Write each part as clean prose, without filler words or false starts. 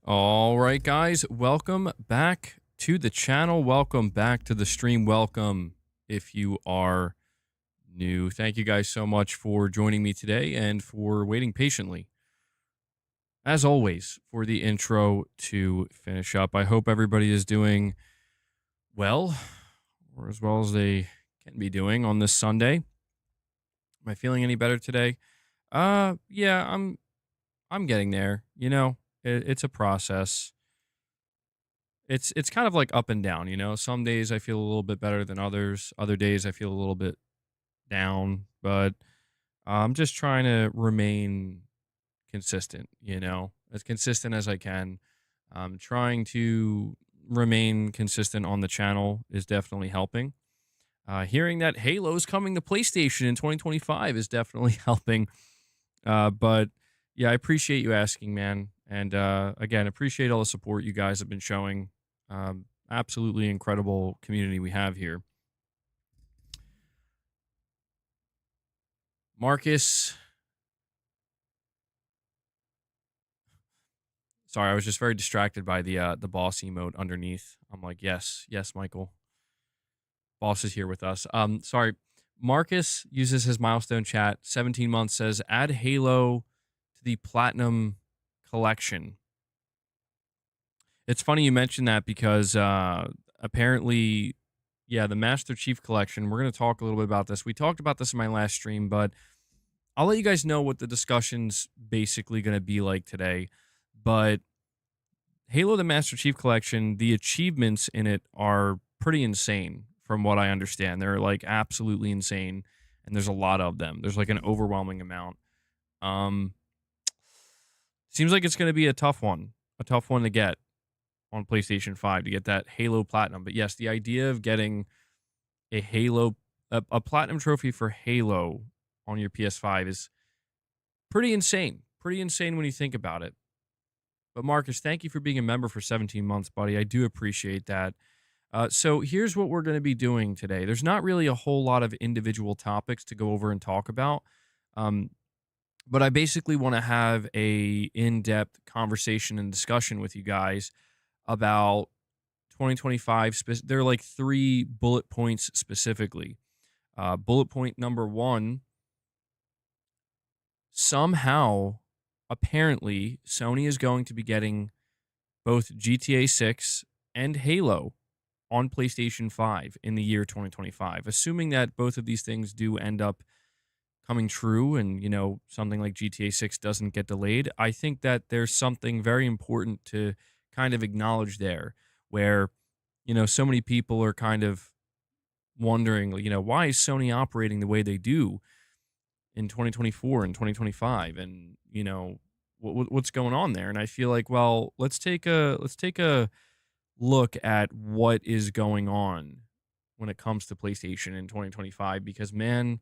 All right, guys, welcome back to the channel. Welcome back to the stream. Welcome if you are new. Thank you guys so much for joining me today and for waiting patiently, as always, for the intro to finish up. I hope everybody is doing well, or as well as they can be doing on this Sunday. Am I feeling any better today? Yeah, I'm getting there. It's a process. It's kind of like up and down, Some days I feel a little bit better than others. Other days I feel a little bit down, but I'm just trying to remain consistent, as consistent as I can. Trying to remain consistent on the channel is definitely helping. Hearing that Halo's coming to PlayStation in 2025 is definitely helping. But yeah, I appreciate you asking, man. And again, appreciate all the support you guys have been showing. Absolutely incredible community we have here. Marcus. Sorry, I was just very distracted by the boss emote underneath. I'm like, yes, Michael. Boss is here with us. Sorry. Marcus uses his milestone chat. 17 months says, add Halo to the Platinum Collection. It's funny you mentioned that because apparently, yeah, the Master Chief Collection, we're going to talk a little bit about this. We talked about this in my last stream, but I'll let you guys know what the discussion's basically going to be like today. But Halo the Master Chief Collection, the achievements in it are pretty insane from what I understand. They're like absolutely insane, and there's a lot of them. There's like an overwhelming amount. Seems like it's going to be a tough one to get on PlayStation 5 to get that Halo Platinum. But yes, the idea of getting a Platinum trophy for Halo on your PS5 is pretty insane. Pretty insane when you think about it. But Marcus, thank you for being a member for 17 months, buddy. I do appreciate that. So here's what we're going to be doing today. There's not really a whole lot of individual topics to go over and talk about. But I basically want to have a in-depth conversation and discussion with you guys about 2025. There are like 3 bullet points specifically. Bullet point number 1, somehow, apparently, Sony is going to be getting both GTA 6 and Halo on PlayStation 5 in the year 2025. Assuming that both of these things do end up coming true and, something like GTA 6 doesn't get delayed, I think that there's something very important to kind of acknowledge there where, so many people are kind of wondering, why is Sony operating the way they do in 2024 and 2025? And, what's going on there? And I feel like, well, let's take a look at what is going on when it comes to PlayStation in 2025, because, man,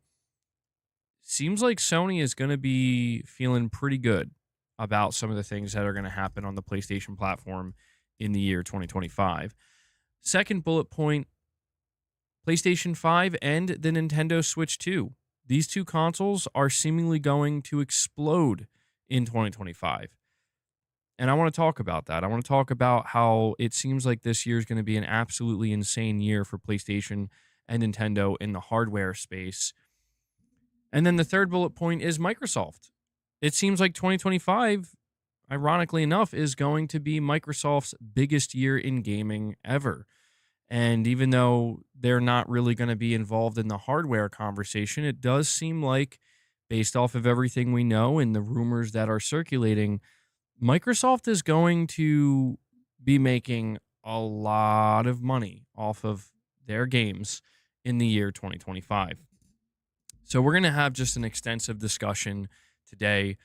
seems like Sony is going to be feeling pretty good about some of the things that are going to happen on the PlayStation platform in the year 2025. Second bullet point, PlayStation 5 and the Nintendo Switch 2. These two consoles are seemingly going to explode in 2025. And I want to talk about that. I want to talk about how it seems like this year is going to be an absolutely insane year for PlayStation and Nintendo in the hardware space. And then the third bullet point is Microsoft. It seems like 2025, ironically enough, is going to be Microsoft's biggest year in gaming ever. And even though they're not really going to be involved in the hardware conversation, it does seem like, based off of everything we know and the rumors that are circulating, Microsoft is going to be making a lot of money off of their games in the year 2025. So we're going to have just an extensive discussion today.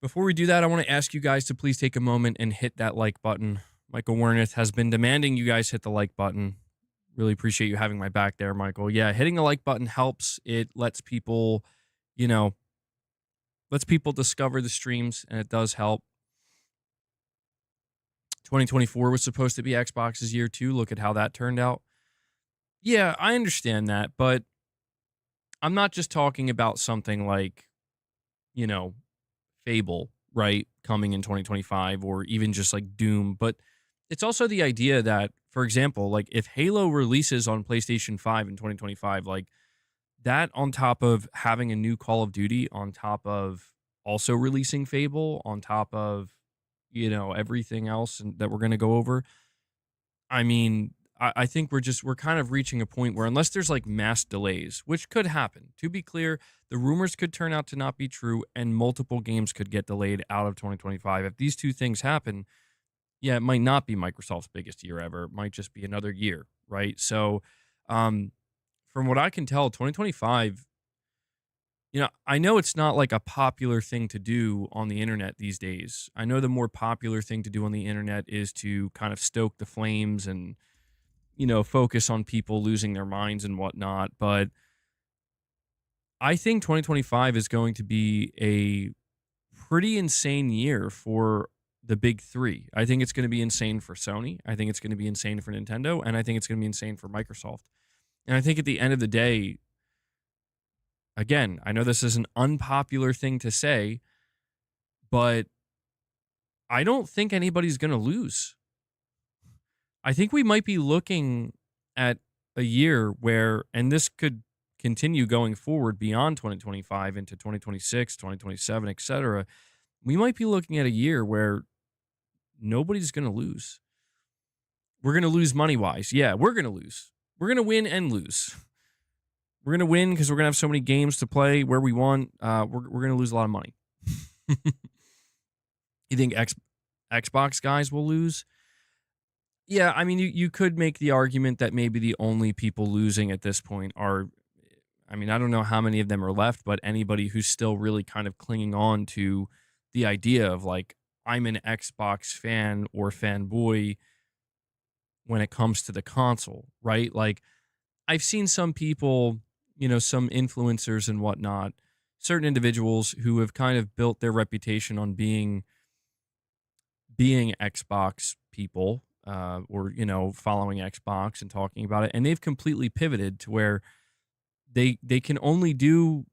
Before we do that, I want to ask you guys to please take a moment and hit that like button. Michael Werneth has been demanding you guys hit the like button. Really appreciate you having my back there, Michael. Yeah, hitting the like button helps. It lets people, discover the streams, and it does help. 2024 was supposed to be Xbox's year too. Look at how that turned out. Yeah, I understand that, but I'm not just talking about something like, Fable, right, coming in 2025, or even just like Doom. But it's also the idea that, for example, like if Halo releases on PlayStation 5 in 2025, like that on top of having a new Call of Duty, on top of also releasing Fable, on top of, everything else that we're going to go over. I mean, I think we're kind of reaching a point where, unless there's like mass delays, which could happen, to be clear, the rumors could turn out to not be true and multiple games could get delayed out of 2025. If these two things happen, yeah, it might not be Microsoft's biggest year ever. It might just be another year, right? So, um, from what I can tell, 2025, I know it's not like a popular thing to do on the internet these days. I know the more popular thing to do on the internet is to kind of stoke the flames and, focus on people losing their minds and whatnot. But I think 2025 is going to be a pretty insane year for the big three. I think it's going to be insane for Sony. I think it's going to be insane for Nintendo. And I think it's going to be insane for Microsoft. And I think at the end of the day, again, I know this is an unpopular thing to say, but I don't think anybody's going to lose. I think we might be looking at a year where, and this could continue going forward beyond 2025 into 2026, 2027, etc. We might be looking at a year where nobody's going to lose. We're going to lose money wise. Yeah, we're going to lose. We're going to win and lose. We're going to win because we're going to have so many games to play where we want. We're going to lose a lot of money. You think Xbox guys will lose? Yeah, I mean, you could make the argument that maybe the only people losing at this point are, I mean, I don't know how many of them are left, but anybody who's still really kind of clinging on to the idea of like, I'm an Xbox fan or fanboy when it comes to the console, right? Like, I've seen some people, some influencers and whatnot, certain individuals who have kind of built their reputation on being Xbox people, or following Xbox and talking about it, and they've completely pivoted to where they can only do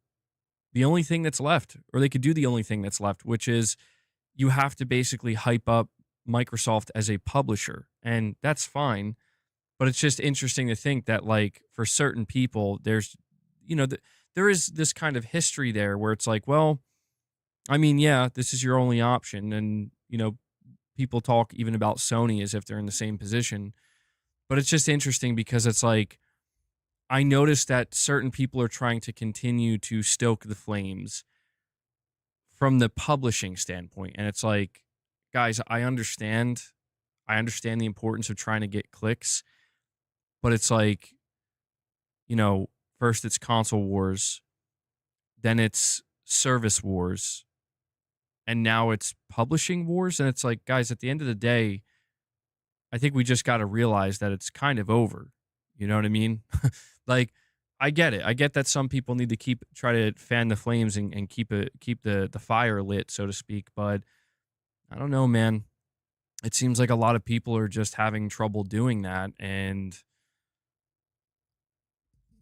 the only thing that's left, or they could do the only thing that's left, which is you have to basically hype up Microsoft as a publisher, and that's fine. But it's just interesting to think that, like, for certain people, there's, there is this kind of history there where it's like, well, I mean, yeah, this is your only option, and people talk even about Sony as if they're in the same position. But it's just interesting because it's like, I noticed that certain people are trying to continue to stoke the flames from the publishing standpoint. And it's like, guys, I understand. I understand the importance of trying to get clicks, but it's like, first it's console wars, then it's service wars, and now it's publishing wars. And it's like, guys, at the end of the day, I think we just got to realize that it's kind of over. You know what I mean? Like, I get it. I get that some people need to try to fan the flames and keep the fire lit, so to speak. But I don't know, man. It seems like a lot of people are just having trouble doing that. And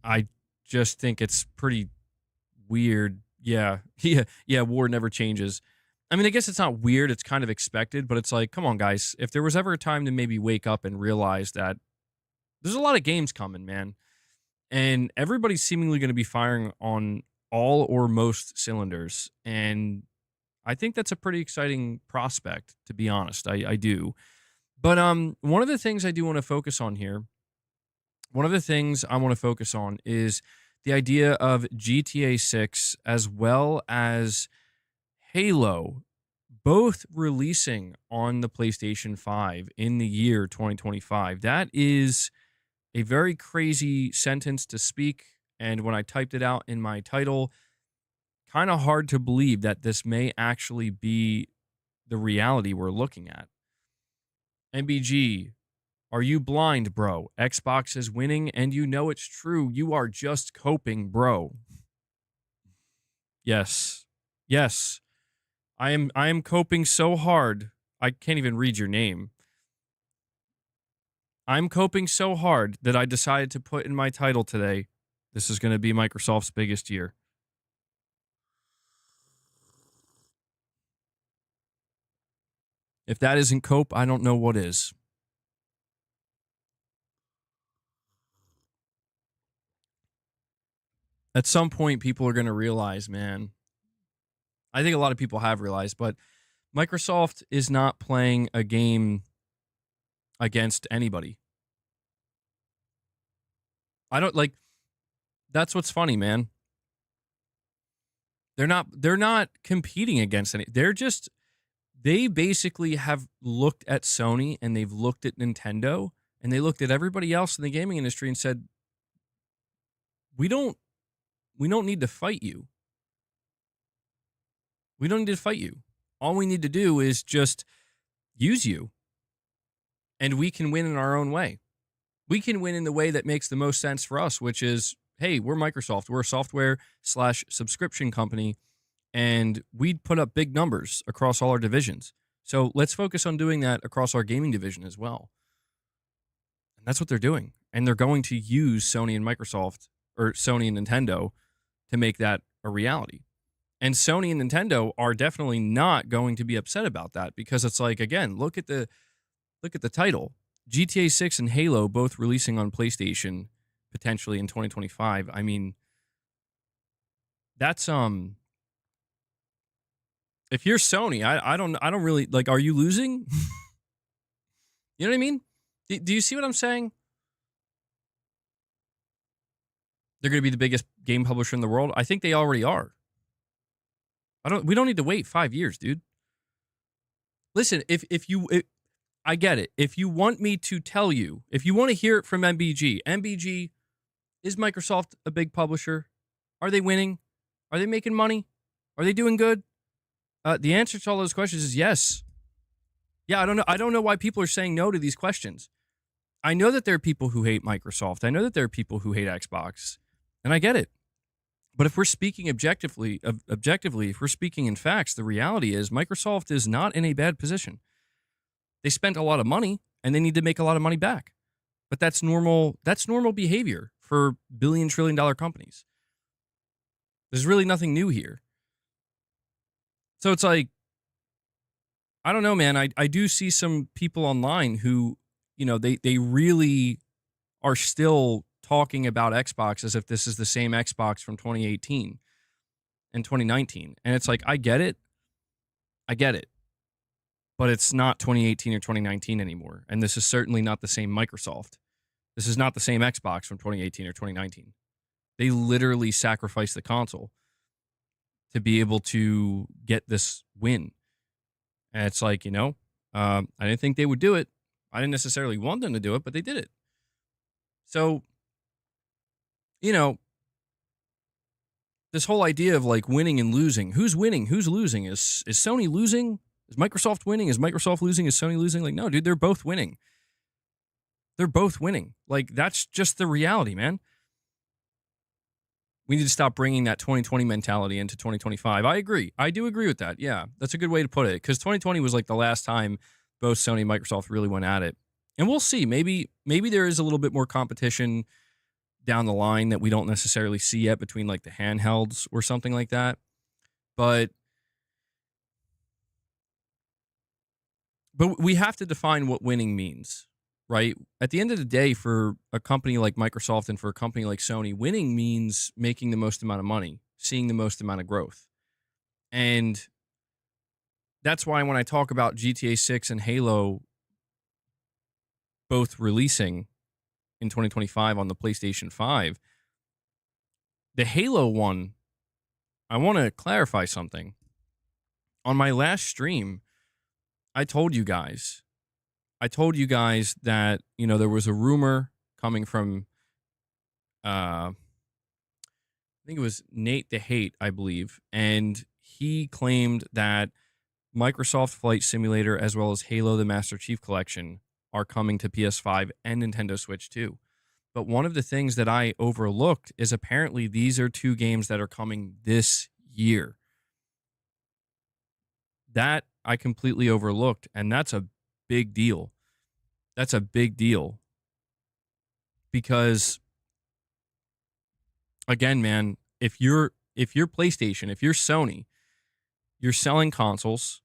I just think it's pretty weird. Yeah. Yeah. Yeah. War never changes. I mean, I guess it's not weird. It's kind of expected, but it's like, come on, guys. If there was ever a time to maybe wake up and realize that there's a lot of games coming, man, and everybody's seemingly going to be firing on all or most cylinders. And I think that's a pretty exciting prospect, to be honest. I do. But one of the things I do want to focus on here, one of the things I want to focus on is the idea of GTA 6 as well as Halo, both releasing on the PlayStation 5 in the year 2025. That is a very crazy sentence to speak. And when I typed it out in my title, kind of hard to believe that this may actually be the reality we're looking at. MBG, are you blind, bro? Xbox is winning and you know it's true. You are just coping, bro. Yes. Yes. I am coping so hard. I can't even read your name. I'm coping so hard that I decided to put in my title today, this is going to be Microsoft's biggest year. If that isn't cope, I don't know what is. At some point, people are going to realize, man, I think a lot of people have realized, but Microsoft is not playing a game against anybody. I don't like, that's what's funny, man. They're not competing against any. They basically have looked at Sony and they've looked at Nintendo and they looked at everybody else in the gaming industry and said, we don't need to fight you. We don't need to fight you. All we need to do is just use you. And we can win in our own way. We can win in the way that makes the most sense for us, which is, hey, we're Microsoft. We're a software/subscription company, and we'd put up big numbers across all our divisions. So let's focus on doing that across our gaming division as well. And that's what they're doing. And they're going to use Sony and Microsoft, or Sony and Nintendo, to make that a reality. And Sony and Nintendo are definitely not going to be upset about that, because it's like, again, look at the title. GTA 6 and Halo both releasing on PlayStation potentially in 2025. I mean, that's if you're Sony, I don't really like, are you losing? You know what I mean? Do you see what I'm saying? They're going to be the biggest game publisher in the world. I think they already are. We don't need to wait 5 years, dude. Listen, if I get it. If you want me to tell you, if you want to hear it from MBG, is Microsoft a big publisher? Are they winning? Are they making money? Are they doing good? The answer to all those questions is yes. Yeah, I don't know why people are saying no to these questions. I know that there are people who hate Microsoft. I know that there are people who hate Xbox, and I get it. But if we're speaking objectively, if we're speaking in facts, the reality is Microsoft is not in a bad position. They spent a lot of money and they need to make a lot of money back. But that's normal behavior for trillion-dollar companies. There's really nothing new here. So it's like, I don't know, man. I do see some people online who, they really are still talking about Xbox as if this is the same Xbox from 2018 and 2019. And it's like, I get it. But it's not 2018 or 2019 anymore. And this is certainly not the same Microsoft. This is not the same Xbox from 2018 or 2019. They literally sacrificed the console to be able to get this win. And it's like, I didn't think they would do it. I didn't necessarily want them to do it, but they did it. So, this whole idea of like winning and losing, who's winning, who's losing? Is Sony losing? Is Microsoft winning? Is Microsoft losing? Is Sony losing? Like, no, dude, they're both winning. They're both winning. Like, that's just the reality, man. We need to stop bringing that 2020 mentality into 2025. I agree. I do agree with that. Yeah, that's a good way to put it. Because 2020 was like the last time both Sony and Microsoft really went at it. And we'll see. Maybe there is a little bit more competition down the line that we don't necessarily see yet between like the handhelds or something like that. But we have to define what winning means, right? At the end of the day, for a company like Microsoft and for a company like Sony, winning means making the most amount of money, seeing the most amount of growth. And that's why when I talk about GTA 6 and Halo both releasing in 2025 on the PlayStation 5, the Halo one, I want to clarify something. On my last stream, I told you guys that, there was a rumor coming from, I think it was Nate the Hate, I believe, and he claimed that Microsoft Flight Simulator as well as Halo the Master Chief Collection are coming to PS5 and Nintendo Switch too. But one of the things that I overlooked is apparently these are two games that are coming this year. That I completely overlooked, and that's a big deal. That's a big deal. Because, again, man, if you're PlayStation, if you're Sony, you're selling consoles,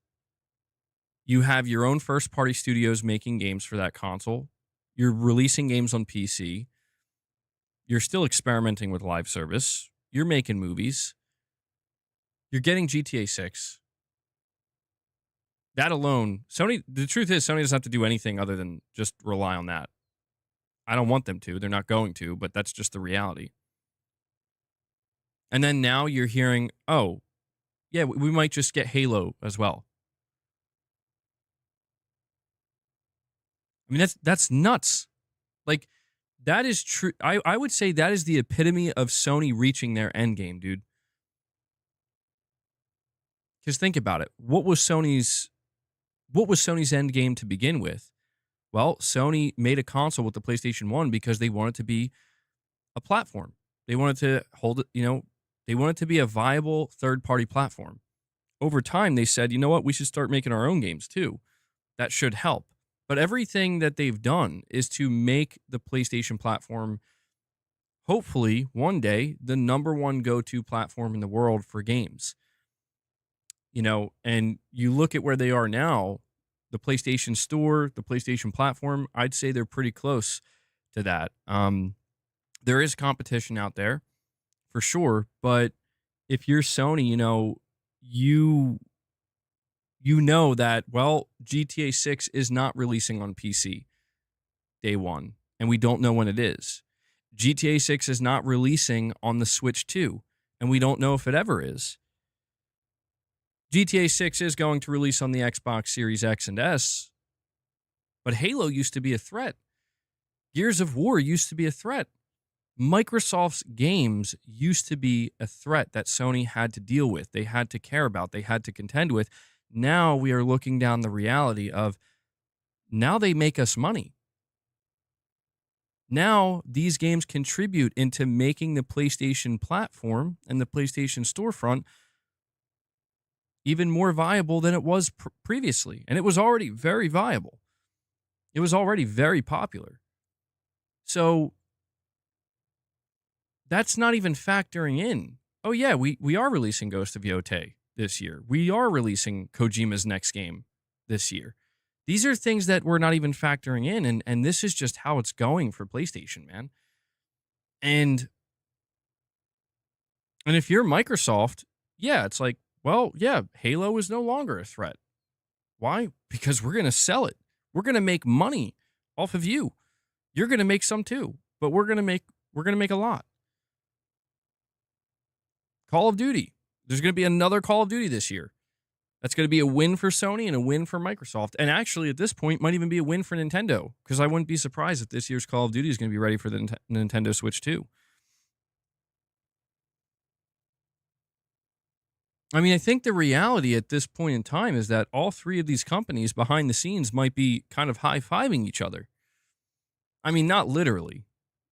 You have your own first party studios making games for that console. You're releasing games on PC. You're still experimenting with live service. You're making movies. You're getting GTA 6. That alone, Sony, the truth is, Sony doesn't have to do anything other than just rely on that. I don't want them to. They're not going to, but that's just the reality. And then now you're hearing, oh, yeah, we might just get Halo as well. I mean, that's nuts. Like, that is true. I would say that is the epitome of Sony reaching their end game, dude. Because think about it. What was Sony's end game to begin with? Well, Sony made a console with the PlayStation 1 because they wanted to be a platform. They wanted to hold it, they wanted to be a viable third-party platform. Over time, they said, you know what, we should start making our own games too. That should help. But everything that they've done is to make the PlayStation platform, hopefully, one day, the number one go-to platform in the world for games. And you look at where they are now, the PlayStation Store, the PlayStation platform, I'd say they're pretty close to that. There is competition out there, for sure, but if you're Sony, you know that, well, GTA 6 is not releasing on PC day one, and we don't know when it is. GTA 6 is not releasing on the Switch 2, and we don't know if it ever is. GTA 6 is going to release on the Xbox Series X and S, but Halo used to be a threat. Gears of War used to be a threat. Microsoft's games used to be a threat that Sony had to deal with. They had to care about. They had to contend with. Now we are looking down the reality of, now they make us money. Now these games contribute into making the PlayStation platform and the PlayStation storefront even more viable than it was previously. And it was already very viable. It was already very popular. So that's not even factoring in, oh yeah, we are releasing Ghost of Yotei this year. We are releasing Kojima's next game this year. These are things that we're not even factoring in, and this is just how it's going for PlayStation, man. And if you're Microsoft, yeah, it's like, well, yeah, Halo is no longer a threat. Why? Because we're going to sell it. We're going to make money off of you. You're going to make some too, but we're going to make a lot. Call of Duty. There's going to be another Call of Duty this year. That's going to be a win for Sony and a win for Microsoft. And actually, at this point, might even be a win for Nintendo, because I wouldn't be surprised if this year's Call of Duty is going to be ready for the Nintendo Switch too. I mean, I think the reality at this point in time is that all three of these companies behind the scenes might be kind of high-fiving each other. I mean, not literally.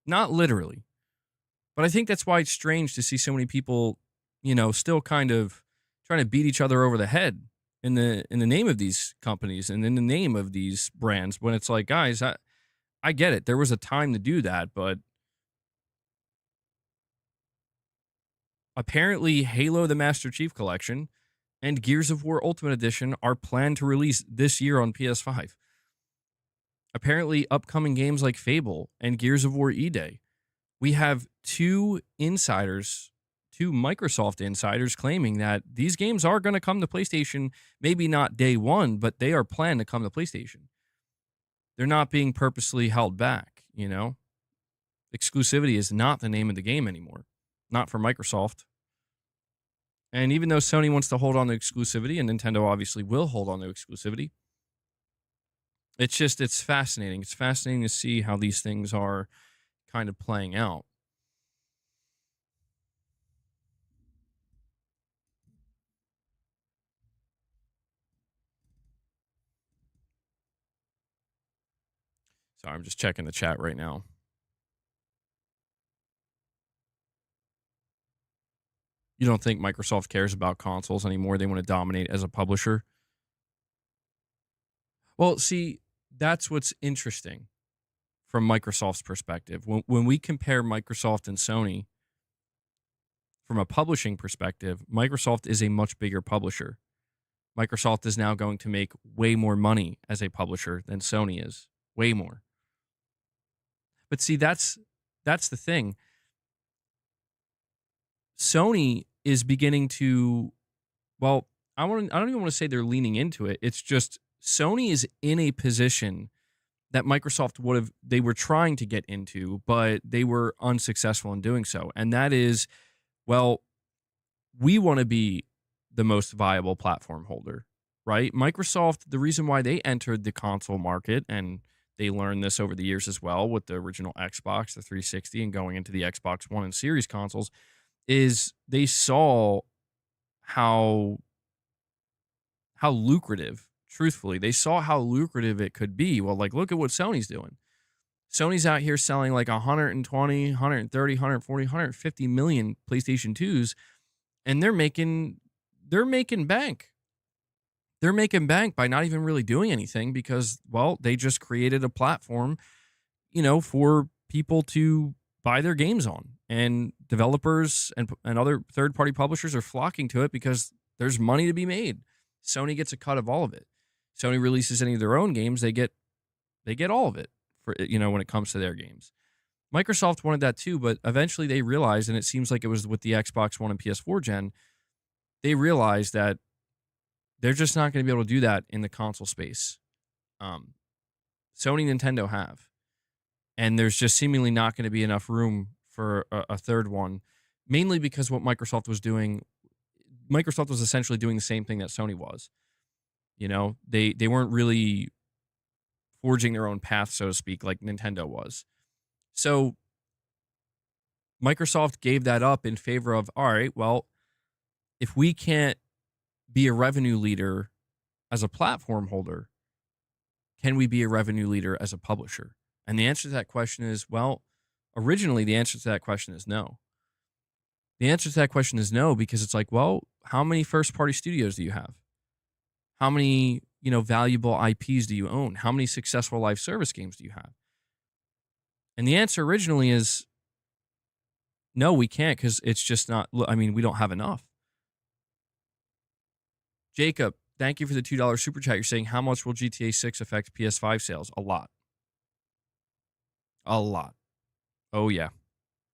But I think that's why it's strange to see so many people, still kind of trying to beat each other over the head in the name of these companies and in the name of these brands, when it's like, guys, I get it. There was a time to do that, but apparently Halo the Master Chief Collection and Gears of War Ultimate Edition are planned to release this year on PS5. Apparently upcoming games like Fable and Gears of War E-Day. We have two Microsoft insiders claiming that these games are going to come to PlayStation, maybe not day one, but they are planned to come to PlayStation. They're not being purposely held back, Exclusivity is not the name of the game anymore. Not for Microsoft. And even though Sony wants to hold on to exclusivity, and Nintendo obviously will hold on to exclusivity, it's fascinating. It's fascinating to see how these things are kind of playing out. Sorry, I'm just checking the chat right now. You don't think Microsoft cares about consoles anymore? They want to dominate as a publisher? Well, see, that's what's interesting from Microsoft's perspective. When we compare Microsoft and Sony, from a publishing perspective, Microsoft is a much bigger publisher. Microsoft is now going to make way more money as a publisher than Sony is. Way more. But see, that's the thing. Sony is beginning to, well, I don't even want to say they're leaning into it. It's just Sony is in a position that Microsoft they were trying to get into, but they were unsuccessful in doing so. And that is, well, we want to be the most viable platform holder, right? Microsoft, the reason why they entered the console market, and they learned this over the years as well with the original Xbox, the 360, and going into the Xbox One and Series consoles, is they saw how lucrative, truthfully, they saw how lucrative it could be. Well, like, look at what Sony's doing. Sony's out here selling like 120, 130, 140, 150 million PlayStation 2s, and they're making bank. They're making bank by not even really doing anything because, well, they just created a platform, for people to buy their games on. And developers and other third-party publishers are flocking to it because there's money to be made. Sony gets a cut of all of it. Sony releases any of their own games, they get all of it for when it comes to their games. Microsoft wanted that too, but eventually they realized, and it seems like it was with the Xbox One and PS4 gen, they realized that they're just not going to be able to do that in the console space. Sony, Nintendo have. And there's just seemingly not going to be enough room for a third one, mainly because what Microsoft was doing, Microsoft was essentially doing the same thing that Sony was. They weren't really forging their own path, so to speak, like Nintendo was. So Microsoft gave that up in favor of, all right, well, if we can't be a revenue leader as a platform holder, can we be a revenue leader as a publisher? And the answer to that question is, well, originally the answer to that question is no. The answer to that question is no, because it's like, well, how many first-party studios do you have? How many, valuable IPs do you own? How many successful live service games do you have? And the answer originally is no, we can't, because it's just not, we don't have enough. Jacob, thank you for the $2 super chat. You're saying, how much will GTA 6 affect PS5 sales? A lot. A lot. Oh, yeah.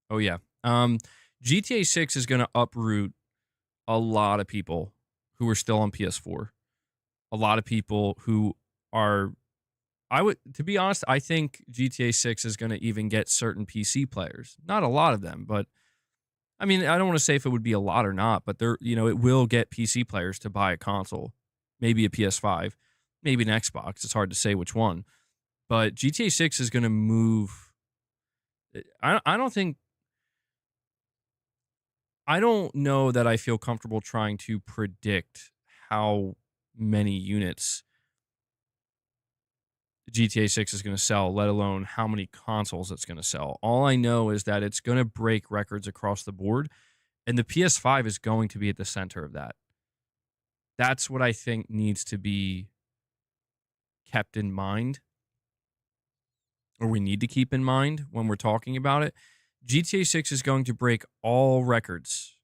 Oh, yeah. GTA 6 is going to uproot a lot of people who are still on PS4. A lot of people who are, to be honest, I think GTA 6 is going to even get certain PC players. Not a lot of them, but I don't want to say if it would be a lot or not, but it will get PC players to buy a console, maybe a PS5, maybe an Xbox. It's hard to say which one, but GTA 6 is going to move. I don't know that I feel comfortable trying to predict how many units GTA 6 is going to sell, let alone how many consoles it's going to sell. All I know is that it's going to break records across the board, and the PS5 is going to be at the center of that. That's what I think needs to be kept in mind, or we need to keep in mind when we're talking about it. GTA 6 is going to break all records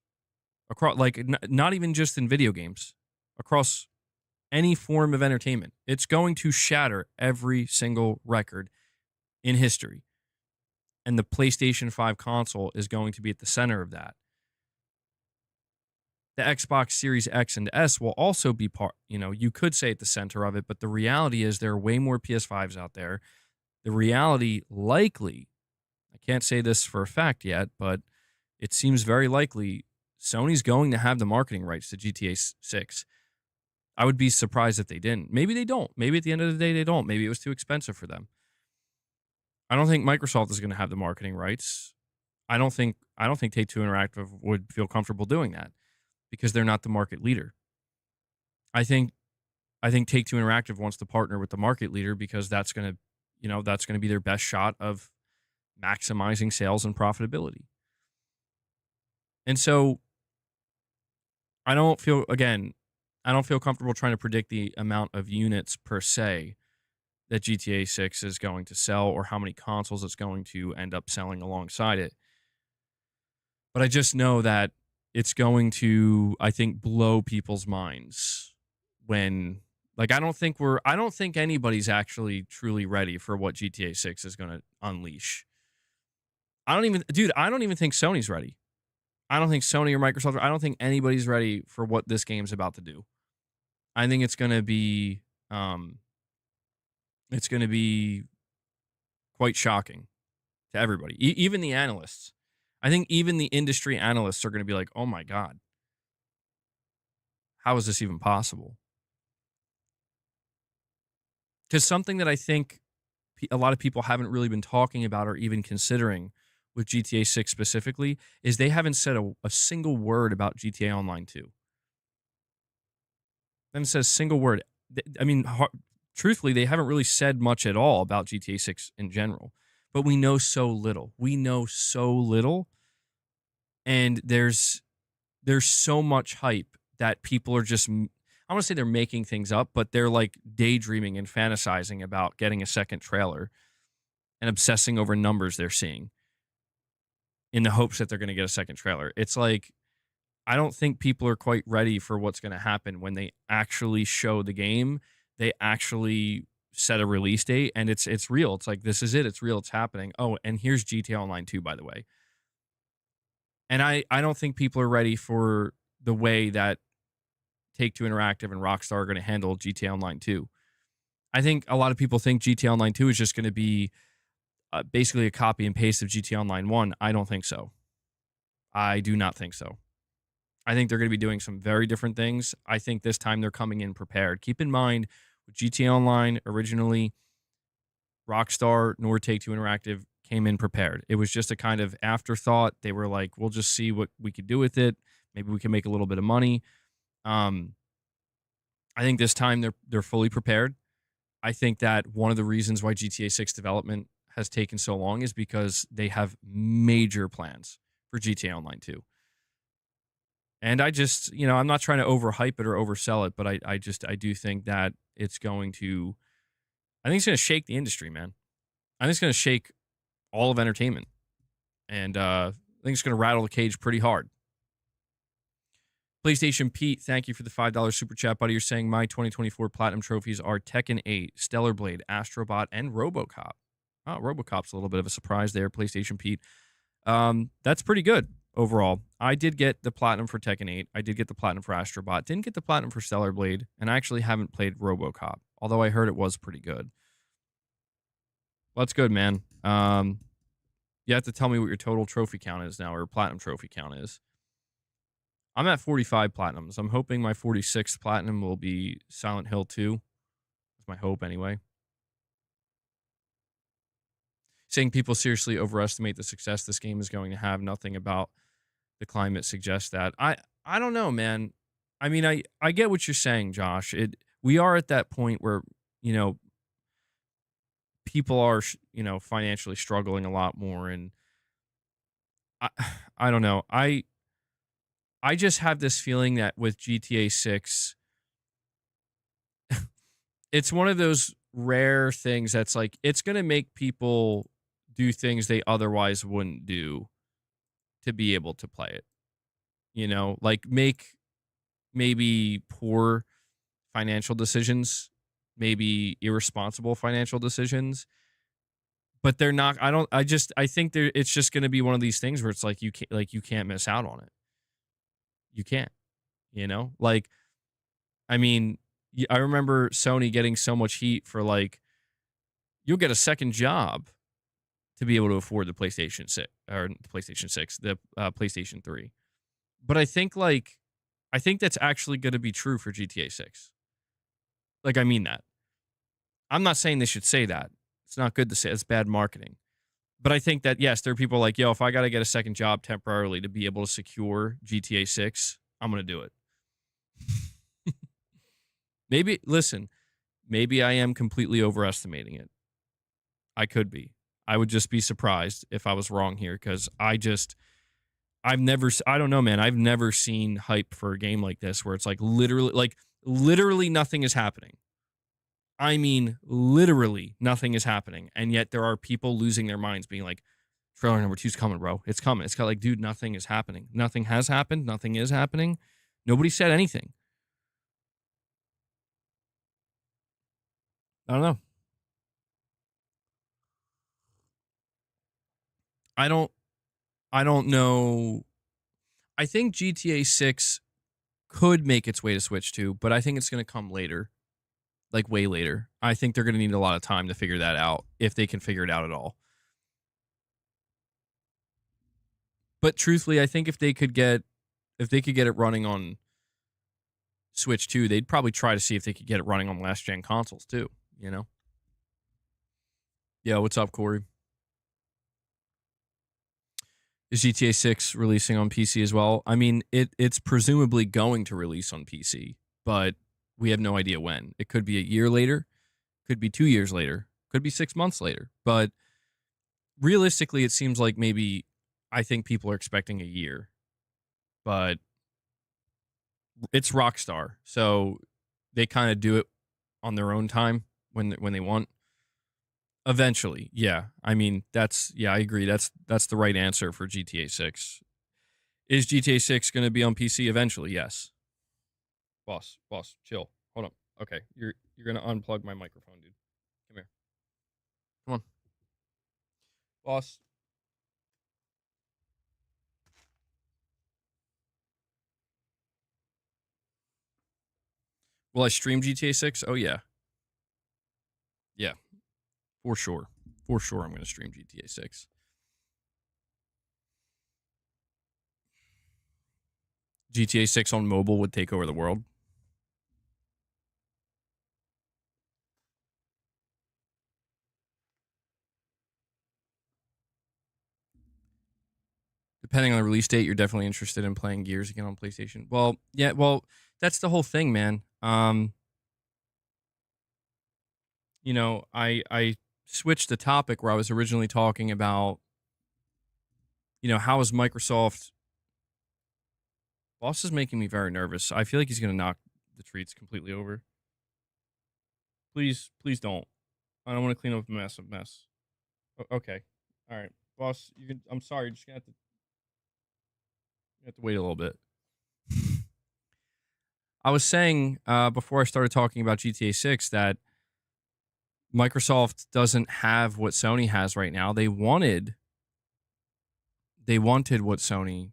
across, like not even just in video games, across any form of entertainment. It's going to shatter every single record in history. And the PlayStation 5 console is going to be at the center of that. The Xbox Series X and S will also be you could say at the center of it, but the reality is there are way more PS5s out there. The reality, likely, I can't say this for a fact yet, but it seems very likely Sony's going to have the marketing rights to GTA 6. I would be surprised if they didn't. Maybe they don't. Maybe at the end of the day they don't. Maybe it was too expensive for them. I don't think Microsoft is going to have the marketing rights. I don't think Take-Two Interactive would feel comfortable doing that because they're not the market leader. I think Take-Two Interactive wants to partner with the market leader because that's going to be their best shot of maximizing sales and profitability. And so I don't feel comfortable trying to predict the amount of units per se that GTA 6 is going to sell or how many consoles it's going to end up selling alongside it. But I just know that it's going to, I think, blow people's minds when like I don't think anybody's actually truly ready for what GTA 6 is going to unleash. I don't even think Sony's ready. I don't think Sony or Microsoft, I don't think anybody's ready for what this game's about to do. I think um it's going to be quite shocking to everybody. Even the analysts. I think even the industry analysts are going to be like, "Oh my god. How is this even possible?" Cuz something that I think a lot of people haven't really been talking about or even considering with GTA 6 specifically is they haven't said a single word about GTA Online 2. They haven't said a single word. I mean, truthfully, they haven't really said much at all about GTA 6 in general. But we know so little. We know so little, and there's so much hype that people are just I want to say they're making things up, but they're like daydreaming and fantasizing about getting a second trailer and obsessing over numbers they're seeing in the hopes that they're going to get a second trailer. It's like I don't think people are quite ready for what's going to happen when they actually show the game. They actually set a release date and it's real. It's like this is it. It's real. It's happening. Oh, and here's GTA Online 2 by the way. And I don't think people are ready for the way that Take-Two Interactive and Rockstar are going to handle GTA Online 2. I think a lot of people think GTA Online 2 is just going to be basically a copy and paste of GTA Online 1. I don't think so. I do not think so. I think they're going to be doing some very different things. I think this time they're coming in prepared. Keep in mind, with GTA Online, originally, Rockstar nor Take-Two Interactive came in prepared. It was just a kind of afterthought. They were like, we'll just see what we could do with it. Maybe we can make a little bit of money. I think this time they're fully prepared. I think that one of the reasons why GTA 6 development has taken so long is because they have major plans for GTA Online 2. And I just, I'm not trying to overhype it or oversell it, but I do think that I think it's going to shake the industry, man. I think it's going to shake all of entertainment. And I think it's going to rattle the cage pretty hard. PlayStation Pete, thank you for the $5 super chat, buddy. You're saying my 2024 Platinum trophies are Tekken 8, Stellar Blade, Astrobot, and RoboCop. Oh, RoboCop's a little bit of a surprise there, PlayStation Pete. That's pretty good overall. I did get the Platinum for Tekken 8. I did get the Platinum for Astrobot. Didn't get the Platinum for Stellar Blade, and I actually haven't played RoboCop, although I heard it was pretty good. Well, that's good, man. You have to tell me what your total trophy count is now, or Platinum trophy count is. I'm at 45 Platinums. I'm hoping my 46th Platinum will be Silent Hill 2. That's my hope, anyway. Saying people seriously overestimate the success this game is going to have. Nothing about the climate suggests that. I don't know, man. I mean, I get what you're saying, Josh. We are at that point where, people are, financially struggling a lot more. And I don't know. I just have this feeling that with GTA 6, it's one of those rare things that's like, it's going to make people do things they otherwise wouldn't do to be able to play it. Like make maybe poor financial decisions, maybe irresponsible financial decisions, but they're not. I think it's just going to be one of these things where it's like you can't miss out on it. You can't, like, I mean, I remember Sony getting so much heat for like, you'll get a second job to be able to afford the PlayStation 6 or the PlayStation 6, the PlayStation 3. But I think that's actually going to be true for GTA 6. Like, I mean that. I'm not saying they should say that. It's not good to say. It's bad marketing. But I think that, yes, there are people like, yo, if I got to get a second job temporarily to be able to secure GTA 6, I'm going to do it. Maybe I am completely overestimating it. I could be. I would just be surprised if I was wrong here because I don't know, man. I've never seen hype for a game like this where it's like literally nothing is happening. I mean, literally nothing is happening. And yet there are people losing their minds being like, trailer number 2's coming, bro. It's coming. It's got like, dude, nothing is happening. Nothing has happened. Nothing is happening. Nobody said anything. I don't know. I don't I don't know. I think GTA 6 could make its way to Switch 2, but I think it's going to come later, like way later. I think they're going to need a lot of time to figure that out, if they can figure it out at all. But truthfully, I think if they could get it running on Switch 2, they'd probably try to see if they could get it running on last gen consoles too, you know? Yeah, what's up, Corey? Is GTA 6 releasing on PC as well? I mean, it's presumably going to release on PC, but we have no idea when. It could be a year later, could be 2 years later, could be 6 months later. But realistically, it seems like maybe I think people are expecting a year. But it's Rockstar, so they kind of do it on their own time when they want. Eventually, yeah. I mean, I agree. That's the right answer for GTA 6. Is GTA 6 going to be on PC eventually? Yes. Boss, chill. Hold on. Okay, you're going to unplug my microphone, dude. Come here. Come on. Boss. Will I stream GTA 6? Oh, yeah. Yeah, for sure. For sure, I'm going to stream GTA 6. GTA 6 on mobile would take over the world. Depending on the release date, you're definitely interested in playing Gears again on PlayStation. Well, yeah, that's the whole thing, man. You know, I switched the topic where I was originally talking about, you know, how is Microsoft. Boss is making me very nervous. I feel like he's going to knock the treats completely over. Please don't. I don't want to clean up a mess. Okay. All right. Boss, I'm sorry. You're just going to have to wait a little bit. I was saying before I started talking about GTA 6 that Microsoft doesn't have what Sony has right now. They wanted what Sony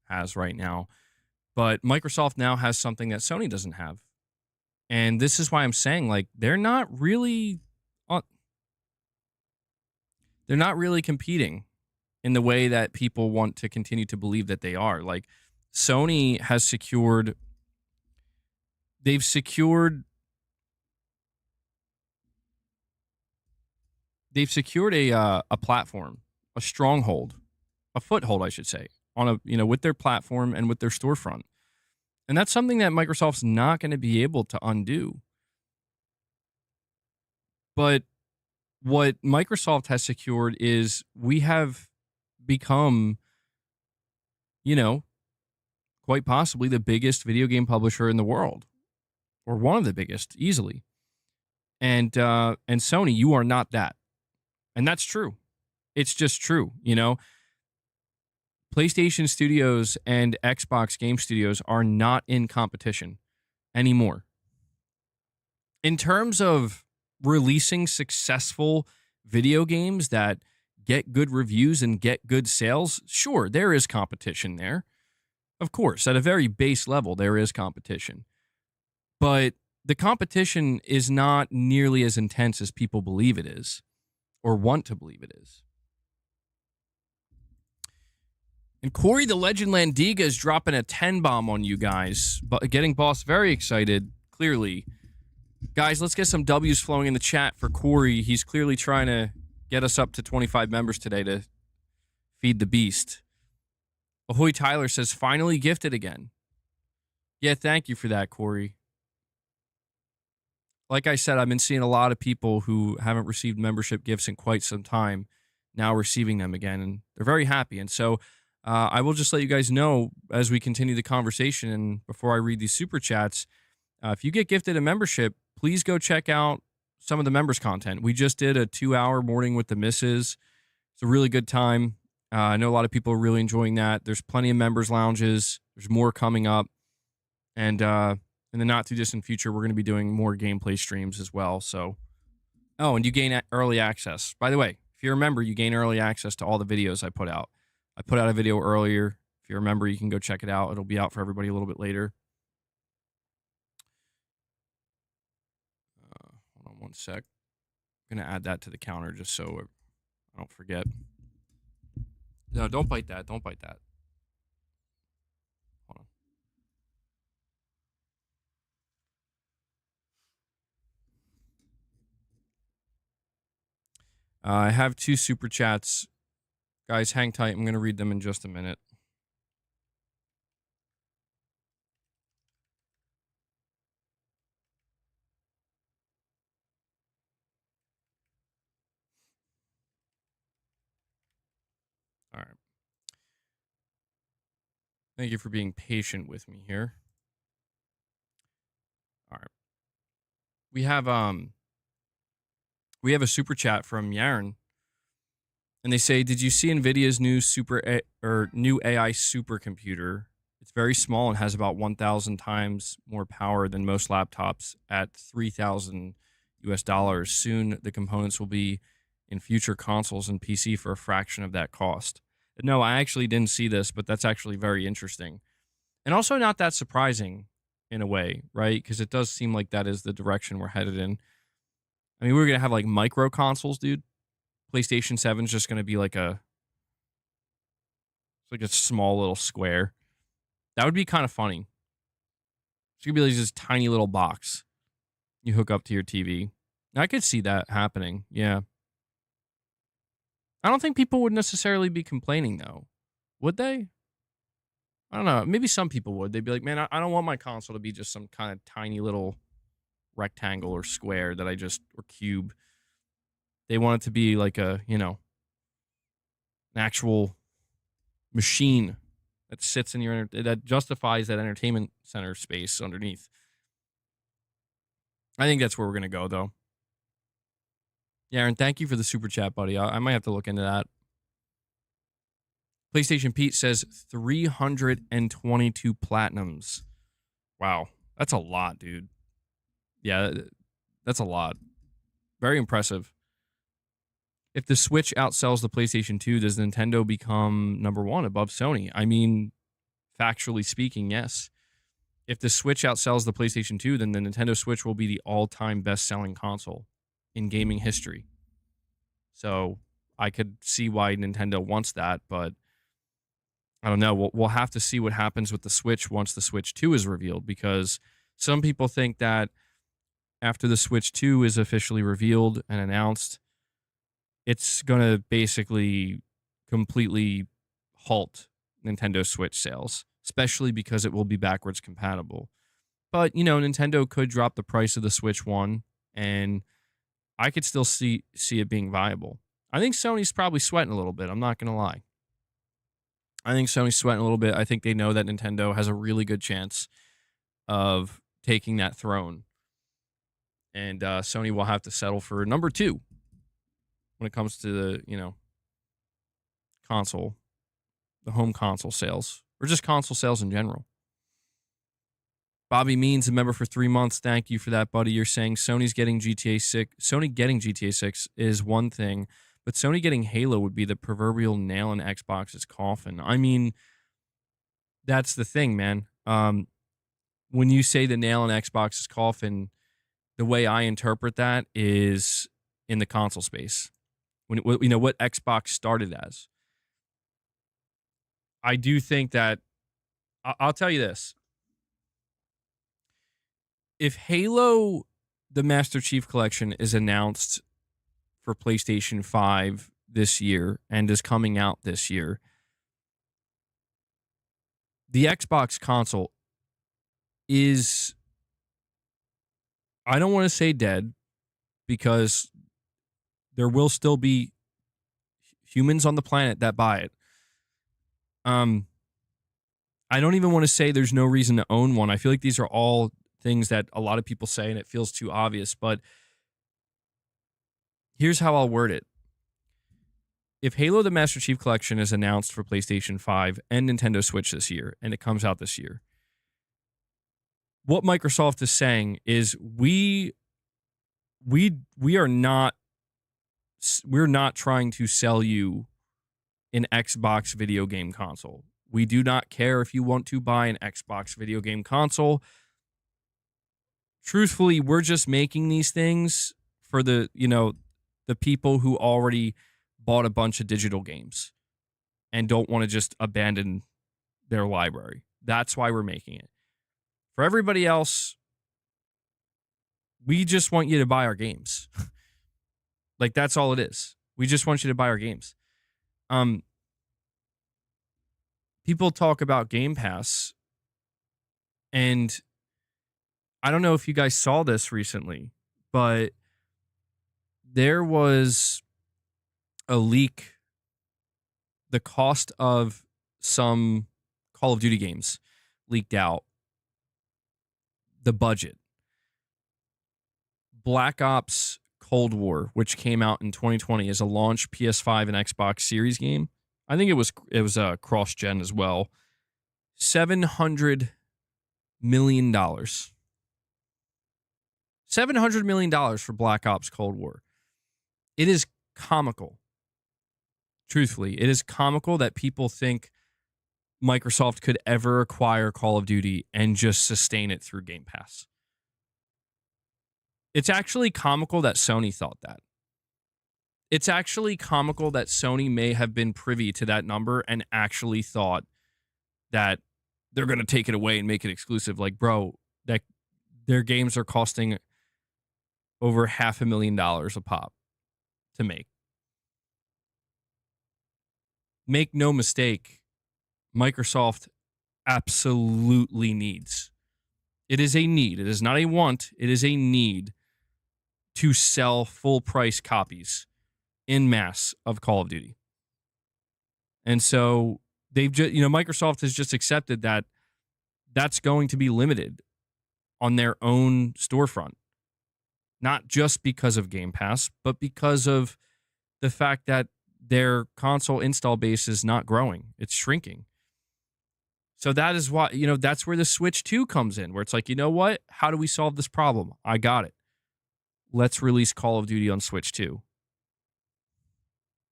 has right now, but Microsoft now has something that Sony doesn't have. And this is why I'm saying, like, they're not really competing in the way that people want to continue to believe that they are. Like, Sony has secured a platform, a stronghold, a foothold, I should say, on with their platform and with their storefront. And that's something that Microsoft's not going to be able to undo. But what Microsoft has secured is we have become, quite possibly the biggest video game publisher in the world, or one of the biggest, easily. And Sony, you are not that. And that's true. It's just true, PlayStation Studios and Xbox Game Studios are not in competition anymore. In terms of releasing successful video games that get good reviews and get good sales, sure, there is competition there. Of course, at a very base level, there is competition. But the competition is not nearly as intense as people believe it is, or want to believe it is. And Corey the Legend Landiga is dropping a 10 bomb on you guys, but getting Boss very excited, clearly. Guys, let's get some W's flowing in the chat for Corey. He's clearly trying to get us up to 25 members today to feed the beast. Ahoy Tyler says, finally gifted again. Yeah, thank you for that, Corey. Like I said, I've been seeing a lot of people who haven't received membership gifts in quite some time now receiving them again, and they're very happy. And so I will just let you guys know as we continue the conversation and before I read these super chats, if you get gifted a membership, please go check out some of the members' content. We just did a 2-hour morning with the missus. It's a really good time. I know a lot of people are really enjoying that. There's plenty of members' lounges. There's more coming up. And in the not-too-distant future, we're going to be doing more gameplay streams as well. So Oh, and you gain early access. By the way, if you remember, you gain early access to all the videos I put out. I put out a video earlier. If you remember, you can go check it out. It'll be out for everybody a little bit later. Hold on one sec. I'm going to add that to the counter just so I don't forget. No, don't bite that. Don't bite that. Hold on. I have 2 super chats. Guys, hang tight. I'm going to read them in just a minute. All right. Thank you for being patient with me here. All right. We have a super chat from Yaron, and they say, "Did you see Nvidia's new new AI supercomputer? It's very small and has about 1,000 times more power than most laptops at $3,000 US. Soon, the components will be in future consoles and PC for a fraction of that cost." No, I actually didn't see this, but that's actually very interesting. And also not that surprising in a way, right? Because it does seem like that is the direction we're headed in. I mean, we're going to have like micro consoles, dude. PlayStation 7 is just going to be like a small little square. That would be kind of funny. It's going to be like this tiny little box you hook up to your TV. I could see that happening. Yeah. I don't think people would necessarily be complaining, though. Would they? I don't know. Maybe some people would. They'd be like, man, I don't want my console to be just some kind of tiny little rectangle or square or cube. They want it to be like an actual machine that sits in that justifies that entertainment center space underneath. I think that's where we're going to go, though. Yeah, Aaron, thank you for the super chat, buddy. I might have to look into that. PlayStation Pete says 322 platinums. Wow. That's a lot, dude. Yeah, that's a lot. Very impressive. If the Switch outsells the PlayStation 2, does Nintendo become number 1 above Sony? I mean, factually speaking, yes. If the Switch outsells the PlayStation 2, then the Nintendo Switch will be the all-time best-selling console in gaming history. So I could see why Nintendo wants that, but I don't know. We'll have to see what happens with the Switch once the Switch 2 is revealed, because some people think that after the Switch 2 is officially revealed and announced, it's going to basically completely halt Nintendo Switch sales, especially because it will be backwards compatible. But, Nintendo could drop the price of the Switch 1, and I could still see it being viable. I think Sony's probably sweating a little bit. I'm not going to lie. I think Sony's sweating a little bit. I think they know that Nintendo has a really good chance of taking that throne. And Sony will have to settle for number 2 when it comes to the, console, the home console sales, or just console sales in general. Bobby Means, a member for 3 months. Thank you for that, buddy. You're saying Sony getting GTA 6 is one thing, but Sony getting Halo would be the proverbial nail in Xbox's coffin. I mean, that's the thing, man. When you say the nail in Xbox's coffin, the way I interpret that is in the console space. What Xbox started as. I do think that, I'll tell you this. If Halo, the Master Chief Collection, is announced for PlayStation 5 this year and is coming out this year, the Xbox console is, I don't want to say dead, because there will still be humans on the planet that buy it. I don't even want to say there's no reason to own one. I feel like these are all things that a lot of people say and it feels too obvious, but here's how I'll word it. If Halo the Master Chief Collection is announced for PlayStation 5 and Nintendo Switch this year, and it comes out this year, what Microsoft is saying is, we we are not we're not trying to sell you an Xbox video game console. We do not care if you want to buy an Xbox video game console. Truthfully, we're just making these things for the people who already bought a bunch of digital games and don't want to just abandon their library. That's why we're making it. For everybody else, we just want you to buy our games. Like, that's all it is. We just want you to buy our games. People talk about Game Pass, and I don't know if you guys saw this recently, but there was a leak. The cost of some Call of Duty games leaked out. The budget. Black Ops Cold War, which came out in 2020 as a launch PS5 and Xbox Series game. I think it was cross-gen as well. $700 million. $700 million for Black Ops Cold War. It is comical. Truthfully, it is comical that people think Microsoft could ever acquire Call of Duty and just sustain it through Game Pass. It's actually comical that Sony thought that. It's actually comical that Sony may have been privy to that number and actually thought that they're going to take it away and make it exclusive. Like, bro, that their games are costing over $500,000 a pop to make. Make no mistake, Microsoft absolutely needs. It is a need. It is not a want. It is a need to sell full price copies in mass of Call of Duty. And so they've just, Microsoft has just accepted that that's going to be limited on their own storefront. Not just because of Game Pass, but because of the fact that their console install base is not growing. It's shrinking. So that is why, that's where the Switch 2 comes in, where it's like, you know what? How do we solve this problem? I got it. Let's release Call of Duty on Switch 2.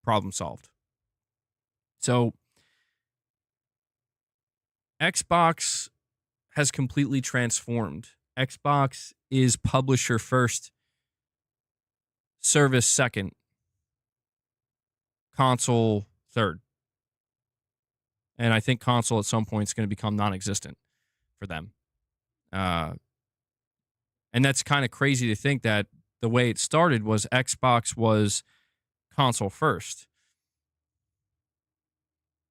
Problem solved. So Xbox has completely transformed. Xbox is publisher first, service second, console third. And I think console at some point is going to become non-existent for them. And that's kind of crazy to think that the way it started was Xbox was console first,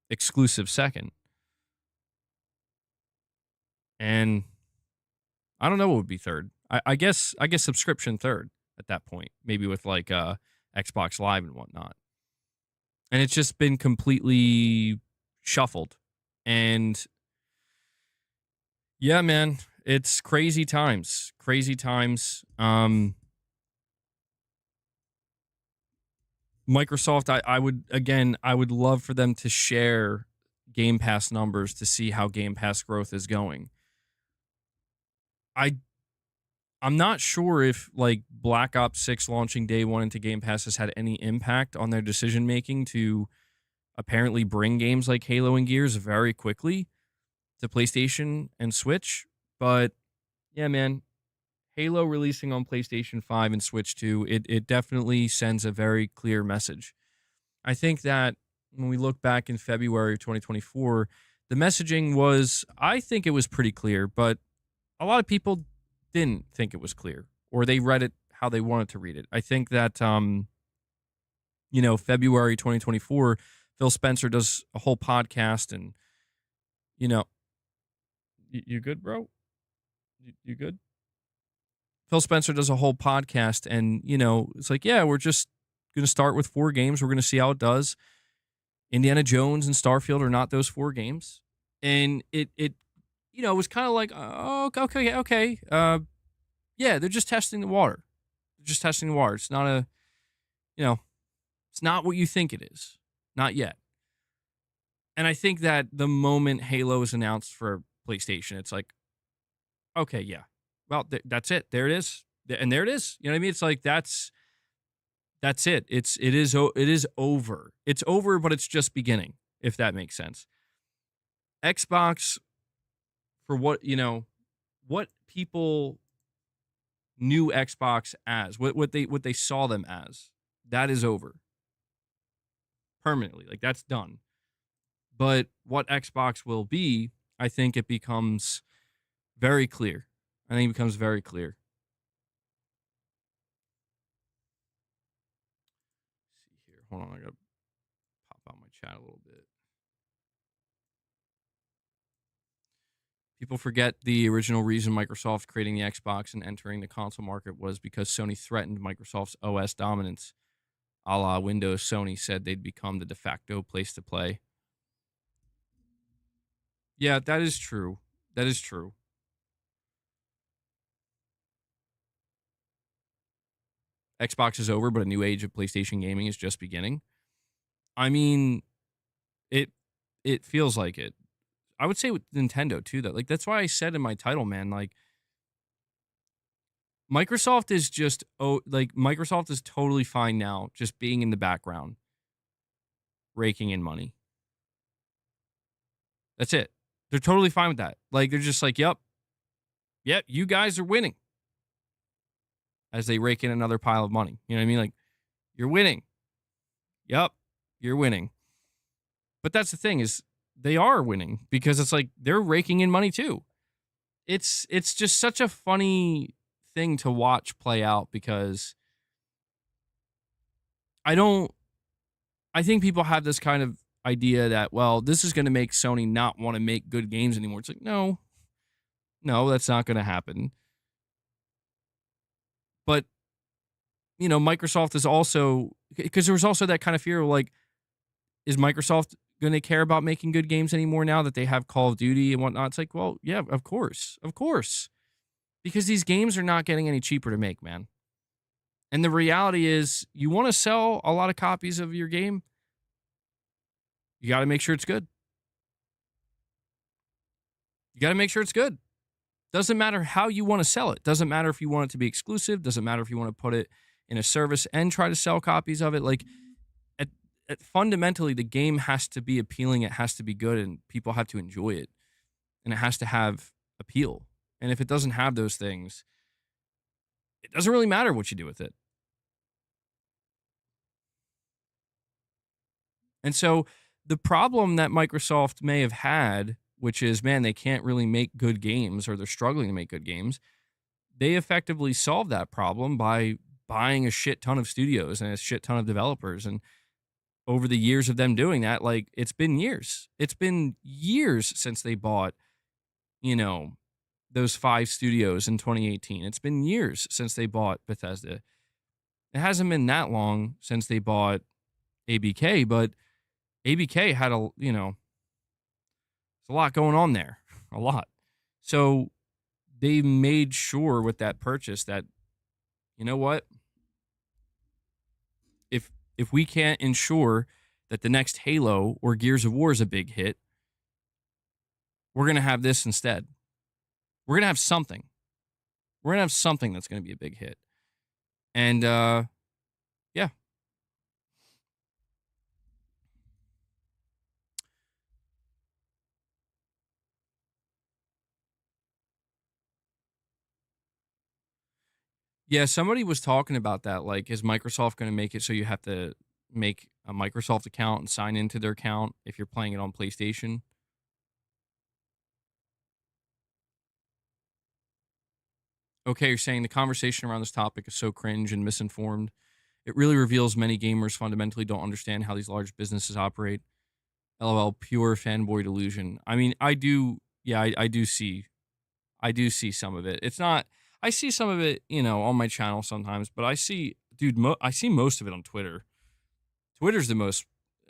exclusive second. And I don't know what would be third. I guess subscription third at that point, maybe with like Xbox Live and whatnot. And it's just been completely shuffled. And yeah, man, it's crazy times. Crazy times. Microsoft, I would love for them to share Game Pass numbers to see how Game Pass growth is going. I'm not sure if like Black Ops 6 launching day one into Game Pass has had any impact on their decision making to apparently bring games like Halo and Gears very quickly to PlayStation and Switch. But yeah, man, Halo releasing on PlayStation 5 and Switch 2, it definitely sends a very clear message. I think that when we look back in February of 2024, the messaging was, I think it was pretty clear, but a lot of people didn't think it was clear, or they read it how they wanted to read it. I think that, February 2024, Phil Spencer does a whole podcast and, you good, bro? You good? Phil Spencer does a whole podcast and, it's like, yeah, we're just going to start with 4 games. We're going to see how it does. Indiana Jones and Starfield are not those 4 games. And it was kind of like, oh, okay. Yeah, they're just testing the water. It's not it's not what you think it is. Not yet. And I think that the moment Halo is announced for PlayStation, it's like, okay, yeah. Well, that's it. There it is. And there it is. You know what I mean? It's like that's it. It is over. It's over, but it's just beginning, if that makes sense. Xbox, for what people knew Xbox as, what they saw them as, that is over permanently. Like that's done. But what Xbox will be, I think it becomes very clear. I think it becomes very clear. Let's see here. Hold on, I gotta pop out my chat a little bit. People forget the original reason Microsoft creating the Xbox and entering the console market was because Sony threatened Microsoft's OS dominance. A la Windows, Sony said they'd become the de facto place to play. Yeah, that is true. That is true. Xbox is over, but a new age of PlayStation gaming is just beginning. I mean, it it feels like it. I would say with Nintendo too, though. Like that's why I said in my title, man, like Microsoft is just Microsoft is totally fine now, just being in the background, raking in money. That's it. They're totally fine with that. Like they're just like, yep, you guys are winning. As they rake in another pile of money. You know what I mean? Like, you're winning. Yep, you're winning. But that's the thing is they are winning because it's like they're raking in money too. It's just such a funny thing to watch play out because I think people have this kind of idea that, well, this is going to make Sony not want to make good games anymore. It's like, no, that's not going to happen. But, Microsoft is also, because there was also that kind of fear of like, is Microsoft going to care about making good games anymore now that they have Call of Duty and whatnot? It's like, well, yeah, of course. Because these games are not getting any cheaper to make, man. And the reality is, you want to sell a lot of copies of your game, you got to make sure it's good. Doesn't matter how you want to sell it. Doesn't matter if you want it to be exclusive. Doesn't matter if you want to put it in a service and try to sell copies of it. Like, fundamentally, the game has to be appealing. It has to be good, and people have to enjoy it. And it has to have appeal. And if it doesn't have those things, it doesn't really matter what you do with it. And so the problem that Microsoft may have had, which is, man, they can't really make good games or they're struggling to make good games, they effectively solved that problem by buying a shit ton of studios and a shit ton of developers. And over the years of them doing that, like, it's been years. It's been years since they bought, those 5 studios in 2018. It's been years since they bought Bethesda. It hasn't been that long since they bought ABK, but ABK had there's a lot going on there. A lot. So they made sure with that purchase that, you know what? If we can't ensure that the next Halo or Gears of War is a big hit, we're going to have this instead. We're going to have something. We're going to have something that's going to be a big hit. And, yeah. Yeah, somebody was talking about that. Like, is Microsoft going to make it so you have to make a Microsoft account and sign into their account if you're playing it on PlayStation? Okay, you're saying the conversation around this topic is so cringe and misinformed. It really reveals many gamers fundamentally don't understand how these large businesses operate. LOL, pure fanboy delusion. I mean, I do, yeah, I do see some of it. It's not, I see some of it, on my channel sometimes, but I see, dude, I see most of it on Twitter. Twitter's the most,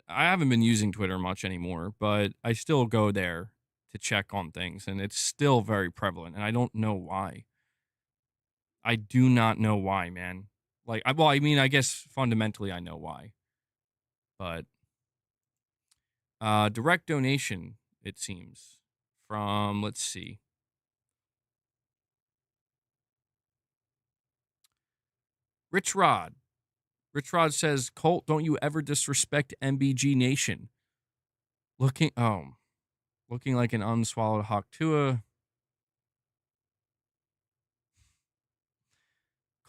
I haven't been using Twitter much anymore, but I still go there to check on things, and it's still very prevalent, and I don't know why. I do not know why, man. Like, I mean, I guess fundamentally I know why, but direct donation, it seems, from, let's see. Rich Rod. Rich Rod says, Colt, don't you ever disrespect MBG Nation. Looking like an unswallowed Hawk Tua.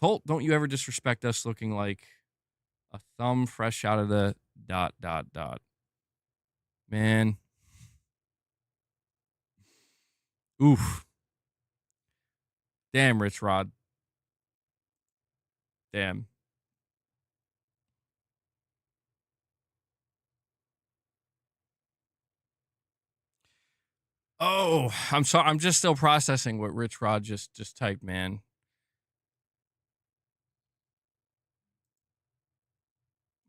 Colt, don't you ever disrespect us looking like a thumb fresh out of the ... Man. Oof. Damn, Rich Rod. Damn. Oh, I'm sorry. I'm just still processing what Rich Rod just typed, man.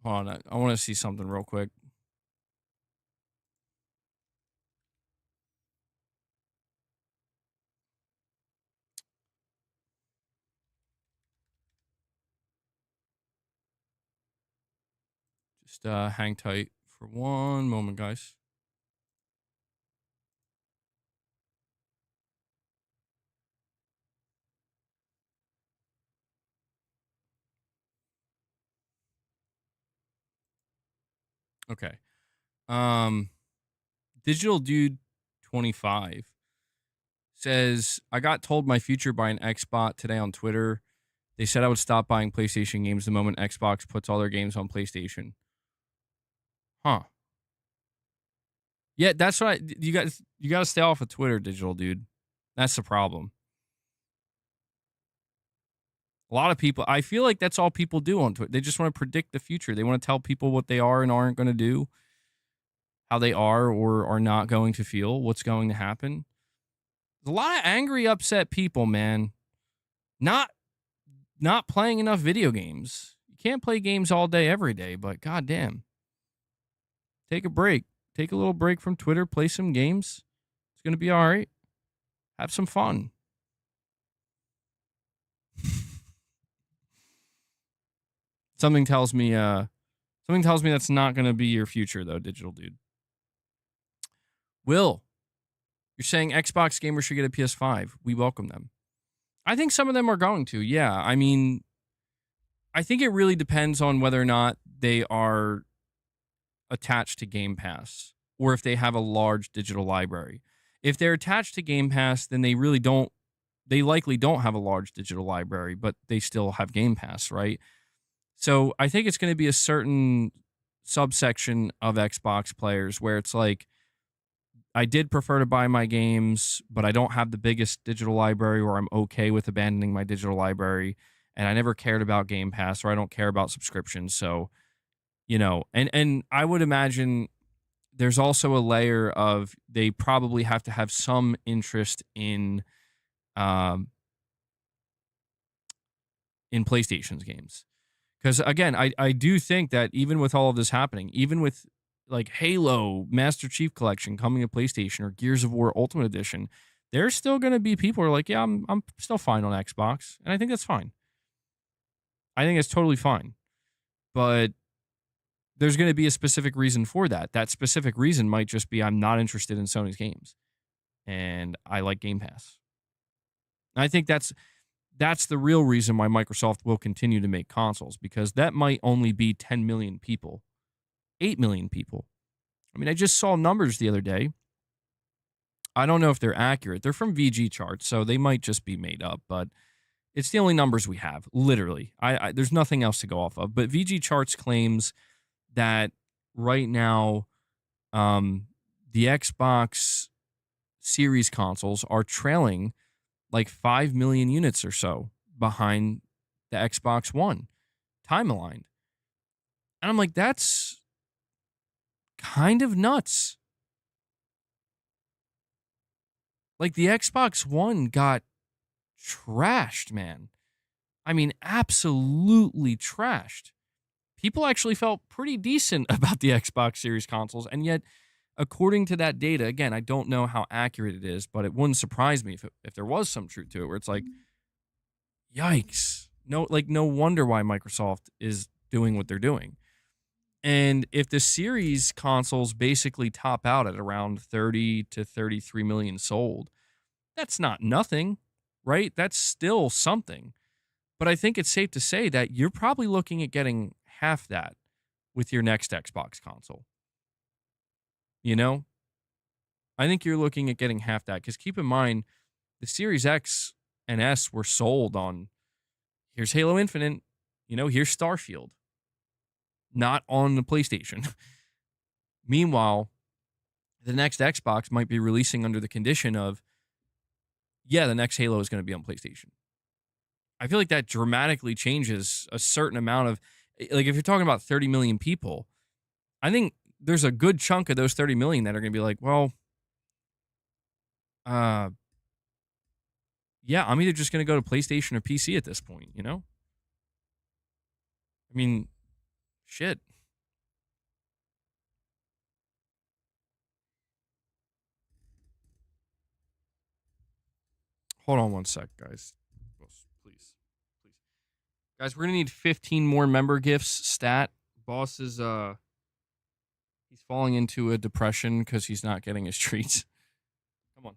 Hold on. I want to see something real quick. Just hang tight for one moment, guys. Okay. Digital Dude 25 says, I got told my future by an Xbot today on Twitter. They said I would stop buying PlayStation games the moment Xbox puts all their games on PlayStation. Huh. Yeah, that's what you got to stay off of Twitter, Digital Dude. That's the problem. A lot of people, I feel like that's all people do on Twitter. They just want to predict the future. They want to tell people what they are and aren't going to do, how they are or are not going to feel, what's going to happen. There's a lot of angry, upset people, man. Not playing enough video games. You can't play games all day, every day, but goddamn. Take a break. Take a little break from Twitter. Play some games. It's going to be all right. Have some fun. Something tells me that's not going to be your future, though, Digital Dude. Will, you're saying Xbox gamers should get a PS5. We welcome them. I think some of them are going to, yeah. I mean, I think it really depends on whether or not they are attached to Game Pass or if they have a large digital library. If they're attached to Game Pass, then they likely don't have a large digital library, but they still have Game Pass, right? So I think it's going to be a certain subsection of Xbox players where it's like, I did prefer to buy my games, but I don't have the biggest digital library, or I'm okay with abandoning my digital library, and I never cared about Game Pass, or I don't care about subscriptions. So, and I would imagine there's also a layer of they probably have to have some interest in PlayStation's games. Because again, I do think that even with all of this happening, even with like Halo Master Chief Collection coming to PlayStation or Gears of War Ultimate Edition, there's still going to be people who are like, yeah, I'm still fine on Xbox. And I think that's fine. I think it's totally fine. But there's going to be a specific reason for that. That specific reason might just be I'm not interested in Sony's games. And I like Game Pass. And I think that's the real reason why Microsoft will continue to make consoles, because that might only be 10 million people. 8 million people. I mean, I just saw numbers the other day. I don't know if they're accurate. They're from VG charts, so they might just be made up, but it's the only numbers we have, literally. There's nothing else to go off of. But VG charts claims that right now, the Xbox Series consoles are trailing like 5 million units or so behind the Xbox One, time aligned. And I'm like, that's kind of nuts. Like, the Xbox One got trashed, man. I mean, absolutely trashed. People actually felt pretty decent about the Xbox Series consoles, and yet, according to that data, again, I don't know how accurate it is, but it wouldn't surprise me if there was some truth to it, where it's like, yikes. No wonder why Microsoft is doing what they're doing. And if the Series consoles basically top out at around 30 to 33 million sold, that's not nothing, right? That's still something. But I think it's safe to say that you're probably looking at getting half that with your next Xbox console. You know, I think you're looking at getting half that because keep in mind, the Series X and S were sold on here's Halo Infinite, here's Starfield, not on the PlayStation. Meanwhile, the next Xbox might be releasing under the condition of, yeah, the next Halo is going to be on PlayStation. I feel like that dramatically changes a certain amount of, like, if you're talking about 30 million people, I think there's a good chunk of those 30 million that are going to be like, well, yeah, I'm either just going to go to PlayStation or PC at this point, I mean, shit. Hold on one sec, guys. Please. Guys, we're going to need 15 more member gifts stat. Boss is, he's falling into a depression because he's not getting his treats. Come on.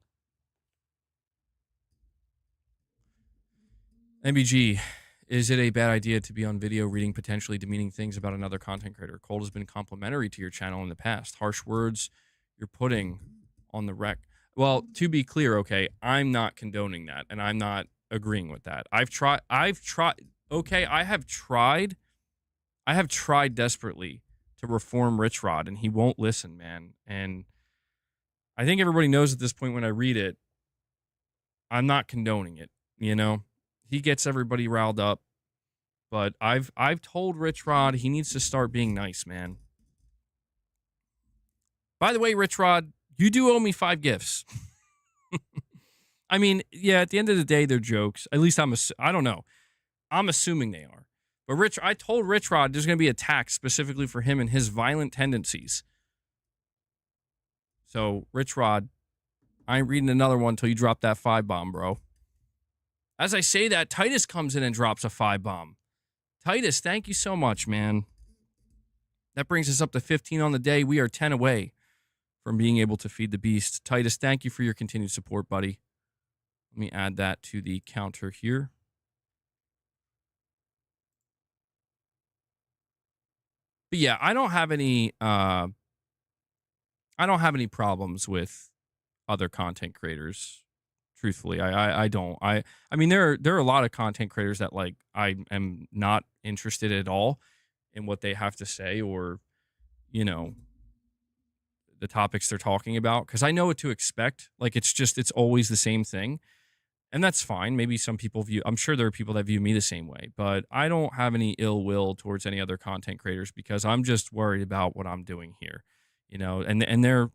MBG, is it a bad idea to be on video reading potentially demeaning things about another content creator? Cold has been complimentary to your channel in the past. Harsh words you're putting on the rec. Well, to be clear, okay, I'm not condoning that, and I'm not agreeing with that. I have tried desperately to reform Rich Rod, and he won't listen, man. And I think everybody knows at this point when I read it, I'm not condoning it, He gets everybody riled up. But I've told Rich Rod he needs to start being nice, man. By the way, Rich Rod, you do owe me 5 gifts. I mean, yeah, at the end of the day, they're jokes. At least I don't know. I'm assuming they are. But I told Rich Rod there's going to be a tax specifically for him and his violent tendencies. So, Rich Rod, I ain't reading another one until you drop that 5-bomb, bro. As I say that, Titus comes in and drops a 5-bomb. Titus, thank you so much, man. That brings us up to 15 on the day. We are 10 away from being able to feed the beast. Titus, thank you for your continued support, buddy. Let me add that to the counter here. But yeah, I don't have any problems with other content creators. Truthfully, I don't. I mean, there are a lot of content creators that, like, I am not interested at all in what they have to say or, the topics they're talking about, because I know what to expect. Like, it's always the same thing. And that's fine. Maybe some people I'm sure there are people that view me the same way, but I don't have any ill will towards any other content creators because I'm just worried about what I'm doing here, and they're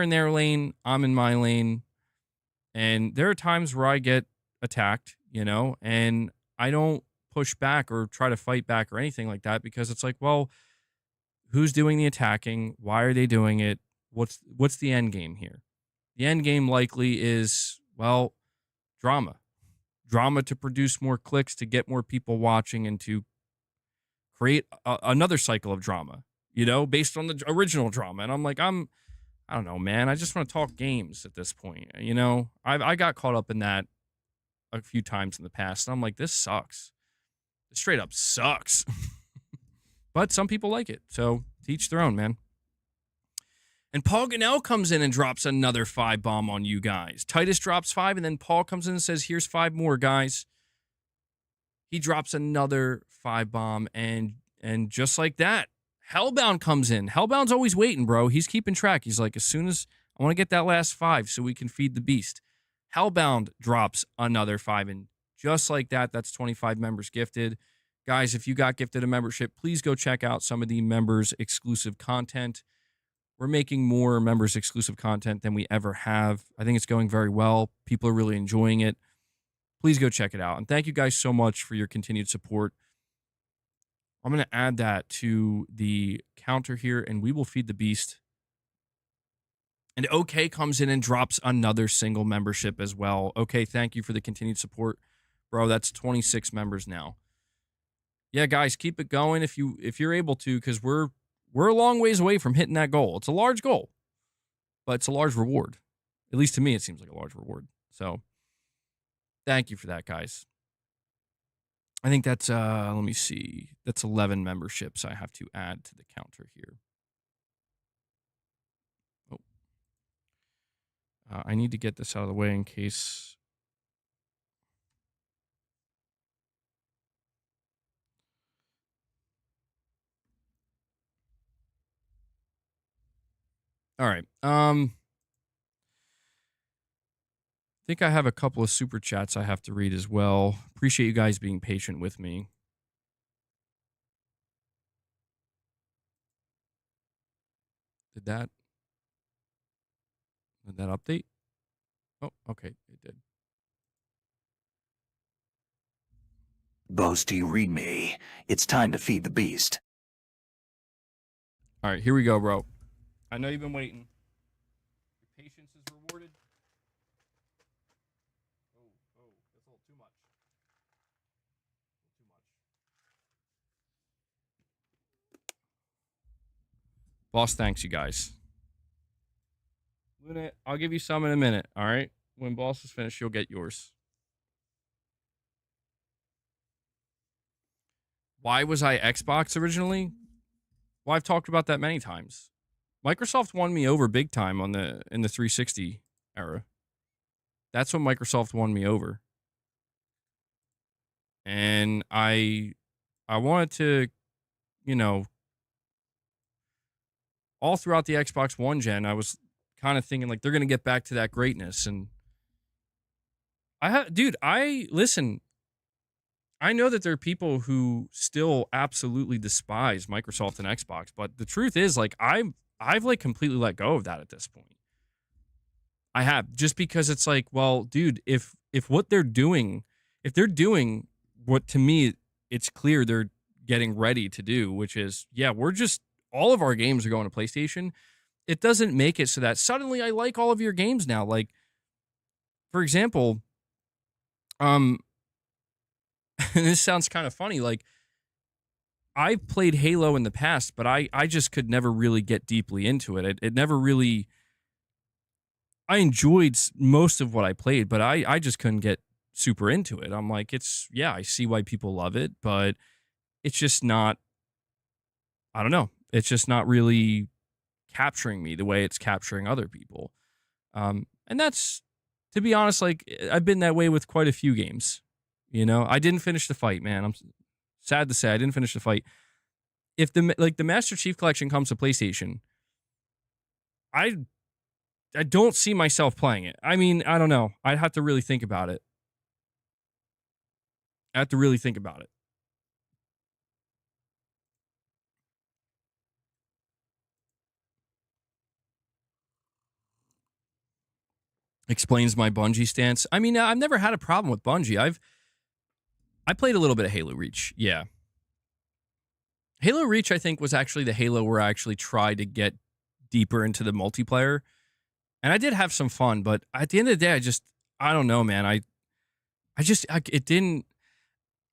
in their lane. I'm in my lane. And there are times where I get attacked, and I don't push back or try to fight back or anything like that because it's like, well, who's doing the attacking? Why are they doing it? What's the end game here? The end game likely is, well, drama to produce more clicks, to get more people watching, and to create another cycle of drama, based on the original drama. And I'm like, I don't know, man. I just want to talk games at this point. I got caught up in that a few times in the past. And I'm like, this sucks. This straight up sucks. But some people like it. So to each their own, man. And Paul Ganell comes in and drops another 5-bomb on you guys. Titus drops 5, and then Paul comes in and says, here's 5 more, guys. He drops another 5-bomb, and just like that, Hellbound comes in. Hellbound's always waiting, bro. He's keeping track. He's like, as soon as I want to get that last 5 so we can feed the beast. Hellbound drops another 5, and just like that, that's 25 members gifted. Guys, if you got gifted a membership, please go check out some of the members exclusive content. We're making more members exclusive content than we ever have. I think it's going very well. People are really enjoying it. Please go check it out. And thank you guys so much for your continued support. I'm going to add that to the counter here, and we will feed the beast. And OK comes in and drops another single membership as well. OK, thank you for the continued support. Bro, that's 26 members now. Yeah, guys, keep it going if you're able to, because we're a long ways away from hitting that goal. It's a large goal, but it's a large reward. At least to me, it seems like a large reward. So thank you for that, guys. I think that's let me see. That's 11 memberships I have to add to the counter here. Oh. I need to get this out of the way in case. All right. I think I have a couple of super chats I have to read as well. Appreciate you guys being patient with me. Did that update? Oh, okay, it did. Boasty, read me. It's time to feed the beast. All right, here we go, bro. I know you've been waiting. Your patience is rewarded. Oh, that's a little too much. Too much. Boss, thanks you guys. Luna, I'll give you some in a minute, all right? When Boss is finished, you'll get yours. Why was I Xbox originally? Well, I've talked about that many times. Microsoft won me over big time in the 360 era. That's when Microsoft won me over. And I wanted to, you know, all throughout the Xbox One gen, I was kind of thinking like they're going to get back to that greatness. And listen, I know that there are people who still absolutely despise Microsoft and Xbox, but the truth is like I've like completely let go of that at this point. I have, just because it's like, well, dude, if what they're doing, if they're doing what to me it's clear they're getting ready to do, which is, yeah, all of our games are going to PlayStation. It doesn't make it so that suddenly I like all of your games now. Like, for example, and this sounds kind of funny, like I've played Halo in the past, but I just could never really get deeply into it. It never really. I enjoyed most of what I played, but I just couldn't get super into it. I'm like, I see why people love it, but it's just not, I don't know. It's just not really capturing me the way it's capturing other people. And that's, to be honest, like I've been that way with quite a few games. You know, I didn't finish the fight, man. I'm sad to say I didn't finish the fight. If the Master Chief Collection comes to PlayStation, I don't see myself playing it. I mean, I don't know. I'd have to really think about it. I have to really think about it. Explains my Bungie stance. I mean, I've never had a problem with Bungie. I played a little bit of Halo Reach. Yeah. Halo Reach, I think, was actually the Halo where I actually tried to get deeper into the multiplayer. And I did have some fun, but at the end of the day, I don't know, man. It didn't.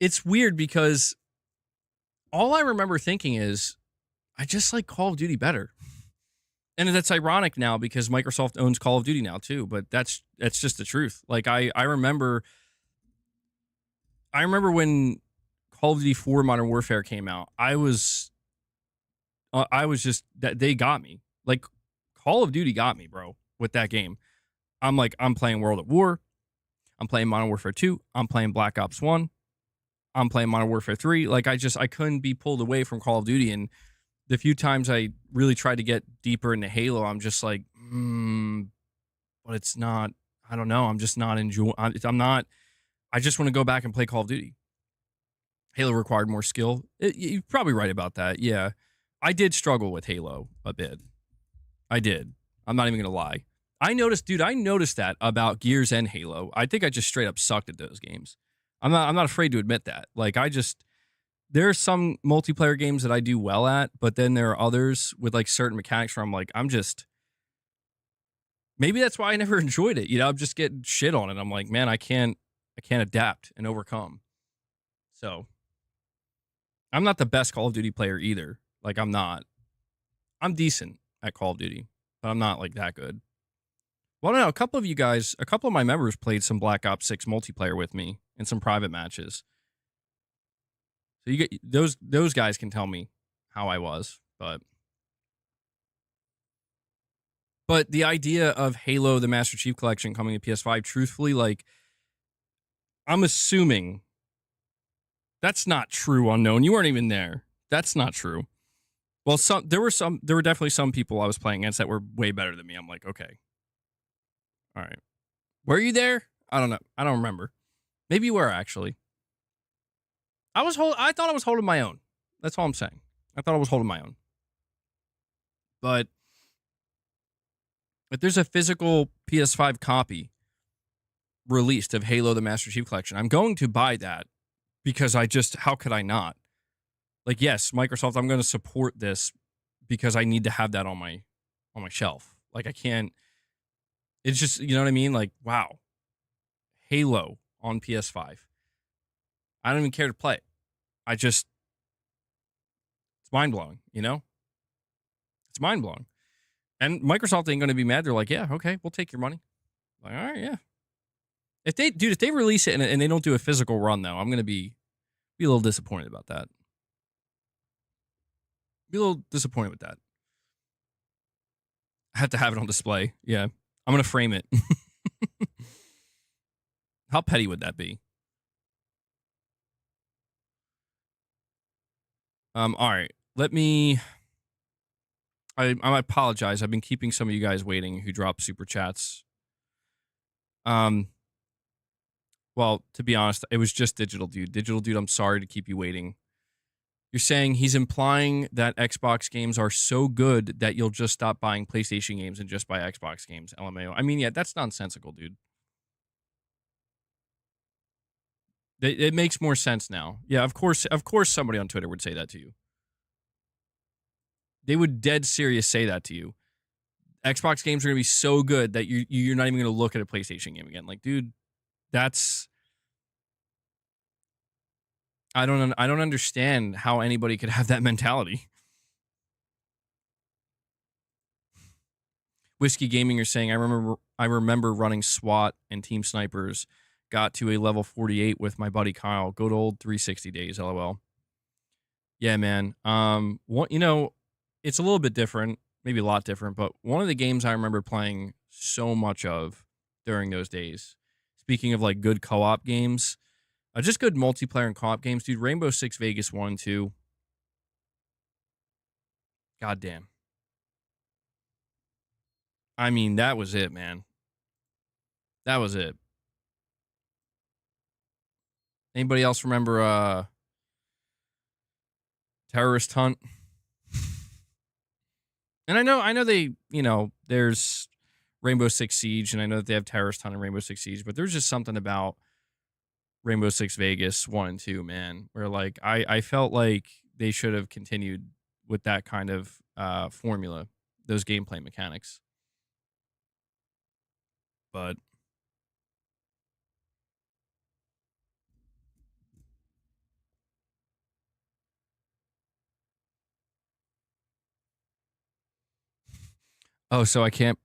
It's weird because all I remember thinking is, I just like Call of Duty better. And that's ironic now because Microsoft owns Call of Duty now too, but that's just the truth. Like I remember when Call of Duty 4 Modern Warfare came out, I was just, that they got me. Like Call of Duty got me, bro, with that game. I'm like, I'm playing World at War. I'm playing Modern Warfare 2. I'm playing Black Ops 1. I'm playing Modern Warfare 3. Like I couldn't be pulled away from Call of Duty. And the few times I really tried to get deeper into Halo, I'm just like, but it's not, I don't know. I'm just not enjoying, I just want to go back and play Call of Duty. Halo required more skill. You're probably right about that. Yeah. I did struggle with Halo a bit. I did. I'm not even going to lie. I noticed that about Gears and Halo. I think I just straight up sucked at those games. I'm not afraid to admit that. Like there are some multiplayer games that I do well at, but then there are others with like certain mechanics where I'm like, maybe that's why I never enjoyed it. You know, I'm just getting shit on it. I'm like, man, I can't adapt and overcome. So I'm not the best Call of Duty player either. Like I'm not. I'm decent at Call of Duty, but I'm not like that good. Well, I don't know. A couple of my members played some Black Ops 6 multiplayer with me in some private matches. So you get those guys can tell me how I was, but the idea of Halo the Master Chief Collection coming to PS5, truthfully, like I'm assuming that's not true, Unknown. You weren't even there. That's not true. Well, there were definitely some people I was playing against that were way better than me. I'm like, okay. All right. Were you there? I don't know. I don't remember. Maybe you were actually. I thought I was holding my own. That's all I'm saying. I thought I was holding my own. But if there's a physical PS5 copy released of Halo the Master Chief Collection, I'm going to buy that because how could I not? Like, yes, Microsoft, I'm going to support this because I need to have that on my shelf. Like, I can't. It's just, you know what I mean? Like, wow, Halo on PS5. I don't even care to play it. It's mind blowing, you know? It's mind blowing. And Microsoft ain't going to be mad. They're like, yeah, okay, we'll take your money. Like, all right, yeah. If they release it and they don't do a physical run, though, I'm going to be a little disappointed about that. Be a little disappointed with that. I have to have it on display. Yeah. I'm going to frame it. How petty would that be? All right. I apologize. I've been keeping some of you guys waiting who dropped super chats. Well, to be honest, it was just Digital Dude. Digital Dude, I'm sorry to keep you waiting. You're saying he's implying that Xbox games are so good that you'll just stop buying PlayStation games and just buy Xbox games. LMAO. I mean, yeah, that's nonsensical, dude. It makes more sense now. Yeah, of course somebody on Twitter would say that to you. They would dead serious say that to you. Xbox games are going to be so good that you're not even going to look at a PlayStation game again. Like, dude, I don't understand how anybody could have that mentality. Whiskey Gaming are saying, I remember running SWAT and Team Snipers, got to a level 48 with my buddy Kyle. Good old 360 days, LOL. Yeah, man. It's a little bit different, maybe a lot different, but one of the games I remember playing so much of during those days, speaking of like good co-op games, just good multiplayer and co-op games, dude, Rainbow Six Vegas 1 and 2. Goddamn. I mean, that was it, man. That was it. Anybody else remember Terrorist Hunt? And I know they, there's Rainbow Six Siege, and I know that they have Terrorist Hunt and Rainbow Six Siege, but there's just something about Rainbow Six Vegas 1 and 2, man, where like I felt like they should have continued with that kind of formula, those gameplay mechanics. But oh, so I can't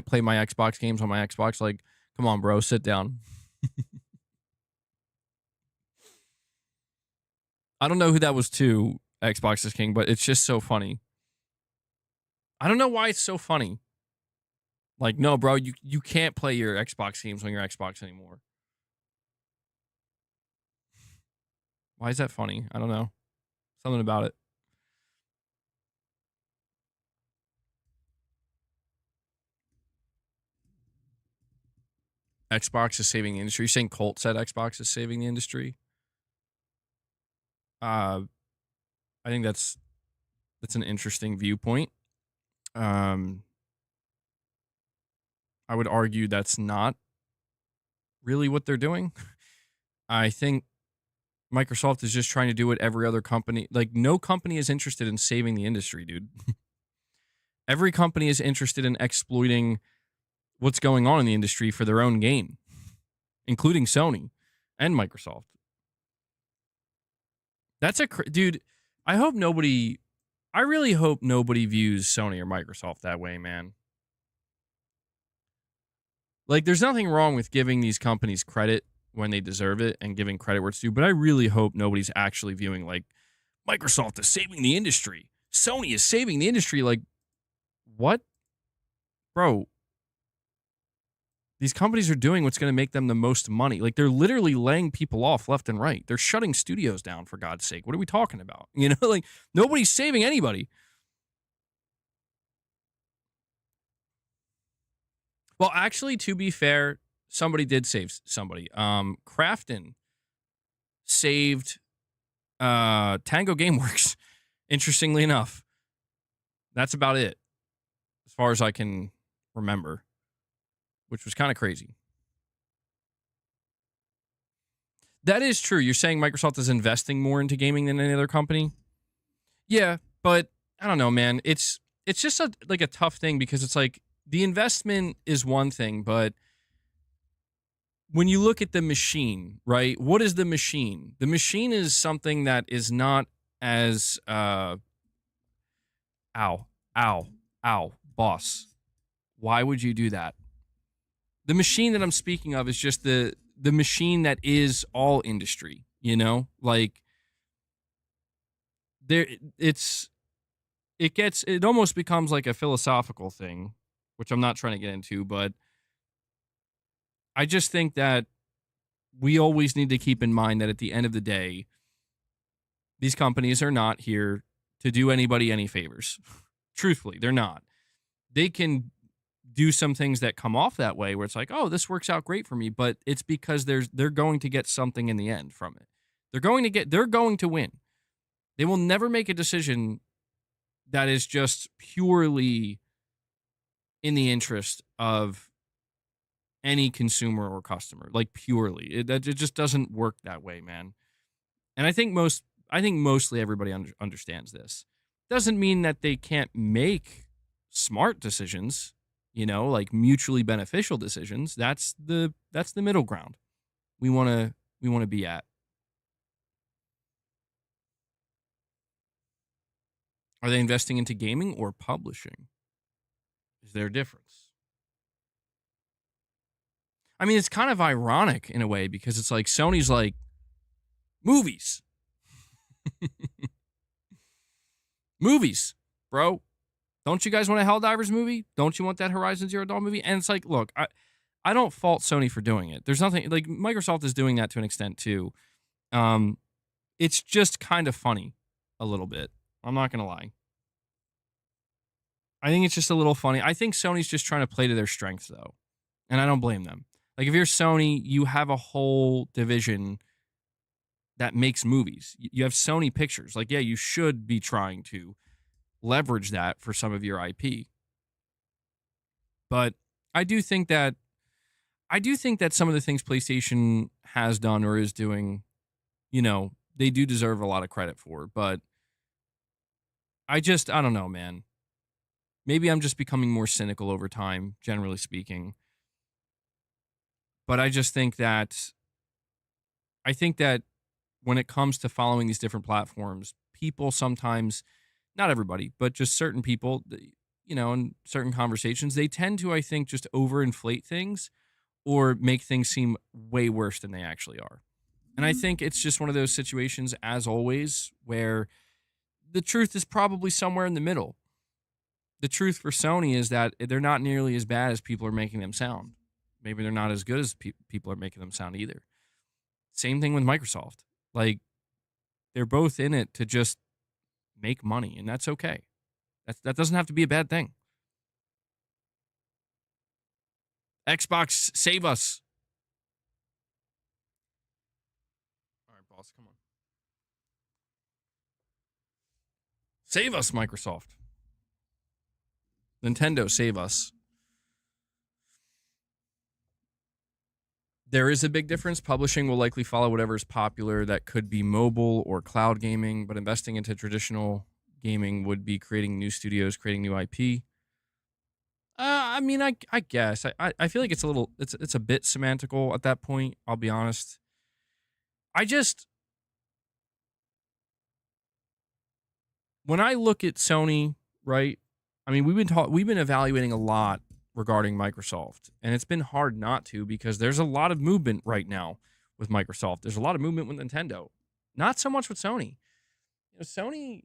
play my Xbox games on my Xbox? Like, come on, bro, sit down. I don't know who that was to, Xbox is King, but it's just so funny. I don't know why it's so funny. Like, no, bro, you can't play your Xbox games on your Xbox anymore. Why is that funny? I don't know. Something about it. Xbox is saving the industry. You're saying Colt said Xbox is saving the industry? I think that's an interesting viewpoint. I would argue that's not really what they're doing. I think Microsoft is just trying to do what every other company, like no company is interested in saving the industry, dude. Every company is interested in exploiting what's going on in the industry for their own gain, including Sony and Microsoft. That's dude. I really hope nobody views Sony or Microsoft that way, man. Like, there's nothing wrong with giving these companies credit when they deserve it and giving credit where it's due. But I really hope nobody's actually viewing like Microsoft is saving the industry. Sony is saving the industry. Like, what? Bro, these companies are doing what's going to make them the most money. Like, they're literally laying people off left and right. They're shutting studios down, for God's sake. What are we talking about? You know, like, nobody's saving anybody. Well, actually, to be fair, somebody did save somebody. Crafton saved Tango Gameworks, interestingly enough. That's about it, as far as I can remember, which was kind of crazy. That is true. You're saying Microsoft is investing more into gaming than any other company? Yeah, but I don't know, man. It's just a tough thing because it's like the investment is one thing, but when you look at the machine, right? What is the machine? The machine is something that is not as ow, boss. Why would you do that? The machine that I'm speaking of is just the machine that is all industry, you know? Like it almost becomes like a philosophical thing, which I'm not trying to get into, but I just think that we always need to keep in mind that at the end of the day, these companies are not here to do anybody any favors. Truthfully, they're not. They can do some things that come off that way where it's like, oh, this works out great for me, but it's because they're going to get something in the end from it. They're going to win. They will never make a decision that is just purely in the interest of any consumer or customer, like purely. It just doesn't work that way, man. And I think mostly everybody understands this. Doesn't mean that they can't make smart decisions, you know, like mutually beneficial decisions. That's the middle ground we want to be at. Are they investing into gaming or publishing? Is there a difference? I mean, it's kind of ironic in a way because it's like Sony's like, movies. Movies, bro. Don't you guys want a Helldivers movie? Don't you want that Horizon Zero Dawn movie? And it's like, look, I don't fault Sony for doing it. There's nothing, like, Microsoft is doing that to an extent too. It's just kind of funny a little bit. I'm not going to lie. I think it's just a little funny. I think Sony's just trying to play to their strengths, though. And I don't blame them. Like, if you're Sony, you have a whole division that makes movies. You have Sony Pictures. Like, yeah, you should be trying to leverage that for some of your IP. But I do think that some of the things PlayStation has done or is doing, you know, they do deserve a lot of credit for. But I don't know, man. Maybe I'm just becoming more cynical over time, generally speaking. But I just think that when it comes to following these different platforms, people sometimes, not everybody, but just certain people, you know, in certain conversations, they tend to, I think, just overinflate things or make things seem way worse than they actually are. And I think it's just one of those situations, as always, where the truth is probably somewhere in the middle. The truth for Sony is that they're not nearly as bad as people are making them sound. Maybe they're not as good as people are making them sound either. Same thing with Microsoft. Like, they're both in it to just make money, and that's okay. That doesn't have to be a bad thing. Xbox, save us. All right, boss, come on. Save us, Microsoft. Nintendo, save us. There is a big difference. Publishing will likely follow whatever is popular. That could be mobile or cloud gaming, but investing into traditional gaming would be creating new studios, creating new IP. I mean, I guess. I feel like it's a bit semantical at that point, I'll be honest. When I look at Sony, right? I mean, we've been evaluating a lot regarding Microsoft, and it's been hard not to because there's a lot of movement right now with Microsoft. There's a lot of movement with Nintendo. Not so much with Sony. Sony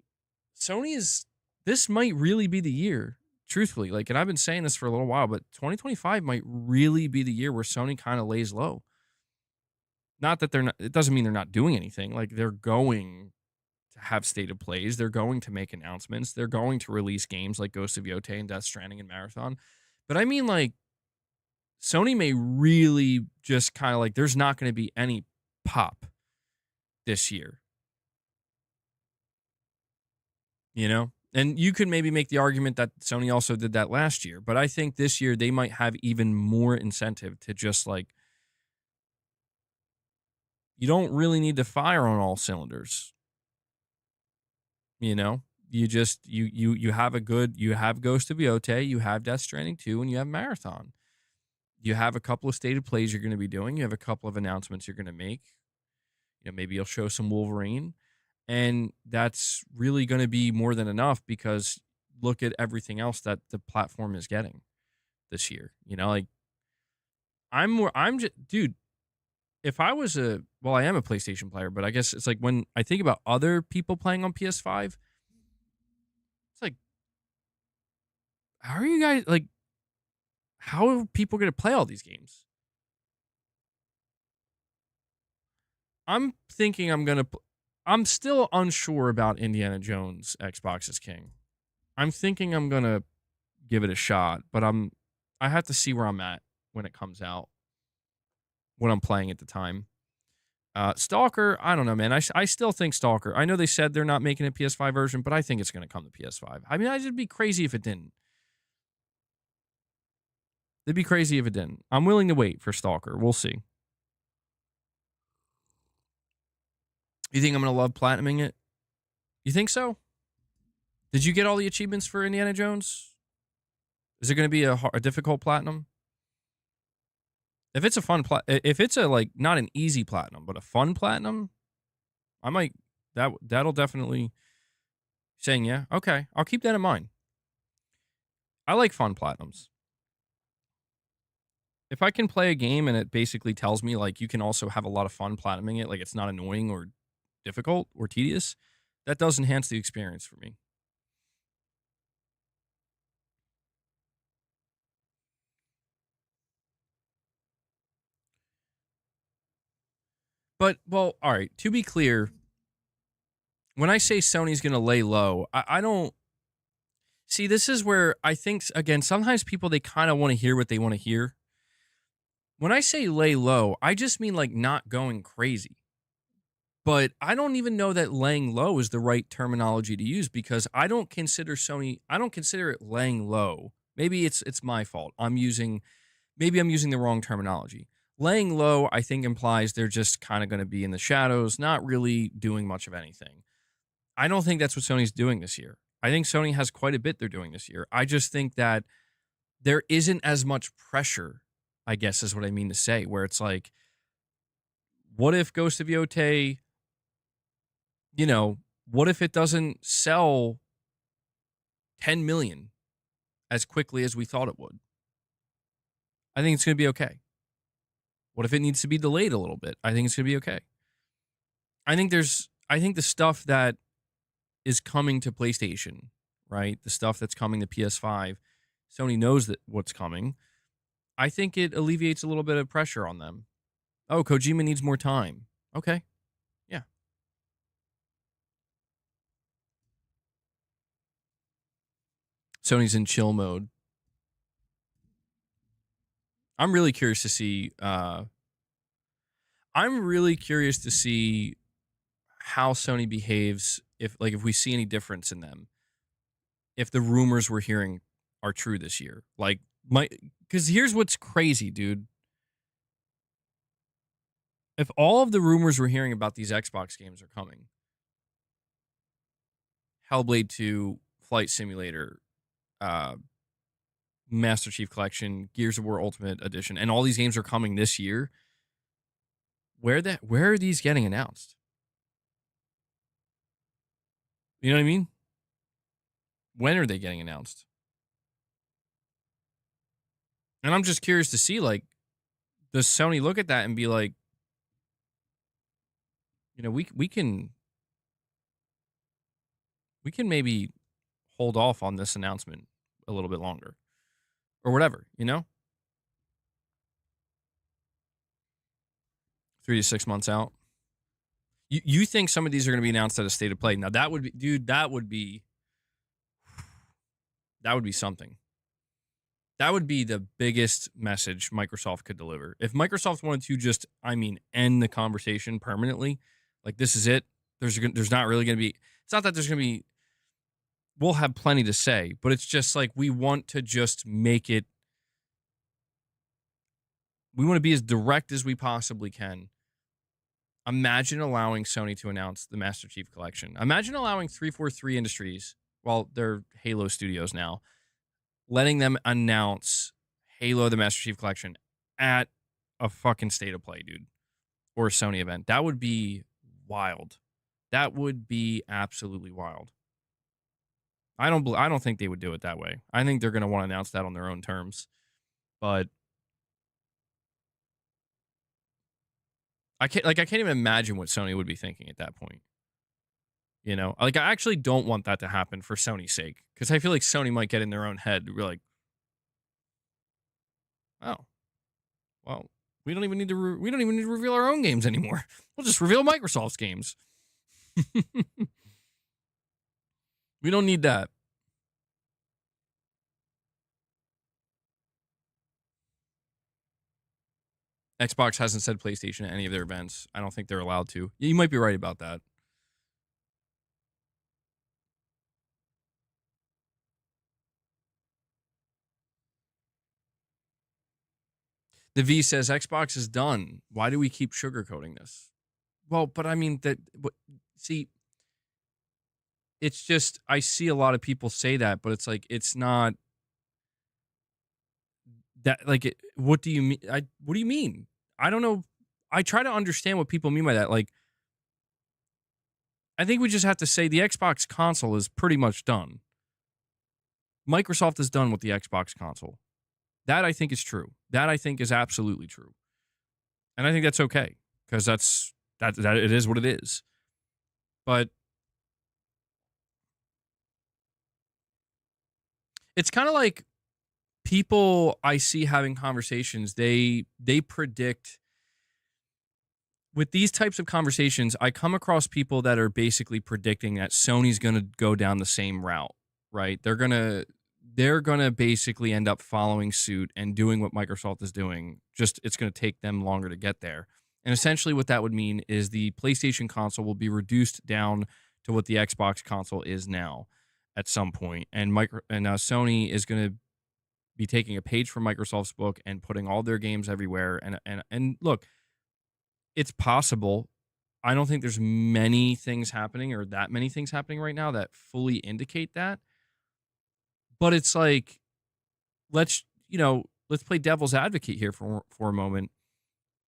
is this might really be the year, truthfully. Like, and I've been saying this for a little while, but 2025 might really be the year where Sony kind of lays low. Not that they're not, it doesn't mean they're not doing anything. Like, they're going to have state of plays. They're going to make announcements. They're going to release games like Ghost of Yotei and Death Stranding and Marathon. But I mean, like, Sony may really just kind of like, there's not going to be any pop this year, you know? And you could maybe make the argument that Sony also did that last year, but I think this year they might have even more incentive to just like, you don't really need to fire on all cylinders. You know, you just you have you have Ghost of Yotei, you have Death Stranding 2, and you have Marathon. You have a couple of stated plays you're going to be doing. You have a couple of announcements you're going to make. You know, maybe you'll show some Wolverine, and that's really going to be more than enough because look at everything else that the platform is getting this year. You know, like I'm just dude. If I was I am a PlayStation player, but I guess it's like when I think about other people playing on PS5, it's like, how are you guys like? How are people going to play all these games? I'm thinking I'm still unsure about Indiana Jones Xbox is King. I'm thinking I'm going to give it a shot, but I have to see where I'm at when it comes out, when I'm playing at the time. Stalker, I don't know, man. I still think Stalker. I know they said they're not making a PS5 version, but I think it's going to come to PS5. I mean, I'd be crazy if it didn't. It'd be crazy if it didn't. I'm willing to wait for Stalker. We'll see. You think I'm going to love platinuming it? You think so? Did you get all the achievements for Indiana Jones? Is it going to be a difficult platinum? If it's a fun if it's a like not an easy platinum, but a fun platinum, I might that'll definitely saying yeah. Okay, I'll keep that in mind. I like fun platinums. If I can play a game and it basically tells me like you can also have a lot of fun platinuming it, like it's not annoying or difficult or tedious, that does enhance the experience for me. But well, all right, to be clear, when I say Sony's going to lay low, I don't see this is where I think again, sometimes people they kind of want to hear what they want to hear. When I say lay low, I just mean like not going crazy. But I don't even know that laying low is the right terminology to use because I don't consider it laying low. Maybe it's my fault. Maybe I'm using the wrong terminology. Laying low, I think implies they're just kind of going to be in the shadows, not really doing much of anything. I don't think that's what Sony's doing this year. I think Sony has quite a bit they're doing this year. I just think that there isn't as much pressure, I guess is what I mean to say, where it's like, what if Ghost of Yotei, what if it doesn't sell 10 million as quickly as we thought it would? I think it's going to be okay. What if it needs to be delayed a little bit? I think it's going to be okay. I think the stuff that is coming to PlayStation, right? The stuff that's coming to PS5, Sony knows that what's coming. I think it alleviates a little bit of pressure on them. Oh, Kojima needs more time. Okay. Yeah. Sony's in chill mode. I'm really curious to see how Sony behaves if we see any difference in them. If the rumors we're hearing are true this year. Cuz here's what's crazy, dude. If all of the rumors we're hearing about these Xbox games are coming, Hellblade 2, Flight Simulator, Master Chief Collection, Gears of War Ultimate Edition, and all these games are coming this year, where are these getting announced? You know what I mean? When are they getting announced? And I'm just curious to see, like, does Sony look at that and be like, we can maybe hold off on this announcement a little bit longer or whatever, 3 to 6 months out. You think some of these are going to be announced at a state of play? Now that would be, dude, that would be something. That would be the biggest message Microsoft could deliver. If Microsoft wanted to just, end the conversation permanently, like this is it. There's not really going to be. It's not that there's going to be. We'll have plenty to say, but it's just like we want to just make it. We want to be as direct as we possibly can. Imagine allowing Sony to announce the Master Chief Collection. Imagine allowing 343 Industries, well, they're Halo Studios now, letting them announce Halo the Master Chief Collection at a fucking state of play, dude, or a Sony event. That would be wild. That would be absolutely wild. I don't think they would do it that way. I think they're going to want to announce that on their own terms. But I can't even imagine what Sony would be thinking at that point. I actually don't want that to happen for Sony's sake, because I feel like Sony might get in their own head. We're like, oh, well, we don't even need to reveal our own games anymore. We'll just reveal Microsoft's games. We don't need that. Xbox hasn't said PlayStation at any of their events. I don't think they're allowed to. You might be right about that. The V says Xbox is done. Why do we keep sugarcoating this? Well, but see, it's just, I see a lot of people say that, but it's like, it's not that, like, what do you mean? What do you mean? I don't know. I try to understand what people mean by that. Like, I think we just have to say the Xbox console is pretty much done. Microsoft is done with the Xbox console. That I think is true. That I think is absolutely true. And I think that's okay, because that it is what it is. But it's kind of like people I see having conversations, they predict with these types of conversations, I come across people that are basically predicting that Sony's going to go down the same route, right? They're going to basically end up following suit and doing what Microsoft is doing. Just it's going to take them longer to get there. And essentially what that would mean is the PlayStation console will be reduced down to what the Xbox console is now at some point. And Sony is going to be taking a page from Microsoft's book and putting all their games everywhere. And look, it's possible. I don't think there's many things happening or that many things happening right now that fully indicate that. But it's like, let's play devil's advocate here for a moment.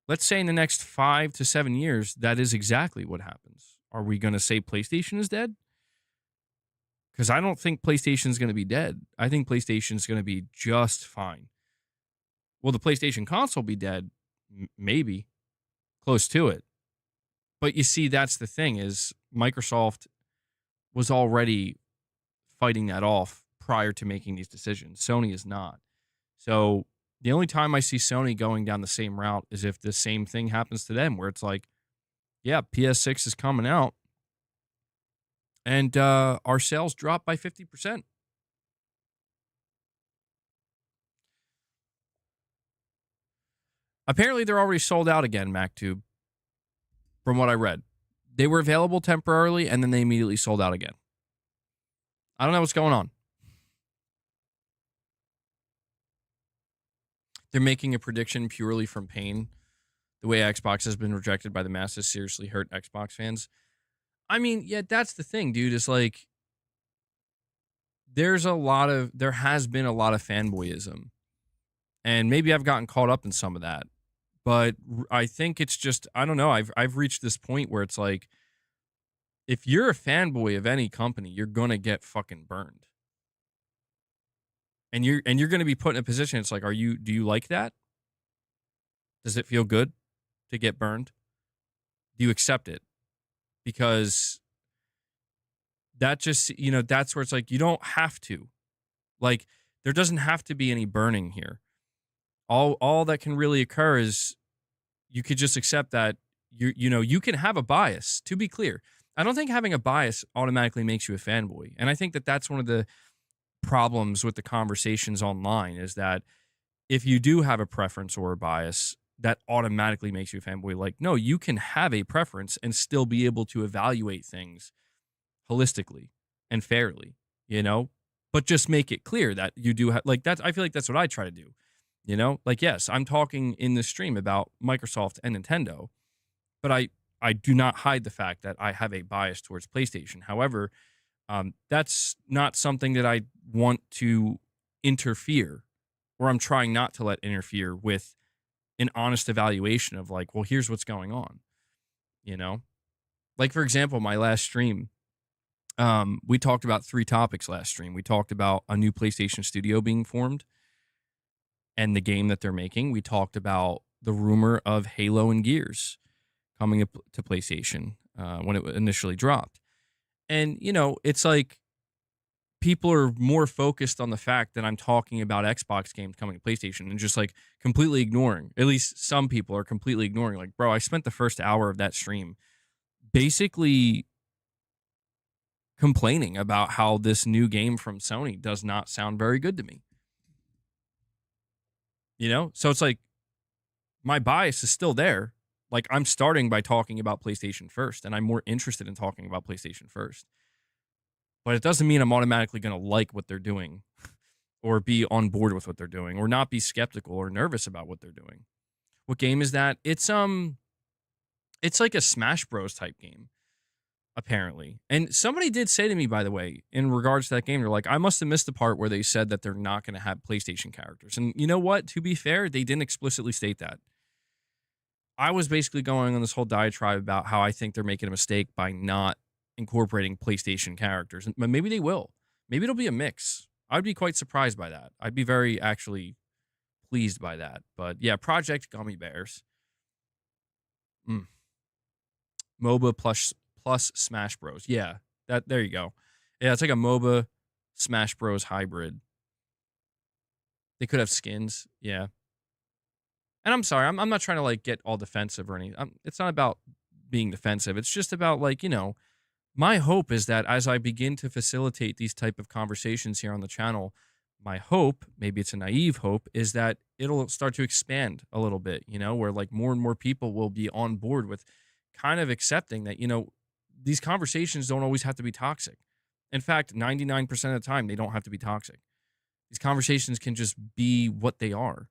Let's say in the next 5 to 7 years, that is exactly what happens. Are we going to say PlayStation is dead? Because I don't think PlayStation is going to be dead. I think PlayStation is going to be just fine. Will the PlayStation console be dead? Maybe. Close to it. But you see, that's the thing, is Microsoft was already fighting that off prior to making these decisions. Sony is not. So the only time I see Sony going down the same route is if the same thing happens to them, where it's like, yeah, PS6 is coming out, and our sales drop by 50%. Apparently, they're already sold out again, MacTube, from what I read. They were available temporarily, and then they immediately sold out again. I don't know what's going on. They're making a prediction purely from pain. The way Xbox has been rejected by the masses seriously hurt Xbox fans. I mean, yeah, that's the thing, dude. It's like, there has been a lot of fanboyism. And maybe I've gotten caught up in some of that. But I think it's just, I don't know. I've reached this point where it's like, if you're a fanboy of any company, you're going to get fucking burned. And you're going to be put in a position, it's like, do you like that? Does it feel good to get burned? Do you accept it? because that just, that's where it's like, you don't have to. Like, there doesn't have to be any burning here. All that can really occur is you could just accept that you can have a bias. To be clear, I don't think having a bias automatically makes you a fanboy. And I think that that's one of the problems with the conversations online is that if you do have a preference or a bias, that automatically makes you a fanboy. Like, no, you can have a preference and still be able to evaluate things holistically and fairly, but just make it clear that you do have, like, that. I feel like that's what I try to do, like, yes, I'm talking in this stream about Microsoft and Nintendo, but I do not hide the fact that I have a bias towards PlayStation. However, that's not something that I want to interfere, or I'm trying not to let interfere with an honest evaluation of, like, well, here's what's going on, you know? Like, for example, my last stream, we talked about 3 topics last stream. We talked about a new PlayStation studio being formed and the game that they're making. We talked about the rumor of Halo and Gears coming up to PlayStation when it initially dropped. And, it's like people are more focused on the fact that I'm talking about Xbox games coming to PlayStation and just like completely ignoring, at least some people are completely ignoring, like, bro, I spent the first hour of that stream basically complaining about how this new game from Sony does not sound very good to me. So it's like my bias is still there. Like, I'm starting by talking about PlayStation first, and I'm more interested in talking about PlayStation first. But it doesn't mean I'm automatically going to like what they're doing or be on board with what they're doing or not be skeptical or nervous about what they're doing. What game is that? It's like a Smash Bros type game, apparently. And somebody did say to me, by the way, in regards to that game, they're like, I must have missed the part where they said that they're not going to have PlayStation characters. And you know what? To be fair, they didn't explicitly state that. I was basically going on this whole diatribe about how I think they're making a mistake by not incorporating PlayStation characters. And maybe they will. Maybe it'll be a mix. I'd be quite surprised by that. I'd be very actually pleased by that. But yeah, Project Gummy Bears. MOBA plus Smash Bros. Yeah, there you go. Yeah, it's like a MOBA Smash Bros hybrid. They could have skins. Yeah. And I'm sorry, I'm not trying to like get all defensive or anything. It's not about being defensive. It's just about, like, my hope is that as I begin to facilitate these type of conversations here on the channel, my hope, maybe it's a naive hope, is that it'll start to expand a little bit, where like more and more people will be on board with kind of accepting that, these conversations don't always have to be toxic. In fact, 99% of the time, they don't have to be toxic. These conversations can just be what they are.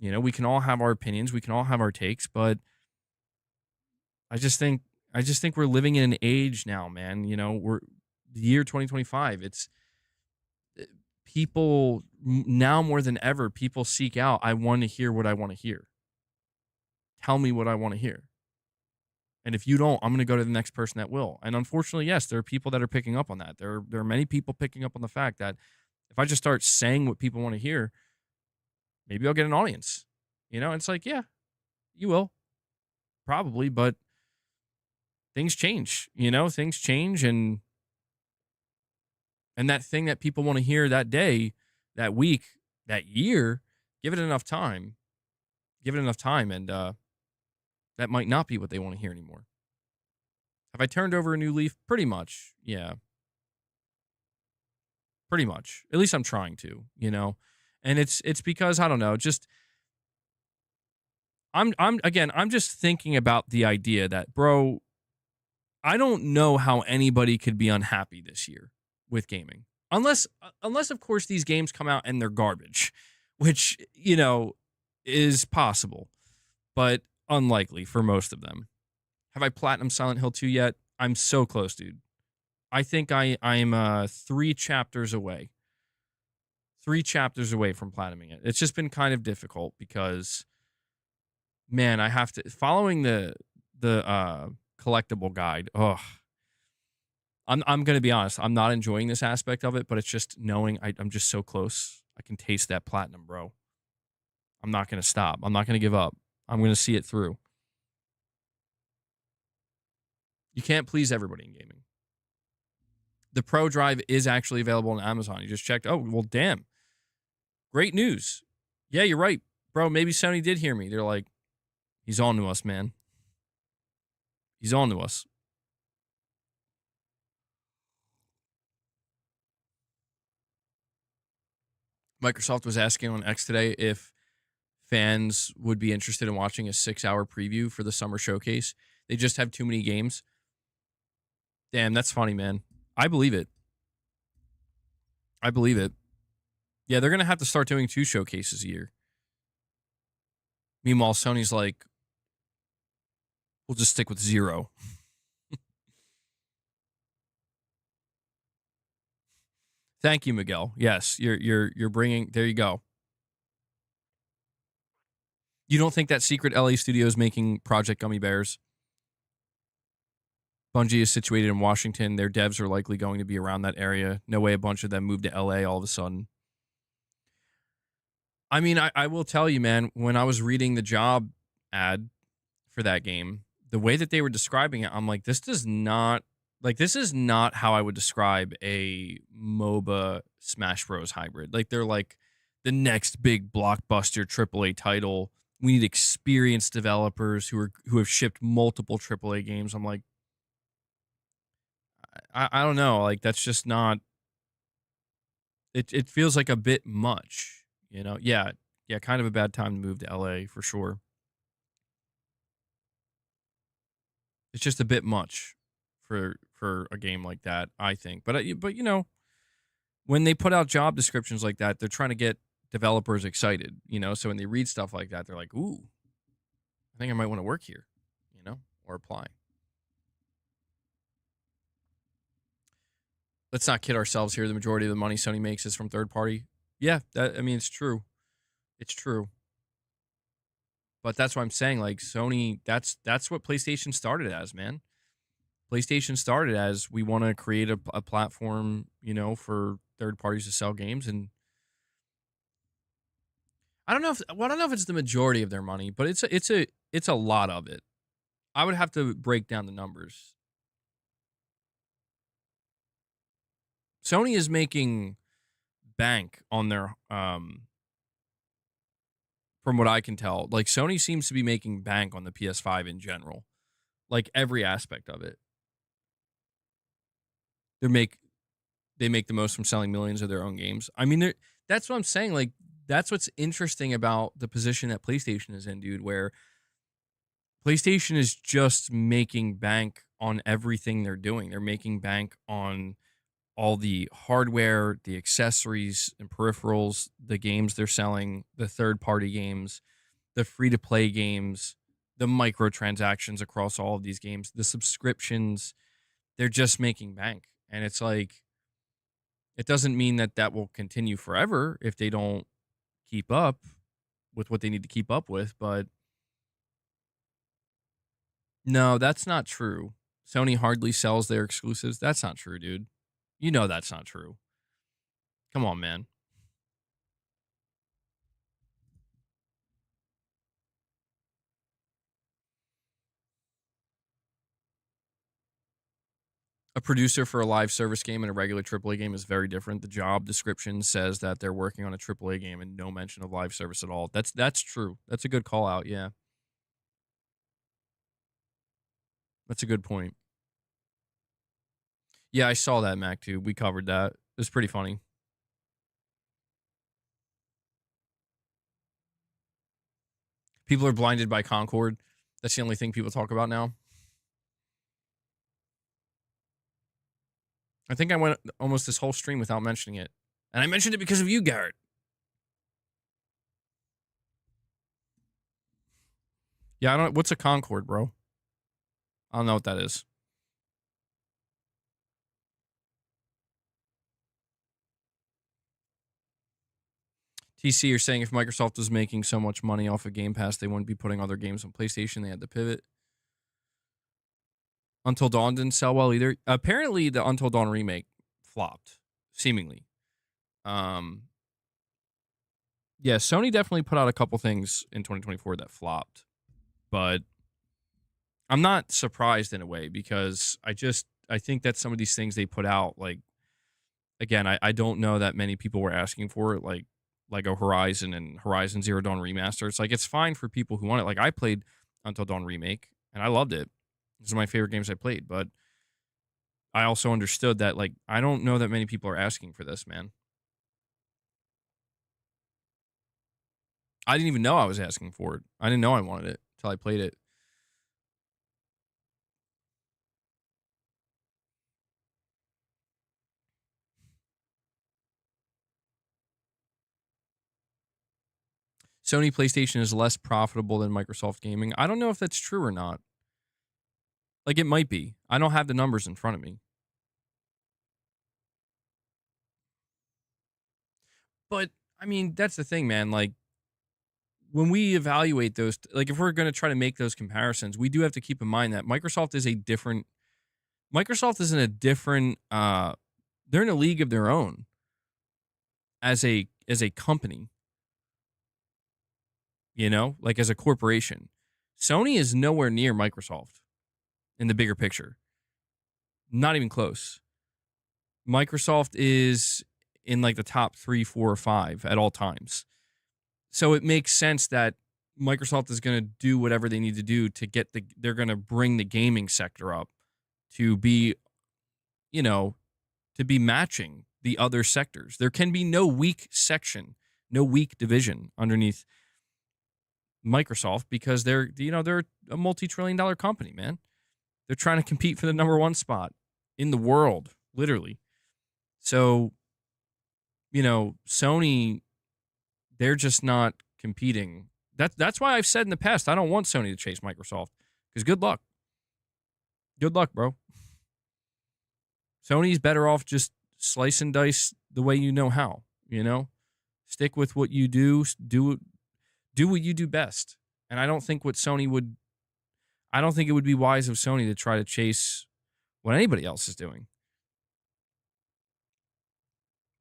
We can all have our opinions, we can all have our takes, but I just think we're living in an age now, man. We're the year 2025. It's people now more than ever, people seek out, I want to hear what I want to hear. Tell me what I want to hear. And if you don't, I'm going to go to the next person that will. And unfortunately, yes, there are people that are picking up on that. There are many people picking up on the fact that if I just start saying what people want to hear, maybe I'll get an audience. It's like, yeah, you will. Probably, but things change, things change, and that thing that people want to hear that day, that week, that year, give it enough time, and that might not be what they want to hear anymore. Have I turned over a new leaf? Pretty much, yeah. Pretty much. At least I'm trying to, and it's because, I don't know, just I'm just thinking about the idea that, bro, I don't know how anybody could be unhappy this year with gaming. Unless of course these games come out and they're garbage, which, is possible, but unlikely for most of them. Have I platinum Silent Hill 2 yet? I'm so close, dude. I think I'm 3 chapters away. 3 chapters away from platinuming it. It's just been kind of difficult because, man, I have to, following the collectible guide. Oh, I'm gonna be honest. I'm not enjoying this aspect of it, but it's just knowing I'm just so close. I can taste that platinum, bro. I'm not gonna stop. I'm not gonna give up. I'm gonna see it through. You can't please everybody in gaming. The Pro Drive is actually available on Amazon. You just checked. Oh, well, damn. Great news. Yeah, you're right. Bro, maybe Sony did hear me. They're like, he's on to us, man. He's on to us. Microsoft was asking on X today if fans would be interested in watching a 6-hour preview for the summer showcase. They just have too many games. Damn, that's funny, man. I believe it. I believe it. Yeah, they're going to have to start doing 2 showcases a year. Meanwhile, Sony's like, we'll just stick with 0. Thank you, Miguel. Yes, you're bringing. There you go. You don't think that secret LA studio is making Project Gummy Bears? Bungie is situated in Washington. Their devs are likely going to be around that area. No way a bunch of them moved to LA all of a sudden. I mean, I will tell you, man, when I was reading the job ad for that game, the way that they were describing it, I'm like, this is not how I would describe a MOBA Smash Bros. Hybrid. Like, they're like the next big blockbuster AAA title. We need experienced developers who have shipped multiple AAA games. I'm like, I don't know. Like, that's just not. It feels like a bit much, you know? Yeah, kind of a bad time to move to LA for sure. It's just a bit much for a game like that, I think. But you know, when they put out job descriptions like that, they're trying to get developers excited, you know? So when they read stuff like that, they're like, "Ooh, I think I might want to work here," you know, or apply. Let's not kid ourselves here. The majority of the money Sony makes is from third party. Yeah, I mean, it's true. It's true. But that's what I'm saying. Like, Sony, that's what PlayStation started as, man. PlayStation started as, we want to create a platform, you know, for third parties to sell games. And I don't know if it's the majority of their money, but it's a lot of it. I would have to break down the numbers. Sony is making bank on their from what I can tell. Like, Sony seems to be making bank on the PS5 in general. Like, every aspect of it. They make the most from selling millions of their own games. I mean, that's what I'm saying. Like, that's what's interesting about the position that PlayStation is in, dude, where PlayStation is just making bank on everything they're doing. They're making bank on all the hardware, the accessories and peripherals, the games they're selling, the third-party games, the free-to-play games, the microtransactions across all of these games, the subscriptions. They're just making bank. And it's like, it doesn't mean that will continue forever if they don't keep up with what they need to keep up with. But no, that's not true. Sony hardly sells their exclusives. That's not true, dude. You know that's not true. Come on, man. A producer for a live service game and a regular AAA game is very different. The job description says that they're working on a AAA game and no mention of live service at all. That's true. That's a good call out. Yeah. That's a good point. Yeah, I saw that, Mac, too. We covered that. It was pretty funny. People are blinded by Concord. That's the only thing people talk about now. I think I went almost this whole stream without mentioning it. And I mentioned it because of you, Garrett. Yeah, I don't. What's a Concord, bro? I don't know what that is. TC, you're saying if Microsoft was making so much money off of Game Pass, they wouldn't be putting other games on PlayStation. They had to pivot. Until Dawn didn't sell well either. Apparently, the Until Dawn remake flopped, seemingly. Yeah, Sony definitely put out a couple things in 2024 that flopped. But I'm not surprised in a way because I think that some of these things they put out, like, again, I don't know that many people were asking for it, like a Horizon and Horizon Zero Dawn remaster. It's like it's fine for people who want it. Like I played Until Dawn remake and I loved it. These are my favorite games I played, but I also understood that like I don't know that many people are asking for this, man. I didn't even know I was asking for it. I didn't know I wanted it until I played it. Sony PlayStation is less profitable than Microsoft Gaming. I don't know if that's true or not. Like it might be. I don't have the numbers in front of me. But I mean, that's the thing, man. Like when we evaluate those, like if we're going to try to make those comparisons, we do have to keep in mind that Microsoft is in a different they're in a league of their own as a company, you know, like as a corporation. Sony is nowhere near Microsoft in the bigger picture. Not even close. Microsoft is in like the top 3, 4, or 5 at all times. So it makes sense that Microsoft is going to do whatever they need to do to they're going to bring the gaming sector up to be, you know, to be matching the other sectors. There can be no weak section, no weak division underneath Microsoft because they're a multi-trillion-dollar company, man. They're trying to compete for the number 1 spot in the world, literally. So, Sony, they're just not competing. That's why I've said in the past I don't want Sony to chase Microsoft because good luck. Good luck, bro. Sony's better off just slice and dice the way you know how, Stick with what you do what you do best. And I don't think it would be wise of Sony to try to chase what anybody else is doing.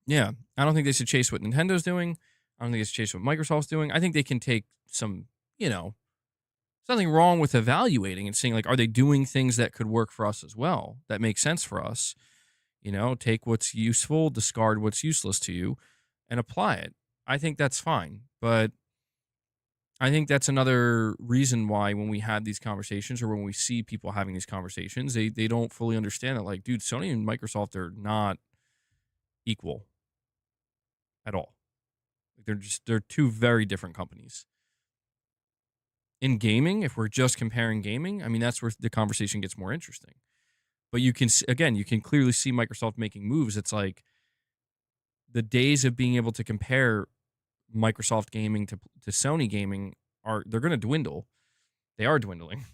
Yeah, I don't think they should chase what Nintendo's doing. I don't think they should chase what Microsoft's doing. I think they can take some, something wrong with evaluating and seeing, like, are they doing things that could work for us as well, that make sense for us? Take what's useful, discard what's useless to you, and apply it. I think that's fine. But I think that's another reason why when we have these conversations or when we see people having these conversations, they don't fully understand that, like, dude, Sony and Microsoft are not equal at all. They're two very different companies. In gaming, if we're just comparing gaming, I mean, that's where the conversation gets more interesting. But you can clearly see Microsoft making moves. It's like the days of being able to compare Microsoft gaming to Sony gaming they're going to dwindle. They are dwindling.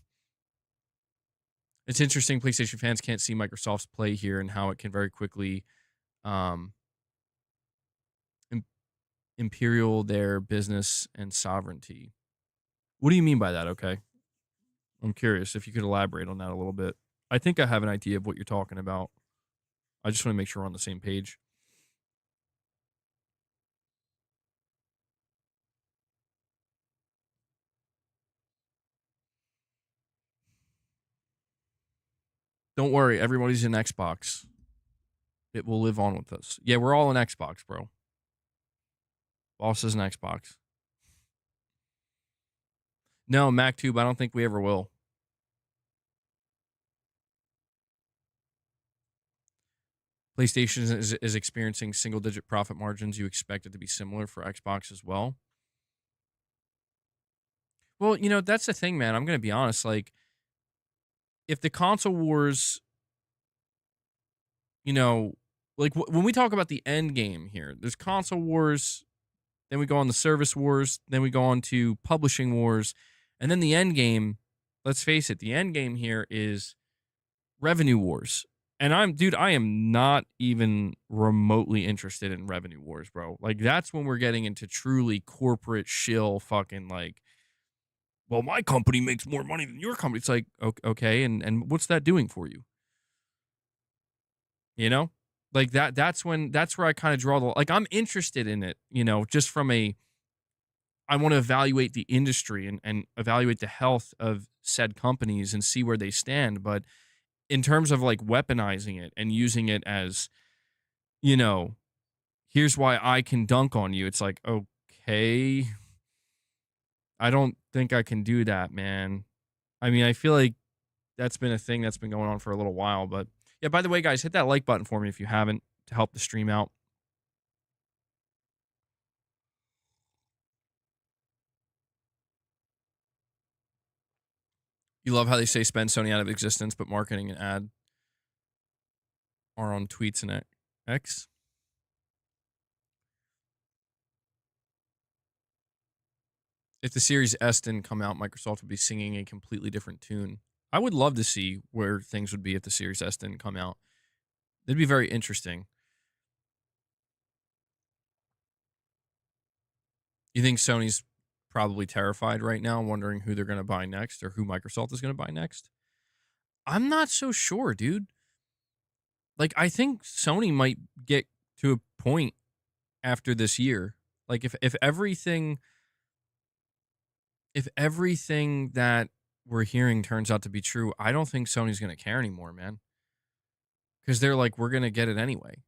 It's interesting. PlayStation fans can't see Microsoft's play here and how it can very quickly imperial their business and sovereignty. What do you mean by that? Okay. I'm curious if you could elaborate on that a little bit. I think I have an idea of what you're talking about. I just want to make sure we're on the same page. Don't worry, everybody's in Xbox. It will live on with us. Yeah, we're all in Xbox, bro. Boss is an Xbox. No, MacTube, I don't think we ever will. PlayStation is experiencing single-digit profit margins. You expect it to be similar for Xbox as well? Well, that's the thing, man. I'm going to be honest. Like, if the console wars, like when we talk about the end game here, there's console wars, then we go on the service wars, then we go on to publishing wars, and then the end game, let's face it, the end game here is revenue wars. And I am not even remotely interested in revenue wars, bro. Like, that's when we're getting into truly corporate shill fucking, like, well, my company makes more money than your company. It's like, okay, and what's that doing for you? Like that's where I kind of draw the, like, I'm interested in it, just from a I want to evaluate the industry and evaluate the health of said companies and see where they stand. But in terms of like weaponizing it and using it as, you know, here's why I can dunk on you. It's like, okay, I don't think I can do that, man. I mean, I feel like that's been a thing that's been going on for a little while. But yeah, by the way, guys, hit that like button for me if you haven't to help the stream out. You love how they say spend Sony out of existence, but marketing and ad are on tweets and X. If the Series S didn't come out, Microsoft would be singing a completely different tune. I would love to see where things would be if the Series S didn't come out. It'd be very interesting. You think Sony's probably terrified right now, wondering who they're going to buy next or who Microsoft is going to buy next? I'm not so sure, dude. Like, I think Sony might get to a point after this year. Like, if everything that we're hearing turns out to be true, I don't think Sony's going to care anymore, man. Because they're like, we're going to get it anyway.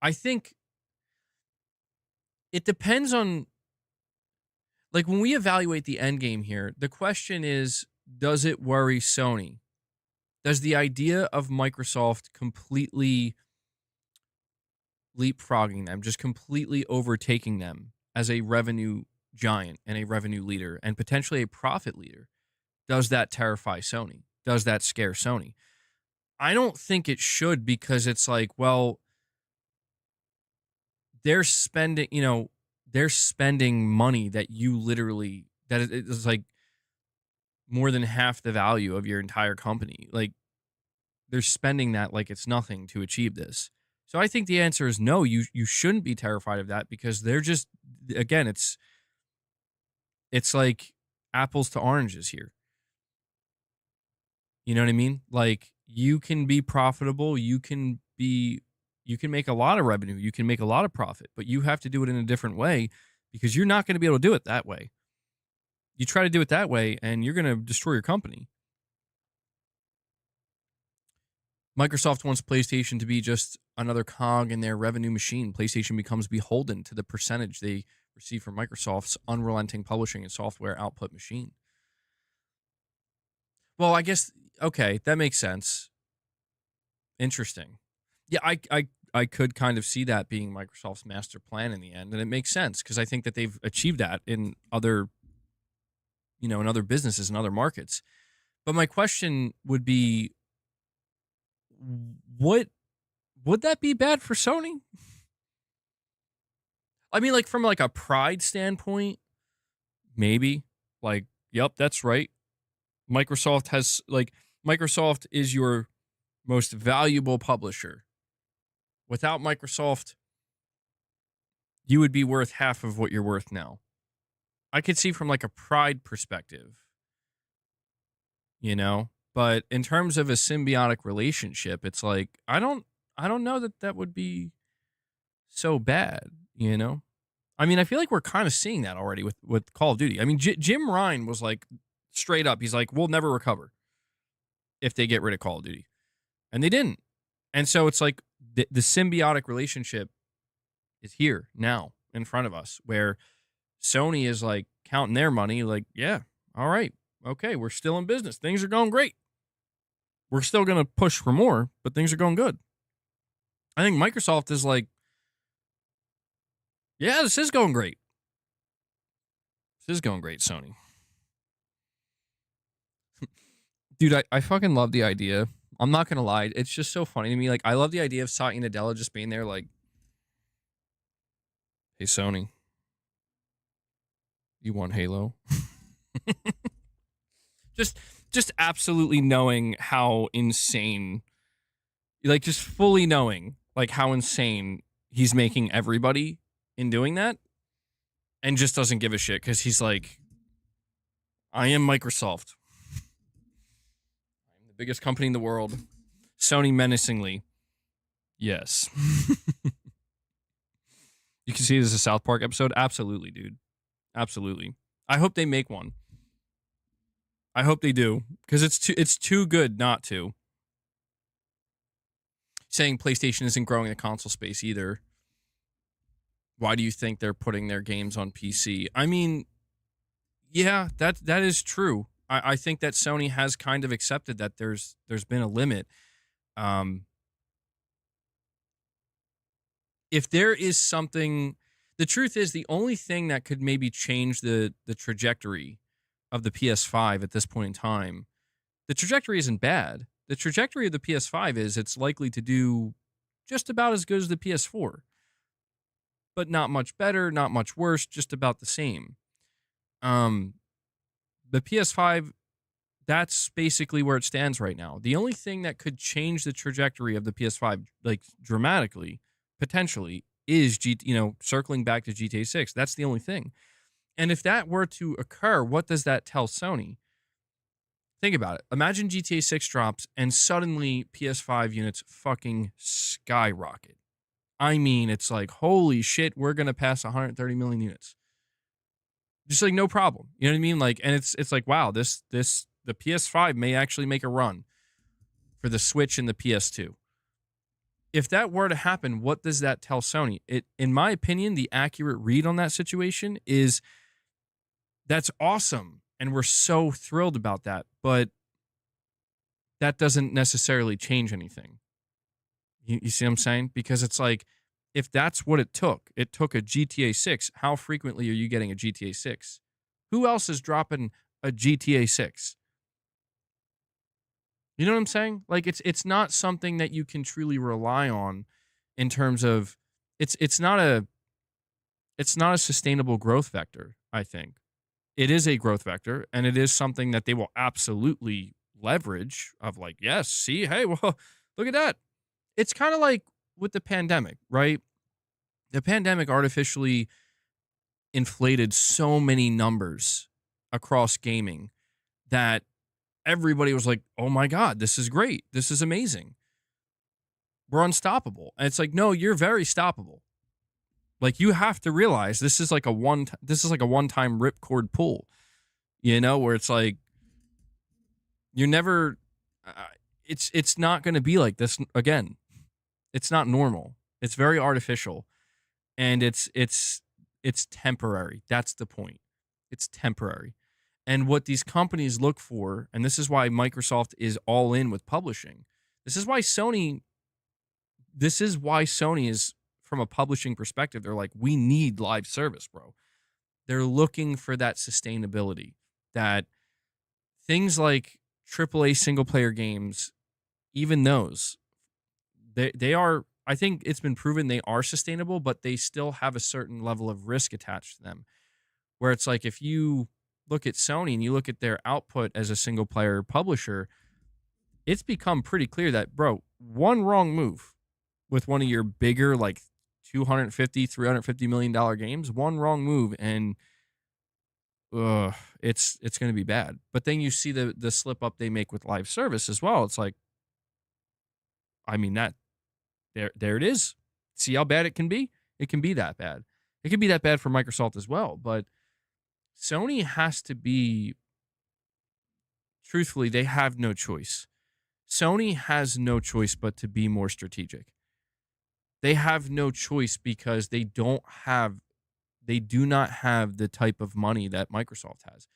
I think it depends on, like, when we evaluate the end game here, the question is, does it worry Sony? Does the idea of Microsoft completely leapfrogging them, just completely overtaking them as a revenue giant and a revenue leader and potentially a profit leader, does that terrify Sony? Does that scare Sony? I don't think it should, because it's like, well, they're spending, they're spending money that you literally, that is like more than half the value of your entire company. Like, they're spending that like it's nothing to achieve this. So I think the answer is no, you shouldn't be terrified of that, because they're just, again, it's like apples to oranges here. You know what I mean? Like, you can be profitable, you can make a lot of revenue, you can make a lot of profit, but you have to do it in a different way, because you're not going to be able to do it that way. You try to do it that way and you're going to destroy your company. Microsoft wants PlayStation to be just another cog in their revenue machine. PlayStation becomes beholden to the percentage they receive from Microsoft's unrelenting publishing and software output machine. Well, I guess, okay, that makes sense. Interesting. Yeah, I could kind of see that being Microsoft's master plan in the end, and it makes sense, because I think that they've achieved that in other, in other businesses and other markets. But my question would be, what would that be bad for Sony? I mean, like, from like a pride standpoint, maybe. Like, yep, that's right. Microsoft is your most valuable publisher. Without Microsoft, you would be worth half of what you're worth now. I could see from like a pride perspective, but in terms of a symbiotic relationship, it's like, I don't know that would be so bad, I mean, I feel like we're kind of seeing that already with Call of Duty. I mean, Jim Ryan was like, straight up, he's like, we'll never recover if they get rid of Call of Duty. And they didn't. And so it's like the symbiotic relationship is here now in front of us, where Sony is like counting their money, like, yeah, all right, okay, we're still in business. Things are going great. We're still going to push for more, but things are going good. I think Microsoft is like, yeah, this is going great. This is going great, Sony. Dude, I fucking love the idea. I'm not going to lie. It's just so funny to me. Like, I love the idea of Satya Nadella just being there like, hey, Sony, you want Halo? just absolutely knowing how insane, like, just fully knowing like how insane he's making everybody in doing that, and just doesn't give a shit, because he's like, I am Microsoft. I'm the biggest company in the world. Sony menacingly, yes. You can see it as a South Park episode. Absolutely, dude. Absolutely. I hope they make one. I hope they do, because it's too good not to. Saying PlayStation isn't growing the console space either. Why do you think they're putting their games on PC? I mean, yeah, that is true. I think that Sony has kind of accepted that there's been a limit. Um, if there is something, the truth is the only thing that could maybe change the trajectory of the PS5 at this point in time, the trajectory isn't bad. The trajectory of the PS5 is it's likely to do just about as good as the PS4, but not much better, not much worse, just about the same. The PS5, that's basically where it stands right now. The only thing that could change the trajectory of the PS5 like dramatically, potentially, is circling back to GTA 6. That's the only thing. And if that were to occur, what does that tell Sony? Think about it. Imagine GTA 6 drops and suddenly PS5 units fucking skyrocket. I mean, it's like, holy shit, we're going to pass 130 million units. Just like no problem. You know what I mean? Like, and it's like, wow, the PS5 may actually make a run for the Switch and the PS2. If that were to happen, what does that tell Sony? In my opinion, the accurate read on that situation is that's awesome. And we're so thrilled about that. But that doesn't necessarily change anything. You see what I'm saying? Because it's like, if that's what it took a GTA 6. How frequently are you getting a GTA 6? Who else is dropping a GTA 6? You know what I'm saying? Like it's not something that you can truly rely on in terms of it's not a sustainable growth vector, I think. It is a growth vector, and it is something that they will absolutely leverage of like, yes, see, hey, well, look at that. It's kind of like with the pandemic, right? The pandemic artificially inflated so many numbers across gaming that everybody was like, oh my God, this is great. This is amazing. We're unstoppable. And it's like, no, you're very stoppable. Like you have to realize this is like a one-time ripcord pull, where it's like, you're never, it's not going to be like this again. It's not normal. It's very artificial, and it's temporary. That's the point. It's temporary. And what these companies look for, and this is why Microsoft is all in with publishing. This is why Sony is, from a publishing perspective, they're like, we need live service, bro. They're looking for that sustainability, that things like AAA single player games, even those, they are, I think it's been proven they are sustainable, but they still have a certain level of risk attached to them. Where it's like, if you look at Sony and you look at their output as a single player publisher, it's become pretty clear that, bro, one wrong move with one of your bigger, like $250, $350 million games, one wrong move, and it's going to be bad. But then you see the slip up they make with live service as well. It's like, I mean, that there it is. See how bad it can be? It can be that bad. It can be that bad for Microsoft as well. But Sony has to be, truthfully, they have no choice. Sony has no choice but to be more strategic. They have no choice because they do not have the type of money that Microsoft has.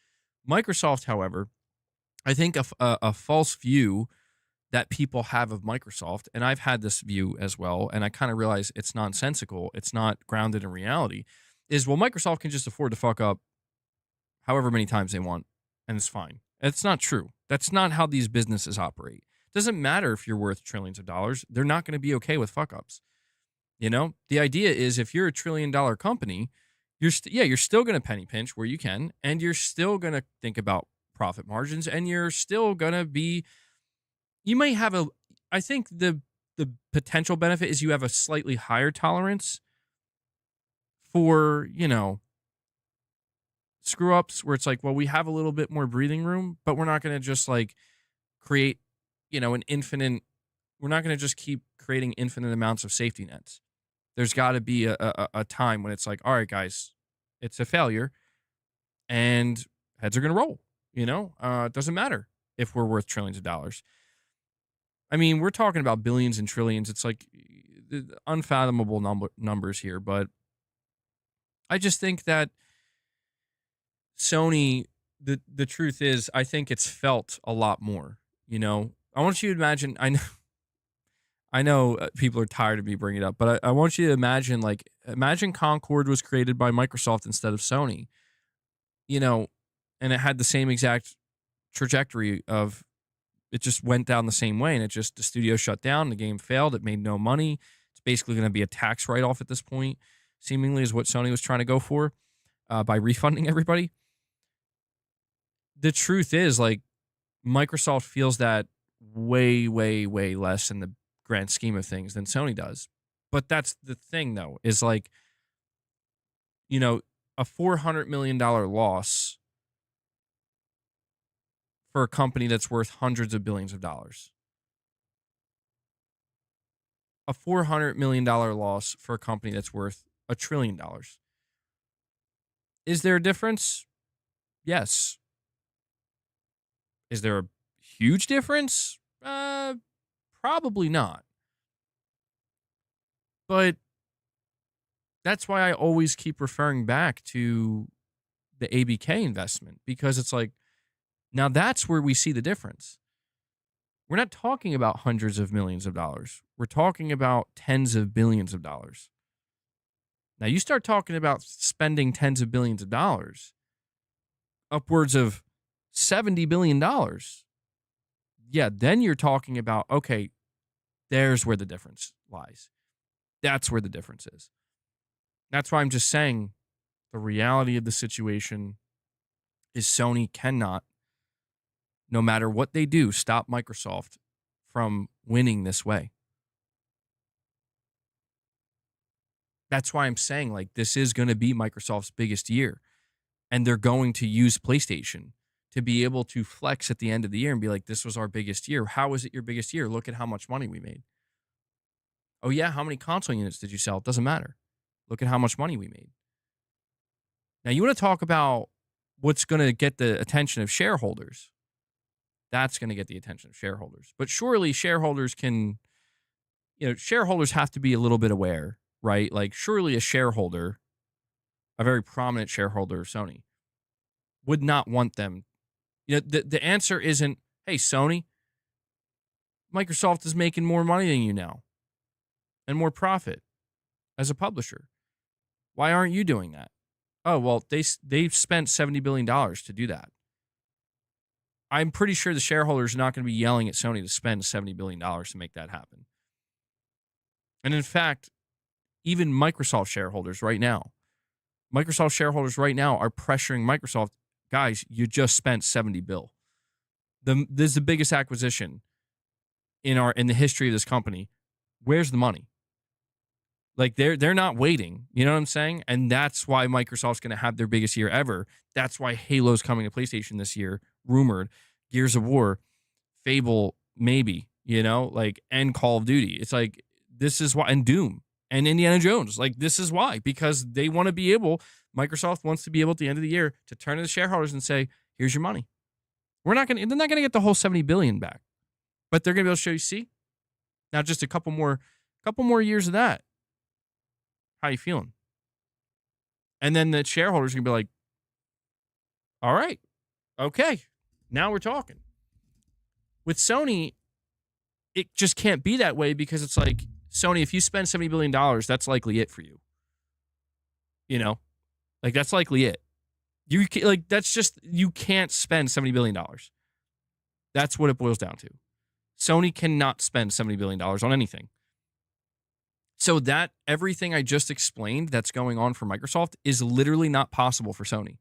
Microsoft, however, I think a false view that people have of Microsoft, and I've had this view as well, and I kind of realize it's nonsensical, it's not grounded in reality, is, well, Microsoft can just afford to fuck up however many times they want, and it's fine. It's not true. That's not how these businesses operate. It doesn't matter if you're worth trillions of dollars. They're not going to be okay with fuck ups. The idea is, if you're a $1 trillion company, you're still going to penny pinch where you can, and you're still going to think about profit margins, and you're still going to be, you might have I think the potential benefit is you have a slightly higher tolerance for, screw ups, where it's like, well, we have a little bit more breathing room, but we're not going to just like create, we're not going to just keep creating infinite amounts of safety nets. There's got to be a time when it's like, all right, guys, it's a failure and heads are going to roll. It doesn't matter if we're worth trillions of dollars. I mean, we're talking about billions and trillions. It's like unfathomable numbers here, but I just think that Sony, the truth is, I think it's felt a lot more. I want you to imagine. I know people are tired of me bringing it up, but I want you to imagine, imagine Concord was created by Microsoft instead of Sony, you know, and it had the same exact trajectory of it just went down the same way, and the studio shut down, the game failed, it made no money. It's basically going to be a tax write-off at this point, seemingly is what Sony was trying to go for by refunding everybody. The truth is, Microsoft feels that way, way, way less in the grand scheme of things than Sony does. But that's the thing, though, is a $400 million loss for a company that's worth hundreds of billions of dollars. A $400 million loss for a company that's worth $1 trillion. Is there a difference? Yes. Is there a huge difference? Probably not. But that's why I always keep referring back to the ABK investment, because it's like, now that's where we see the difference. We're not talking about hundreds of millions of dollars. We're talking about tens of billions of dollars. Now, you start talking about spending tens of billions of dollars, upwards of $70 billion. Yeah, then you're talking about, okay, there's where the difference lies. That's where the difference is. That's why I'm just saying the reality of the situation is Sony cannot, no matter what they do, stop Microsoft from winning this way. That's why I'm saying, this is going to be Microsoft's biggest year. And they're going to use PlayStation to be able to flex at the end of the year and be like, this was our biggest year. How is it your biggest year? Look at how much money we made. Oh, yeah, how many console units did you sell? It doesn't matter. Look at how much money we made. Now, you want to talk about what's going to get the attention of shareholders. That's going to get the attention of shareholders. But surely shareholders shareholders have to be a little bit aware, right? Surely a shareholder, a very prominent shareholder of Sony, would not want them. The answer isn't, hey, Sony, Microsoft is making more money than you now and more profit as a publisher. Why aren't you doing that? Oh, well, they've spent $70 billion to do that. I'm pretty sure the shareholders are not going to be yelling at Sony to spend $70 billion to make that happen. And in fact, even Microsoft shareholders right now are pressuring Microsoft, guys, you just spent 70 bill. This is the biggest acquisition in the history of this company. Where's the money? They're not waiting. You know what I'm saying? And that's why Microsoft's going to have their biggest year ever. That's why Halo's coming to PlayStation this year, rumored. Gears of War, Fable, maybe, and Call of Duty. It's this is why, and Doom and Indiana Jones. This is why, because they want to be able, Microsoft wants to be able at the end of the year to turn to the shareholders and say, here's your money. They're not going to get the whole 70 billion back, but they're going to be able to show you, see, now just a couple more years of that. How you feeling? And then the shareholders are going to be like, all right, okay, now we're talking. With Sony, it just can't be that way, because it's like, Sony, if you spend $70 billion, that's likely it for you. That's likely it. You can't spend $70 billion. That's what it boils down to. Sony cannot spend $70 billion on anything. So that everything I just explained that's going on for Microsoft is literally not possible for Sony.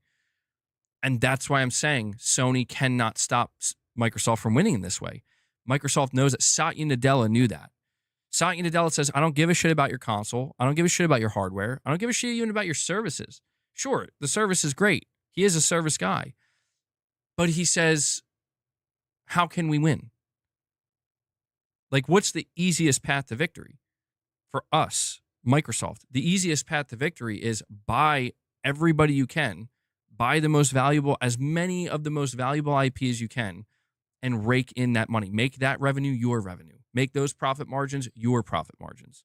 And that's why I'm saying Sony cannot stop Microsoft from winning in this way. Microsoft knows that. Satya Nadella knew that. Satya Nadella says, I don't give a shit about your console. I don't give a shit about your hardware. I don't give a shit even about your services. Sure, the service is great. He is a service guy. But he says, how can we win? What's the easiest path to victory for us Microsoft. The easiest path to victory is buy everybody you can, buy the most valuable, as many of the most valuable IP as you can, and rake in that money. Make that revenue your revenue. Make those profit margins your profit margins.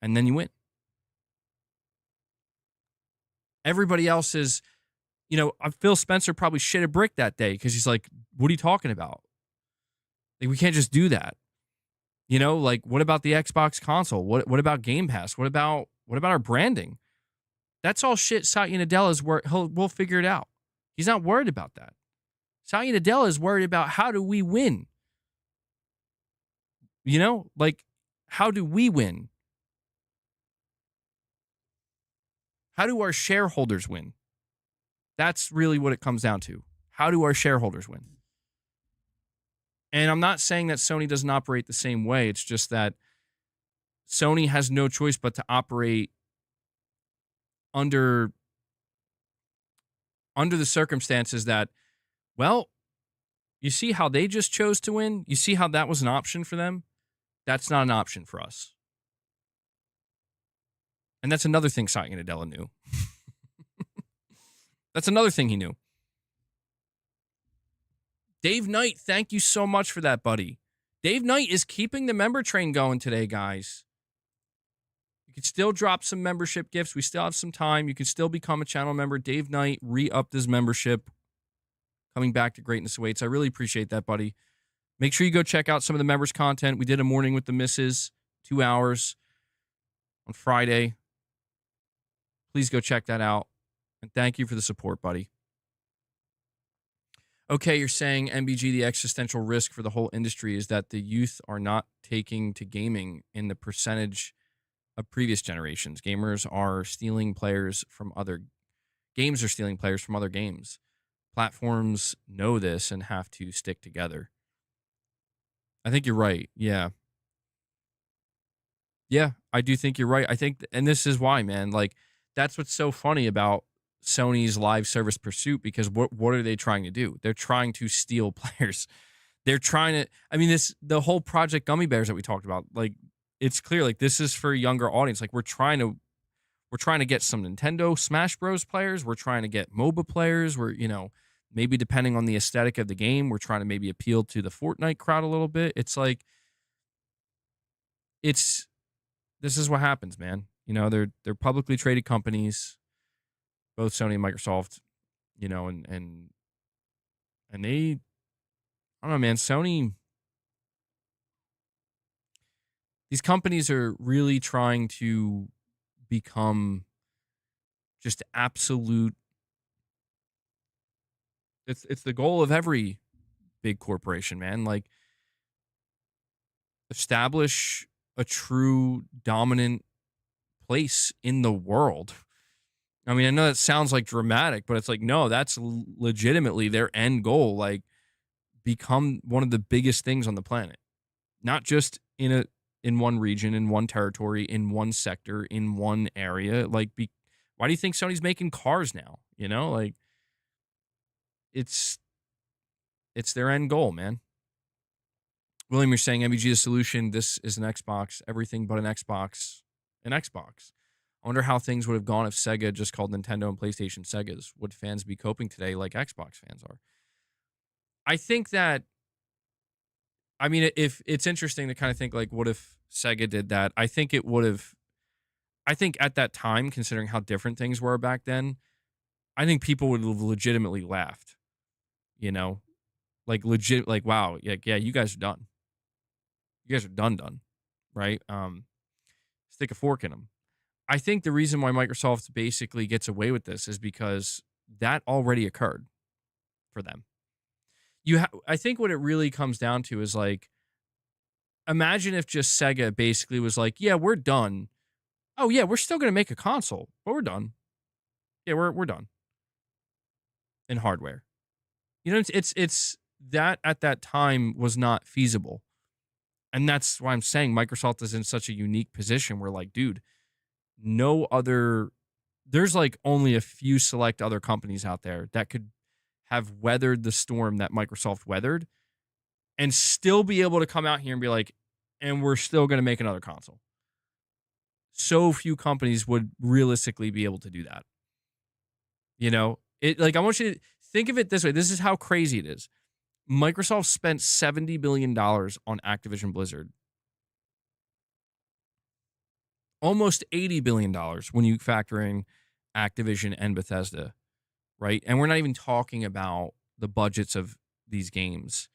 And then you win. Everybody else is, Phil Spencer probably shit a brick that day because he's like, what are you talking about? Like, we can't just do that. Like, what about the Xbox console? What about Game Pass? What about our branding? That's all shit Satya Nadella's where we'll figure it out. He's not worried about that. Satya Nadella is worried about how do we win? Like, how do we win? How do our shareholders win? That's really what it comes down to. How do our shareholders win? And I'm not saying that Sony doesn't operate the same way. It's just that Sony has no choice but to operate under the circumstances that, well, you see how they just chose to win? You see how that was an option for them? That's not an option for us. And that's another thing Satya Nadella knew. That's another thing he knew. Dave Knight, thank you so much for that, buddy. Dave Knight is keeping the member train going today, guys. You can still drop some membership gifts. We still have some time. You can still become a channel member. Dave Knight re-upped his membership. Coming back to greatness awaits. I really appreciate that, buddy. Make sure you go check out some of the members' content. We did a morning with the missus, 2 hours on Friday. Please go check that out. And thank you for the support, buddy. Okay, you're saying MBG, the existential risk for the whole industry is that the youth are not taking to gaming in the percentage of previous generations. Games are stealing players from other games. Platforms know this and have to stick together. I think you're right. Yeah. Yeah, I do think you're right. I think, and this is why, man, like, that's what's so funny about Sony's live service pursuit, because what are they trying to do? They're trying to steal players. They're trying to, the whole Project Gummy Bears that we talked about, like, it's clear, like, this is for a younger audience. Like, we're trying to get some Nintendo Smash Bros players. We're trying to get MOBA players. We're, maybe depending on the aesthetic of the game, we're trying to maybe appeal to the Fortnite crowd a little bit. It's like, this is what happens, man. They're publicly traded companies, both Sony and Microsoft, and they, I don't know, man, Sony, these companies are really trying to become just absolute. It's the goal of every big corporation, man. Like, establish a true dominant place in the world. I know that sounds like dramatic, but it's like, no, that's legitimately their end goal. Like, become one of the biggest things on the planet, not just in one region, in one territory, in one sector, in one area. Like, why do you think Sony's making cars now? Like, it's their end goal, man. William, you're saying MBG the solution. This is an Xbox, everything but an Xbox. An Xbox. I wonder how things would have gone if Sega just called Nintendo and PlayStation Segas. Would fans be coping today like Xbox fans are? I think that, if it's interesting to kind of think, like, what if Sega did that? I think it would have, at that time, considering how different things were back then, I think people would have legitimately laughed. Like, legit, like, wow, yeah, you guys are done. You guys are done, right? Stick a fork in them. I think the reason why Microsoft basically gets away with this is because that already occurred for them. I think what it really comes down to is, like, imagine if just Sega basically was like, yeah, we're done. Oh yeah, we're still going to make a console, but we're done. Yeah, we're done. In hardware. It's that at that time was not feasible. And that's why I'm saying Microsoft is in such a unique position where, like, dude, there's like only a few select other companies out there that could have weathered the storm that Microsoft weathered and still be able to come out here and be like, and we're still going to make another console. So few companies would realistically be able to do that. You know, I want you to think of it this way. This is how crazy it is. Microsoft spent $70 billion on Activision Blizzard. Almost $80 billion when you factor in Activision and Bethesda, right? And we're not even talking about the budgets of these games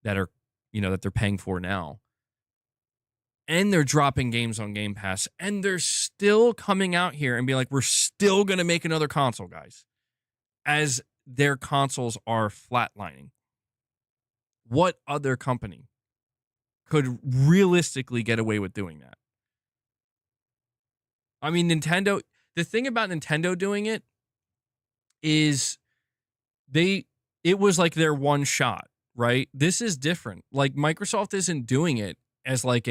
that are, that they're paying for now. And they're dropping games on Game Pass, and they're still coming out here and be like, we're still going to make another console, guys, as their consoles are flatlining. What other company could realistically get away with doing that? I mean, Nintendo, the thing about Nintendo doing it is it was like their one shot, right? This is different. Like, Microsoft isn't doing it as like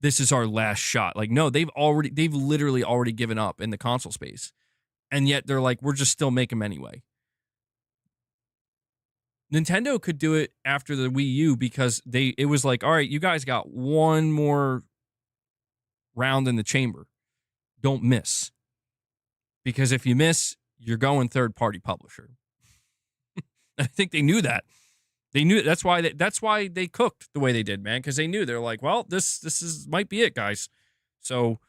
this is our last shot. Like, no, they've literally already given up in the console space. And yet they're like, we're just still making them anyway. Nintendo could do it after the Wii U because it was like, all right, you guys got one more round in the chamber. Don't miss. Because if you miss, you're going third-party publisher. I think they knew that. They knew that's why they cooked the way they did, man, because they knew. They're like, well, this might be it, guys. So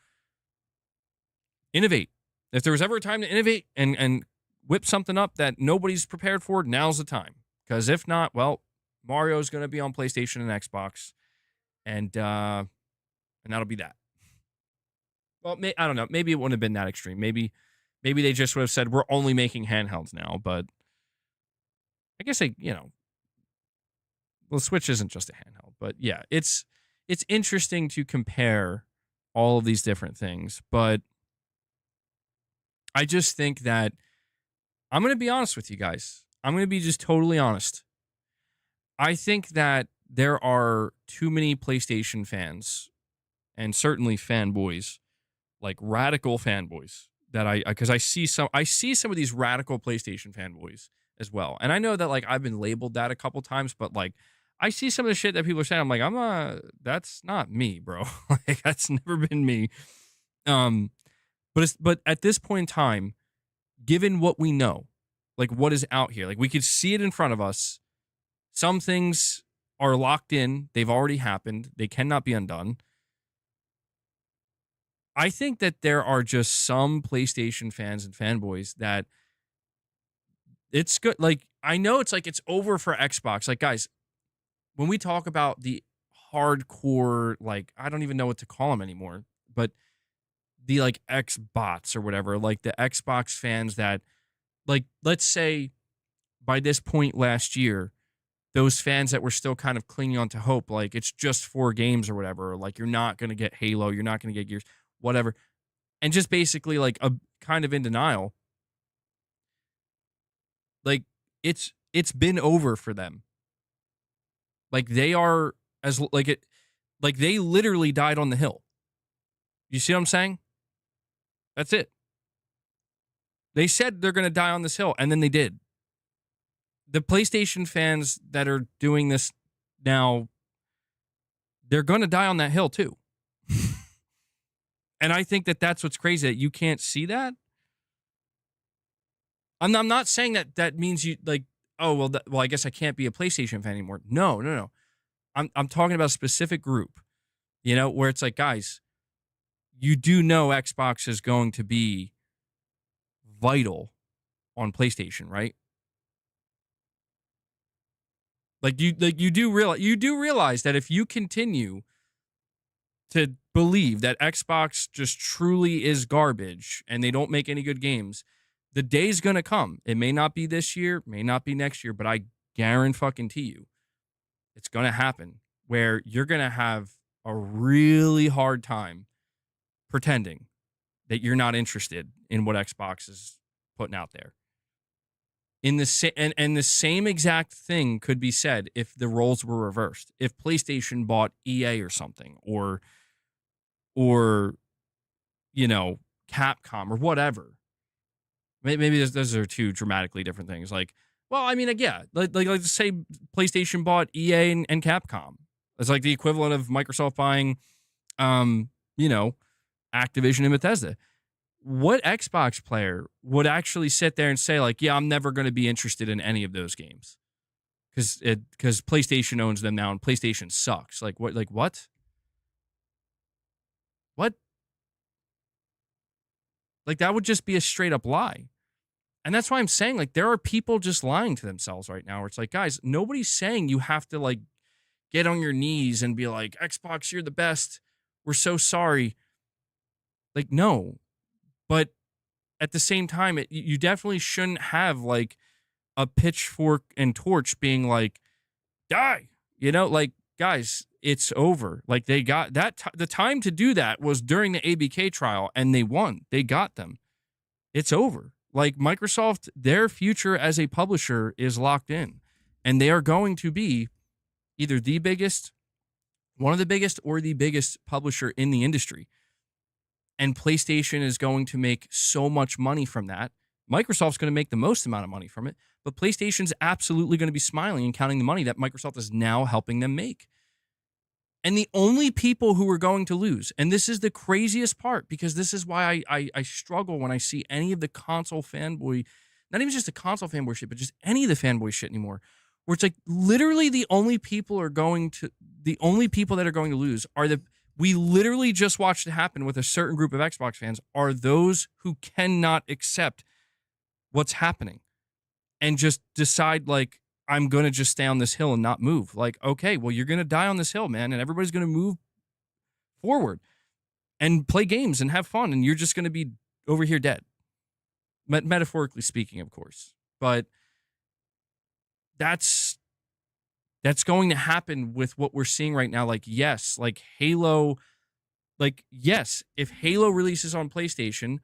innovate. If there was ever a time to innovate and whip something up that nobody's prepared for, now's the time. Because if not, well, Mario's going to be on PlayStation and Xbox, and that'll be that. Well, I don't know. Maybe it wouldn't have been that extreme. Maybe they just would have said, we're only making handhelds now. But I guess well, the Switch isn't just a handheld. But yeah, it's interesting to compare all of these different things. But I just think that I'm going to be honest with you guys. I'm going to be just totally honest. I think that there are too many PlayStation fans, and certainly fanboys, like radical fanboys, because I see some of these radical PlayStation fanboys as well. And I know that like I've been labeled that a couple times, but like I see some of the shit that people are saying. I'm like, that's not me, bro. Like, that's never been me. But at this point in time, given what we know, like what is out here, like we could see it in front of us. Some things are locked in. They've already happened. They cannot be undone. I think that there are just some PlayStation fans and fanboys that it's good. Like, I know it's like it's over for Xbox. Like, guys, when we talk about the hardcore, like, I don't even know what to call them anymore, but the like Xbots or whatever, like the Xbox fans that, like, let's say by this point last year, those fans that were still kind of clinging on to hope, like it's just 4 games or whatever, like you're not going to get Halo, you're not going to get Gears, whatever, and just basically like a kind of in denial. Like it's been over for them. Like they are like they literally died on the hill. You see what I'm saying? That's it. They said they're going to die on this hill, and then they did. The PlayStation fans that are doing this now, they're going to die on that hill too. And I think that that's what's crazy, that you can't see that. I'm not saying that means you like, oh, well, I guess I can't be a PlayStation fan anymore. No. I'm talking about a specific group, where it's like, guys, you do know Xbox is going to be vital on PlayStation, right? You do realize that if you continue to believe that Xbox just truly is garbage and they don't make any good games, the day's going to come. It may not be this year, may not be next year, but I guarantee you it's going to happen where you're going to have a really hard time pretending that you're not interested in what Xbox is putting out there. And the same exact thing could be said if the roles were reversed. If PlayStation bought EA or something, or Capcom or whatever. Maybe those are two dramatically different things. Like, well, I mean, yeah, like say PlayStation bought EA and Capcom. It's like the equivalent of Microsoft buying, you know, Activision and Bethesda. What Xbox player would actually sit there and say, like, yeah, I'm never going to be interested in any of those games because PlayStation owns them now and PlayStation sucks. Like what? Like what? What? Like that would just be a straight up lie. And that's why I'm saying, like, there are people just lying to themselves right now. Where it's like, guys, nobody's saying you have to like get on your knees and be like, Xbox, you're the best. We're so sorry. Like, no. But at the same time, you definitely shouldn't have like a pitchfork and torch being like, die. Like, guys, it's over. Like, they got that. The time to do that was during the ABK trial, and they won. They got them. It's over. Like, Microsoft, their future as a publisher is locked in, and they are going to be either the biggest, one of the biggest, or the biggest publisher in the industry. And PlayStation is going to make so much money from that. Microsoft's going to make the most amount of money from it, but PlayStation's absolutely going to be smiling and counting the money that Microsoft is now helping them make. And the only people who are going to lose, and this is the craziest part, because this is why I struggle when I see any of the console fanboy, not even just the console fanboy shit, but just any of the fanboy shit anymore, where it's like literally the only people that are going to lose are we literally just watched it happen with a certain group of Xbox fans, are those who cannot accept what's happening and just decide, like, I'm going to just stay on this hill and not move. Like, okay, well, you're going to die on this hill, man, and everybody's going to move forward and play games and have fun, and you're just going to be over here dead. Metaphorically speaking, of course. But that's going to happen with what we're seeing right now. Like, yes, like Halo, like, yes, if Halo releases on PlayStation,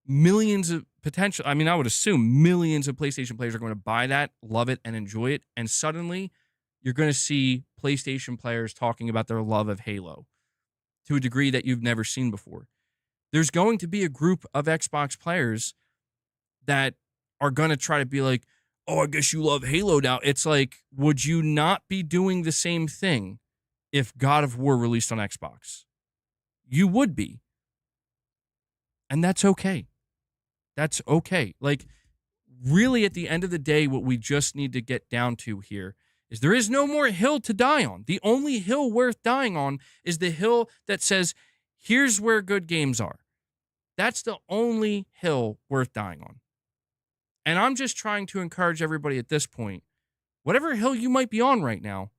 millions of potential, I mean, I would assume millions of PlayStation players are going to buy that, love it, and enjoy it. And suddenly you're going to see PlayStation players talking about their love of Halo to a degree that you've never seen before. There's going to be a group of Xbox players that are going to try to be like, oh, I guess you love Halo now. It's like, would you not be doing the same thing if God of War released on Xbox? You would be. And that's okay. That's okay. Like, really, at the end of the day, what we just need to get down to here is there is no more hill to die on. The only hill worth dying on is the hill that says, here's where good games are. That's the only hill worth dying on. And I'm just trying to encourage everybody at this point, whatever hill you might be on right now,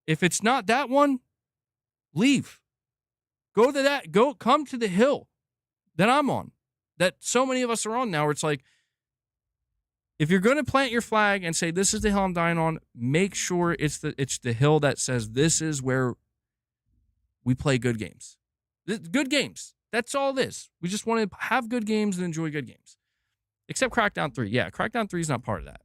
if it's not that one, leave. Go to that. Come to the hill that I'm on, that so many of us are on now, where it's like, if you're going to plant your flag and say, this is the hill I'm dying on, make sure it's the hill that says, this is where we play good games. Good games. That's all it is. We just want to have good games and enjoy good games. Except Crackdown 3. Yeah, Crackdown 3 is not part of that.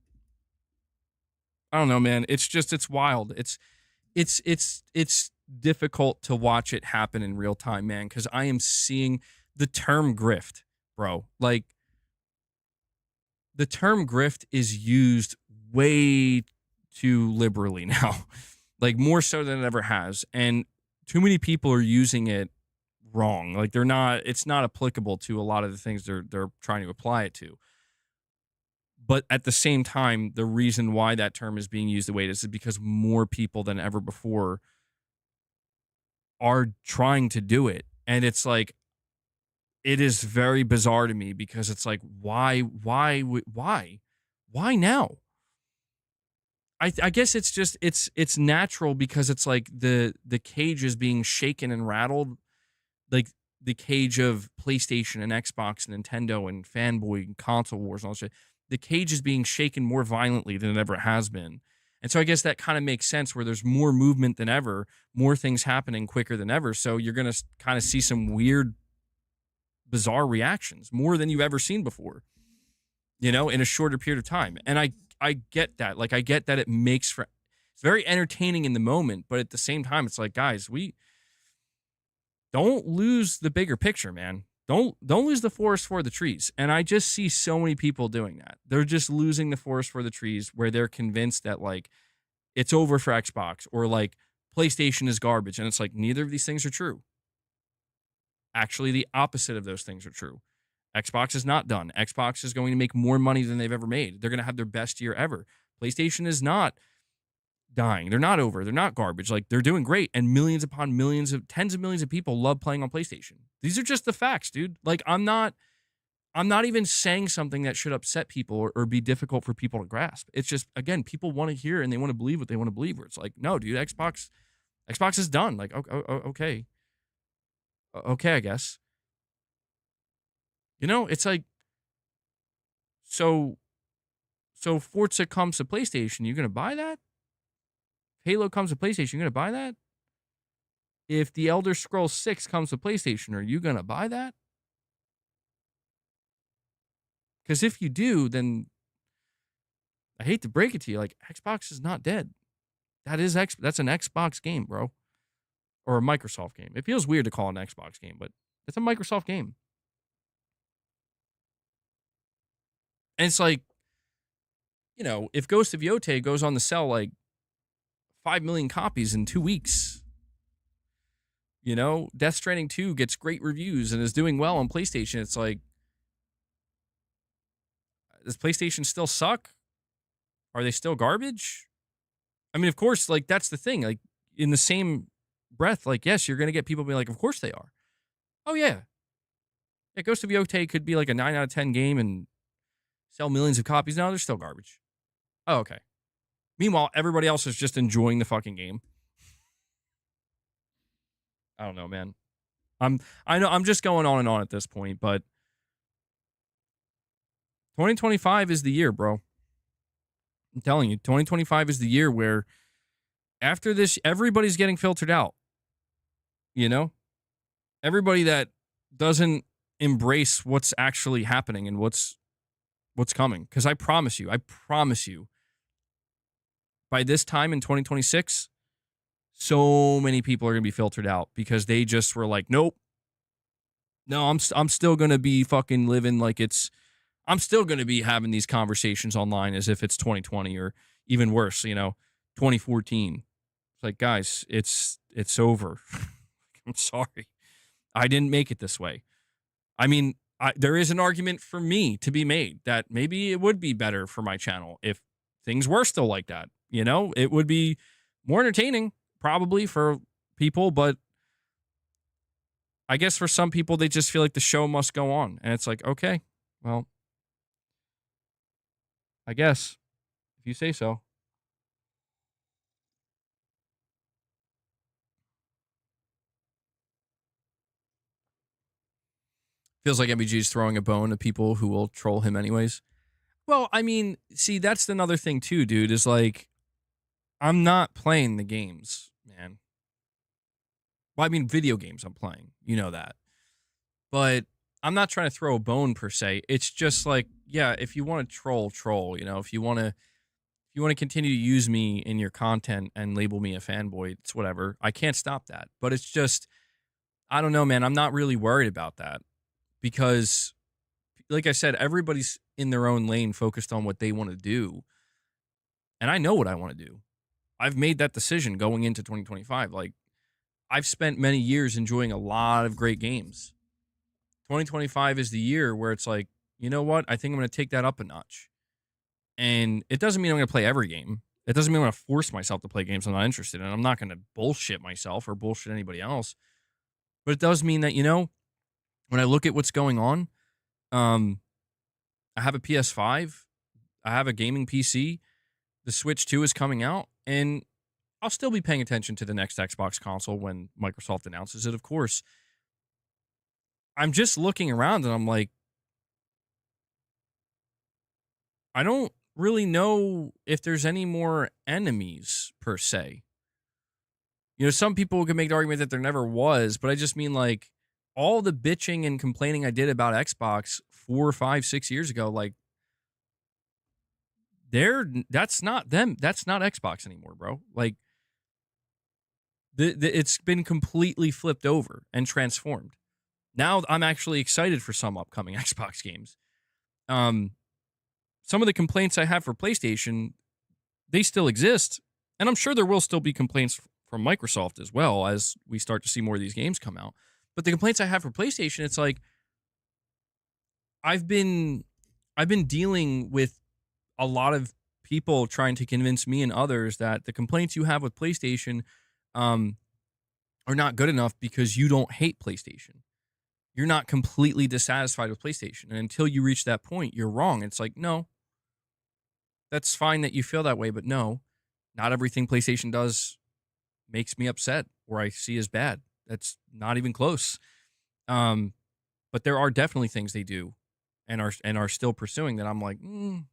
I don't know, man. It's wild. It's difficult to watch it happen in real time, man, because I am seeing the term grift, bro. Like, the term grift is used way too liberally now. Like, more so than it ever has. And too many people are using it wrong. Like, it's not applicable to a lot of the things they're trying to apply it to. But at the same time, the reason why that term is being used the way it is because more people than ever before are trying to do it. And it's like, it is very bizarre to me because it's like, why now? I guess it's just, it's natural because it's like the cage is being shaken and rattled, like the cage of PlayStation and Xbox and Nintendo and fanboy and console wars and all that shit. The cage is being shaken more violently than it ever has been. And so I guess that kind of makes sense where there's more movement than ever, more things happening quicker than ever. So you're going to kind of see some weird, bizarre reactions, more than you've ever seen before, in a shorter period of time. And I get that. Like, I get that it's very entertaining in the moment, but at the same time, it's like, guys, we don't lose the bigger picture, man. Don't lose the forest for the trees. And I just see so many people doing that. They're just losing the forest for the trees where they're convinced that, like, it's over for Xbox, or like PlayStation is garbage. And it's like, neither of these things are true. Actually, the opposite of those things are true. Xbox is not done. Xbox is going to make more money than they've ever made. They're going to have their best year ever. PlayStation is not dying. They're not over. They're not garbage. Like, they're doing great. And millions upon millions of tens of millions of people love playing on PlayStation. These are just the facts, dude. Like, I'm not even saying something that should upset people or be difficult for people to grasp. It's just, again, people want to hear and they want to believe what they want to believe. Where it's like, no, dude, Xbox is done. Like, okay. Okay, I guess. You know, it's like, so Forza comes to PlayStation, you're going to buy that? Halo comes to PlayStation, you're going to buy that? If The Elder Scrolls 6 comes to PlayStation, are you going to buy that? Because if you do, then I hate to break it to you, like, Xbox is not dead. That's an Xbox game, bro. Or a Microsoft game. It feels weird to call it an Xbox game, but it's a Microsoft game. And it's like, you know, if Ghost of Yotei goes on to sell like 5 million copies in 2 weeks, you know, Death Stranding 2 gets great reviews and is doing well on PlayStation, it's like, does PlayStation still suck? Are they still garbage? I mean, of course, like, that's the thing. Like, in the same breath, like, yes, you're going to get people being like, of course they are. Oh, yeah. Yeah, Ghost of Yotei could be like a 9 out of 10 game and sell millions of copies. No, they're still garbage. Oh, okay. Meanwhile, everybody else is just enjoying the fucking game. I don't know, man. I know I'm just going on and on at this point, but 2025 is the year, bro. I'm telling you, 2025 is the year where after this, everybody's getting filtered out. You know? Everybody that doesn't embrace what's actually happening and what's coming. Because I promise you, by this time in 2026, so many people are going to be filtered out because they just were like, nope. No, I'm still going to be fucking living like I'm still going to be having these conversations online as if it's 2020 or even worse, you know, 2014. It's like, guys, it's over. I'm sorry. I didn't make it this way. I mean, there is an argument for me to be made that maybe it would be better for my channel if things were still like that. You know, it would be more entertaining probably for people, but I guess for some people, they just feel like the show must go on. And it's like, okay, well, I guess if you say so. Feels like MBG is throwing a bone to people who will troll him anyways. Well, I mean, see, that's another thing too, dude, is like, I'm not playing the games, man. Well, I mean, video games I'm playing. You know that. But I'm not trying to throw a bone per se. It's just like, yeah, if you want to troll, you know, if you want to continue to use me in your content and label me a fanboy, it's whatever. I can't stop that. But it's just, I don't know, man. I'm not really worried about that because, like I said, everybody's in their own lane focused on what they want to do. And I know what I want to do. I've made that decision going into 2025. Like, I've spent many years enjoying a lot of great games. 2025 is the year where it's like, you know what? I think I'm going to take that up a notch. And it doesn't mean I'm going to play every game. It doesn't mean I'm going to force myself to play games I'm not interested in. I'm not going to bullshit myself or bullshit anybody else. But it does mean that, you know, when I look at what's going on, I have a PS5. I have a gaming PC. The Switch 2 is coming out. And I'll still be paying attention to the next Xbox console when Microsoft announces it, of course. I'm just looking around and I'm like, I don't really know if there's any more enemies per se. You know, some people can make the argument that there never was, but I just mean like all the bitching and complaining I did about Xbox 4, 5, 6 years ago, like that's not them. That's not Xbox anymore, bro. Like it's been completely flipped over and transformed. Now I'm actually excited for some upcoming Xbox games. Some of the complaints I have for PlayStation, they still exist. And I'm sure there will still be complaints from Microsoft as well as we start to see more of these games come out. But the complaints I have for PlayStation, it's like I've been dealing with a lot of people trying to convince me and others that the complaints you have with PlayStation um, are not good enough because you don't hate PlayStation. You're not completely dissatisfied with PlayStation. And until you reach that point, you're wrong. It's like, no, that's fine that you feel that way, but no, not everything PlayStation does makes me upset or I see as bad. That's not even close. Um, but there are definitely things they do and are still pursuing that I'm like, feeling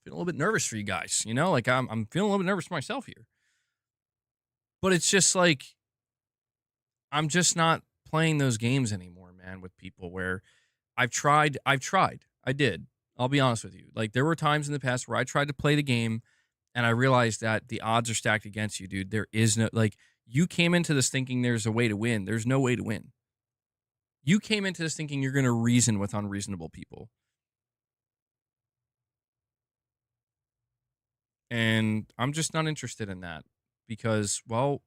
a little bit nervous for you guys, you know? Like I'm feeling a little bit nervous for myself here. But it's just like I'm just not playing those games anymore, man, with people where I did. I'll be honest with you. Like there were times in the past where I tried to play the game and I realized that the odds are stacked against you, dude. There is no like you came into this thinking there's a way to win. There's no way to win. You came into this thinking you're going to reason with unreasonable people. And I'm just not interested in that because, well,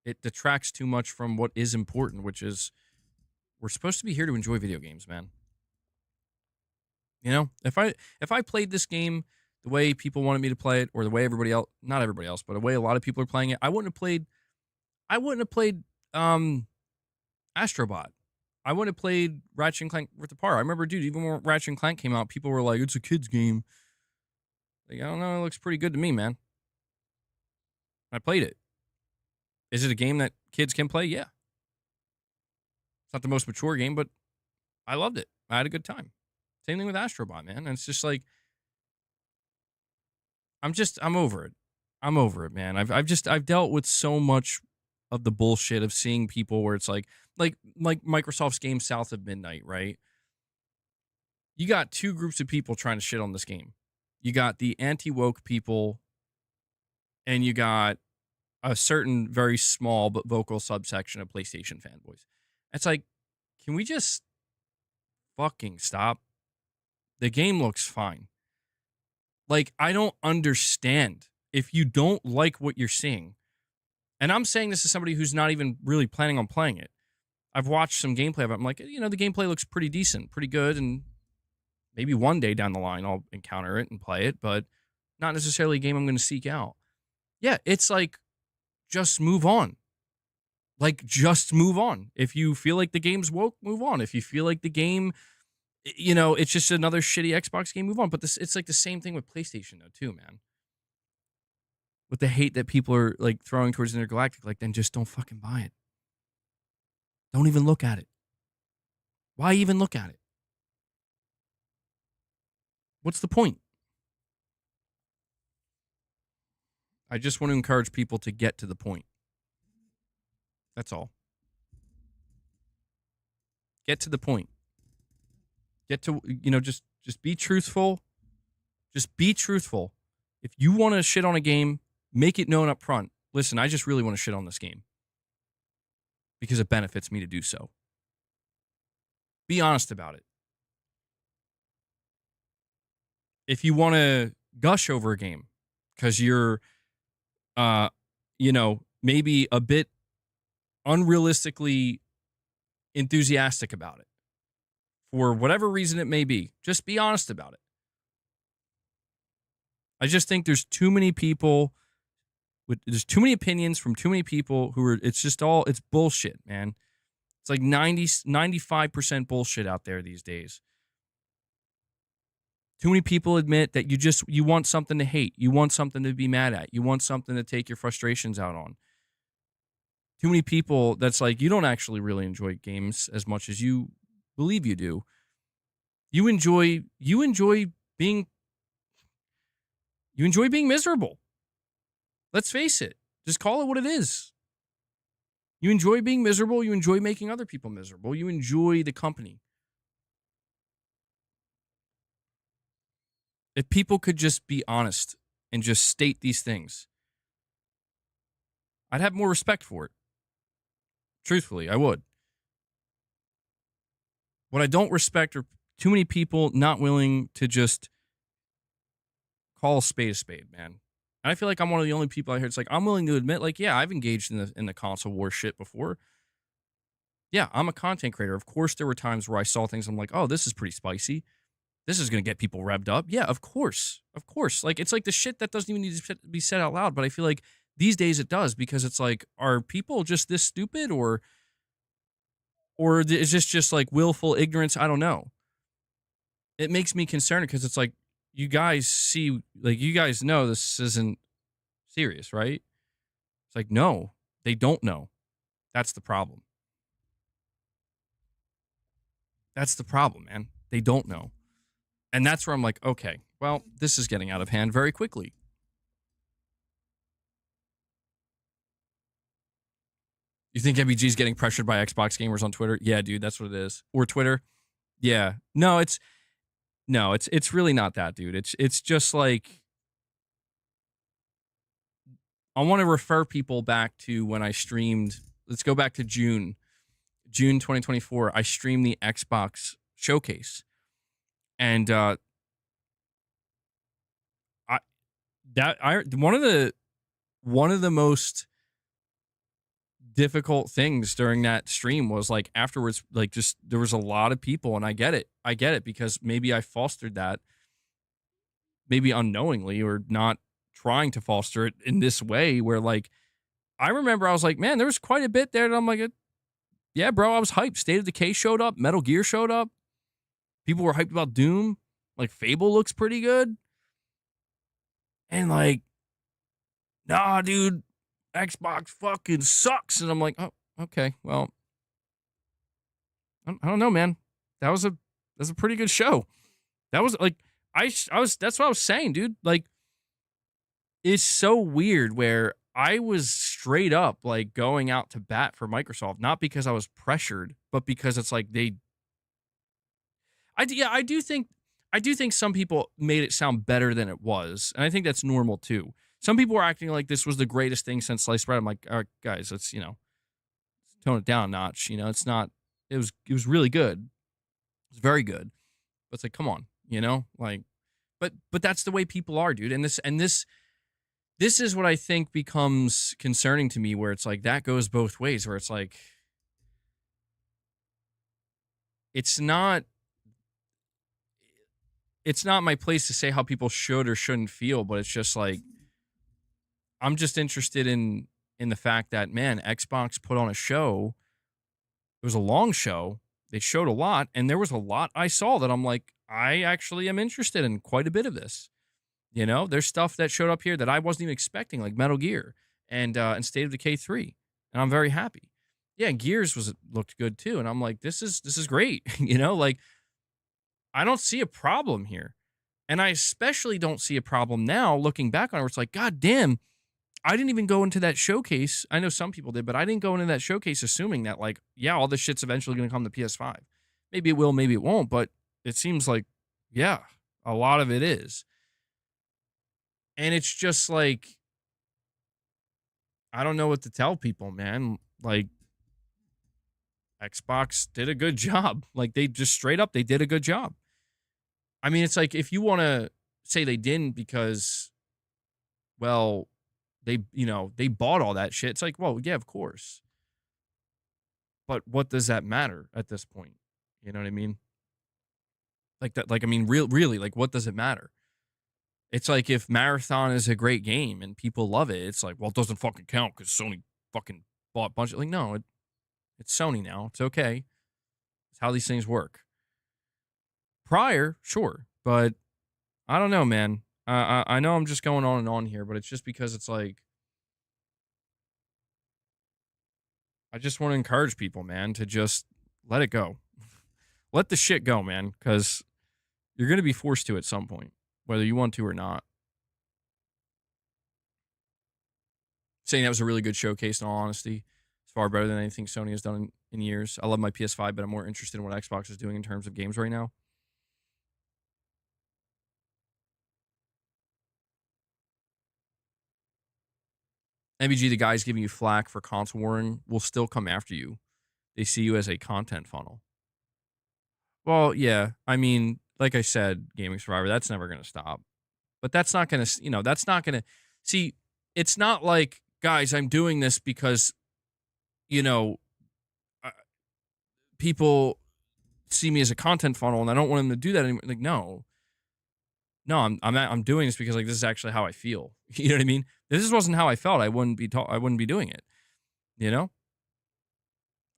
it detracts too much from what is important, which is we're supposed to be here to enjoy video games, man. You know, if I played this game the way people wanted me to play it, or the way everybody else, not everybody else, but the way a lot of people are playing it, I wouldn't have played Astrobot. I wouldn't have played Ratchet and Clank Rift Apart. I remember, dude, even when Ratchet and Clank came out, people were like, "It's a kids game." Like, I don't know, it looks pretty good to me, man. I played it. Is it a game that kids can play? Yeah. It's not the most mature game, but I loved it. I had a good time. Same thing with Astrobot, man. And it's just like I'm over it. I'm over it, man. I've dealt with so much of the bullshit of seeing people where it's like Microsoft's game South of Midnight, right? You got two groups of people trying to shit on this game. You got the anti-woke people and you got a certain very small but vocal subsection of PlayStation fanboys. It's like, can we just fucking stop? The game looks fine. Like, I don't understand if you don't like what you're seeing. And I'm saying this as somebody who's not even really planning on playing it. I've watched some gameplay of it. I'm like, you know, the gameplay looks pretty decent, pretty good. And maybe one day down the line I'll encounter it and play it, but not necessarily a game I'm going to seek out. Yeah, it's like, just move on. Like, just move on. If you feel like the game's woke, move on. If you feel like the game, you know, it's just another shitty Xbox game, move on. But it's like the same thing with PlayStation, though, too, man. With the hate that people are, like, throwing towards Intergalactic, like, then just don't fucking buy it. Don't even look at it. Why even look at it? What's the point? I just want to encourage people to get to the point. That's all. Get to the point. Get to, you know, just be truthful. Just be truthful. If you want to shit on a game, make it known up front. Listen, I just really want to shit on this game because it benefits me to do so. Be honest about it. If you want to gush over a game because you're, you know, maybe a bit unrealistically enthusiastic about it, for whatever reason it may be, just be honest about it. I just think there's too many people there's too many opinions from too many people who are, it's bullshit, man. It's like 95% bullshit out there these days. Too many people admit that you want something to hate. You want something to be mad at. You want something to take your frustrations out on. Too many people that's like, you don't actually really enjoy games as much as you believe you do. You enjoy being miserable. Let's face it. Just call it what it is. You enjoy being miserable. You enjoy making other people miserable. You enjoy the company. If people could just be honest and just state these things, I'd have more respect for it. Truthfully, I would. What I don't respect are too many people not willing to just call a spade, man. And I feel like I'm one of the only people out here. It's like I'm willing to admit, like, yeah, I've engaged in the console war shit before. Yeah, I'm a content creator. Of course, there were times where I saw things. I'm like, oh, this is pretty spicy. This is gonna get people revved up. Yeah, of course, of course. Like it's like the shit that doesn't even need to be said out loud. But I feel like these days it does because it's like, are people just this stupid, or is this just like willful ignorance? I don't know. It makes me concerned because it's like you guys see, like you guys know this isn't serious, right? It's like no, they don't know. That's the problem. That's the problem, man. They don't know. And that's where I'm like, okay, well, this is getting out of hand very quickly. You think MBG is getting pressured by Xbox gamers on Twitter? Yeah, dude, that's what it is. Or Twitter? Yeah. No, it's really not that, dude. It's just like I want to refer people back to when I streamed. Let's go back to June 2024. I streamed the Xbox showcase. And I that I one of the most difficult things during that stream was like afterwards, like just there was a lot of people, and I get it because maybe I fostered that, maybe unknowingly or not trying to foster it in this way where like I remember I was like, man, there was quite a bit there that I'm like, yeah, bro, I was hyped. State of Decay showed up, Metal Gear showed up, people were hyped about Doom, like Fable looks pretty good, and like, nah, dude, Xbox fucking sucks. And I'm like, oh, okay, well, I don't know, man. That was a pretty good show. That was like I was that's what I was saying, dude. Like it's so weird where I was straight up like going out to bat for Microsoft, not because I was pressured, but because it's like I do think some people made it sound better than it was, and I think that's normal too. Some people were acting like this was the greatest thing since sliced bread. I'm like, all right, guys, let's tone it down a notch. It's not. It was really good. It was very good. But it's like, come on, like, but that's the way people are, dude. And this is what I think becomes concerning to me, where it's like that goes both ways. Where it's like, it's not it's not my place to say how people should or shouldn't feel, but it's just like I'm just interested in the fact that, man, Xbox put on a show. It was a long show. They showed a lot, and there was a lot I saw that I'm like, I actually am interested in quite a bit of this. There's stuff that showed up here that I wasn't even expecting, like Metal Gear and State of Decay 3, and I'm very happy. Yeah, Gears looked good too, and I'm like, this is great. Like I don't see a problem here, and I especially don't see a problem now looking back on it. Where it's like, God damn, I didn't even go into that showcase. I know some people did, but I didn't go into that showcase assuming that, like, yeah, all this shit's eventually going to come to PS5. Maybe it will, maybe it won't, but it seems like, yeah, a lot of it is. And it's just like, I don't know what to tell people, man. Like, Xbox did a good job. Like, they just straight up, they did a good job. I mean, it's like, if you want to say they didn't because, well, they bought all that shit. It's like, well, yeah, of course. But what does that matter at this point? You know what I mean? Like that, like, I mean, really, like, what does it matter? It's like if Marathon is a great game and people love it, it's like, well, it doesn't fucking count because Sony fucking bought a bunch of, like, no, it's Sony now. It's okay. It's how these things work. Prior, sure. But I don't know, man. I know I'm just going on and on here, but it's just because it's like, I just want to encourage people, man, to just let it go. Let the shit go, man, because you're going to be forced to at some point, whether you want to or not. Saying that was a really good showcase, in all honesty. It's far better than anything Sony has done in years. I love my PS5, but I'm more interested in what Xbox is doing in terms of games right now. MBG, the guys giving you flack for console warring will still come after you. They see you as a content funnel. Well, yeah. I mean, like I said, Gaming Survivor, that's never going to stop. But that's not going to, that's not going to See, it's not like, guys, I'm doing this because, you know, uh, people see me as a content funnel and I don't want them to do that anymore. Like, no, I'm doing this because like this is actually how I feel. You know what I mean? If this wasn't how I felt, I wouldn't be doing it. You know?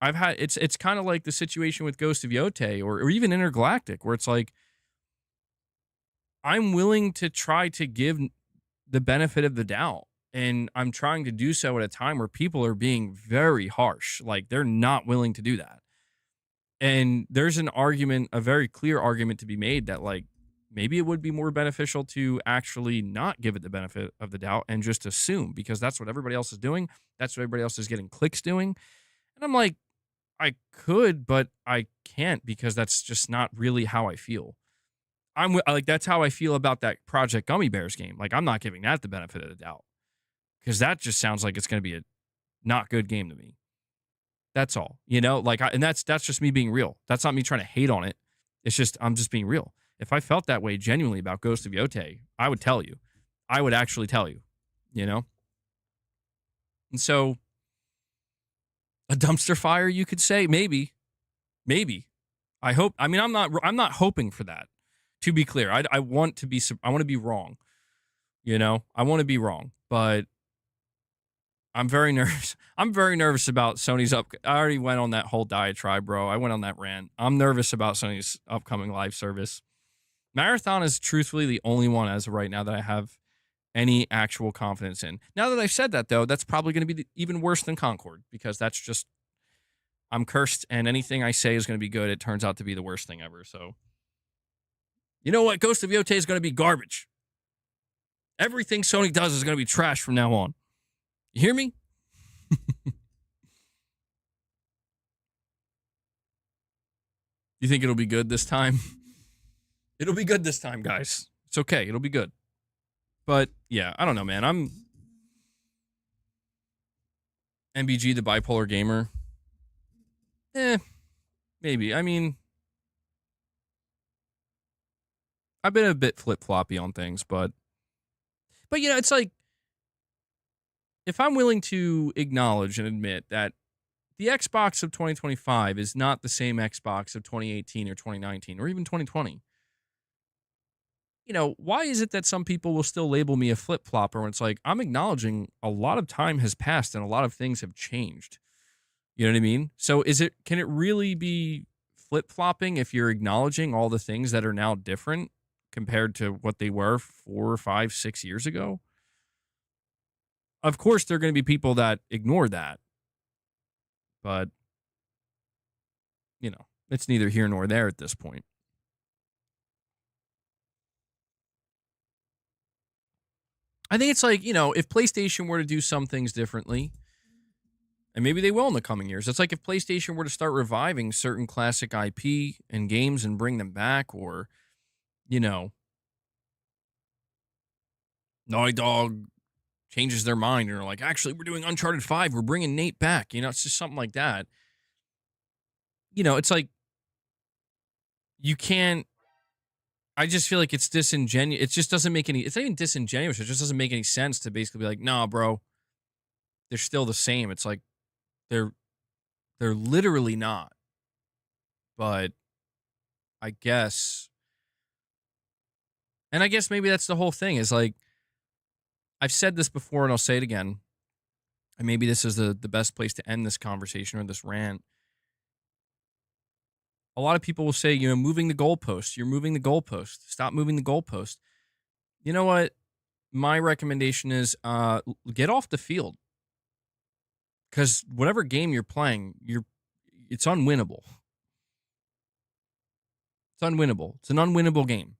It's kind of like the situation with Ghost of Yote or even Intergalactic, where it's like I'm willing to try to give the benefit of the doubt. And I'm trying to do so at a time where people are being very harsh. Like they're not willing to do that. And there's an argument, a very clear argument to be made that like maybe it would be more beneficial to actually not give it the benefit of the doubt and just assume because that's what everybody else is doing. That's what everybody else is getting clicks doing. And I'm like, I could, but I can't because that's just not really how I feel. Like, that's how I feel about that Project Gummy Bears game. Like, I'm not giving that the benefit of the doubt because that just sounds like it's going to be a not good game to me. That's all, like, and that's just me being real. That's not me trying to hate on it. It's just, I'm just being real. If I felt that way genuinely about Ghost of Yote, I would tell you. I would actually tell you, And so a dumpster fire, you could say, maybe. I hope, I'm not hoping for that. To be clear, I want to be wrong. I want to be wrong, but I'm very nervous. I'm very nervous about Sony's I already went on that whole diatribe, bro. I went on that rant. I'm nervous about Sony's upcoming live service. Marathon is truthfully the only one as of right now that I have any actual confidence in. Now that I've said that, though, that's probably going to be even worse than Concord because that's just, I'm cursed and anything I say is going to be good. It turns out to be the worst thing ever. So, you know what? Ghost of Yote is going to be garbage. Everything Sony does is going to be trash from now on. You hear me? You think it'll be good this time? It'll be good this time, guys. It's okay. It'll be good. But yeah, I don't know, man. I'm MBG, the bipolar gamer. Maybe. I mean, I've been a bit flip-floppy on things, but it's like, if I'm willing to acknowledge and admit that the Xbox of 2025 is not the same Xbox of 2018 or 2019 or even 2020, why is it that some people will still label me a flip-flopper when it's like, I'm acknowledging a lot of time has passed and a lot of things have changed? You know what I mean? So can it really be flip-flopping if you're acknowledging all the things that are now different compared to what they were 4, 5, 6 years ago? Of course, there are going to be people that ignore that. But, it's neither here nor there at this point. I think it's like, if PlayStation were to do some things differently, and maybe they will in the coming years. It's like if PlayStation were to start reviving certain classic IP and games and bring them back, or, Naughty Dog changes their mind and are like, actually, we're doing Uncharted 5. We're bringing Nate back. It's just something like that. It's like, you can't, I just feel like it's disingenuous. It just doesn't make it's not even disingenuous. It just doesn't make any sense to basically be like, nah, bro, they're still the same. It's like, they're literally not. But I guess, and I guess maybe that's the whole thing is like, I've said this before and I'll say it again. And maybe this is the best place to end this conversation or this rant. A lot of people will say, moving the goalpost. You're moving the goalpost. Stop moving the goalpost. You know what? My recommendation is get off the field. Because whatever game you're playing, it's unwinnable. It's unwinnable. It's an unwinnable game.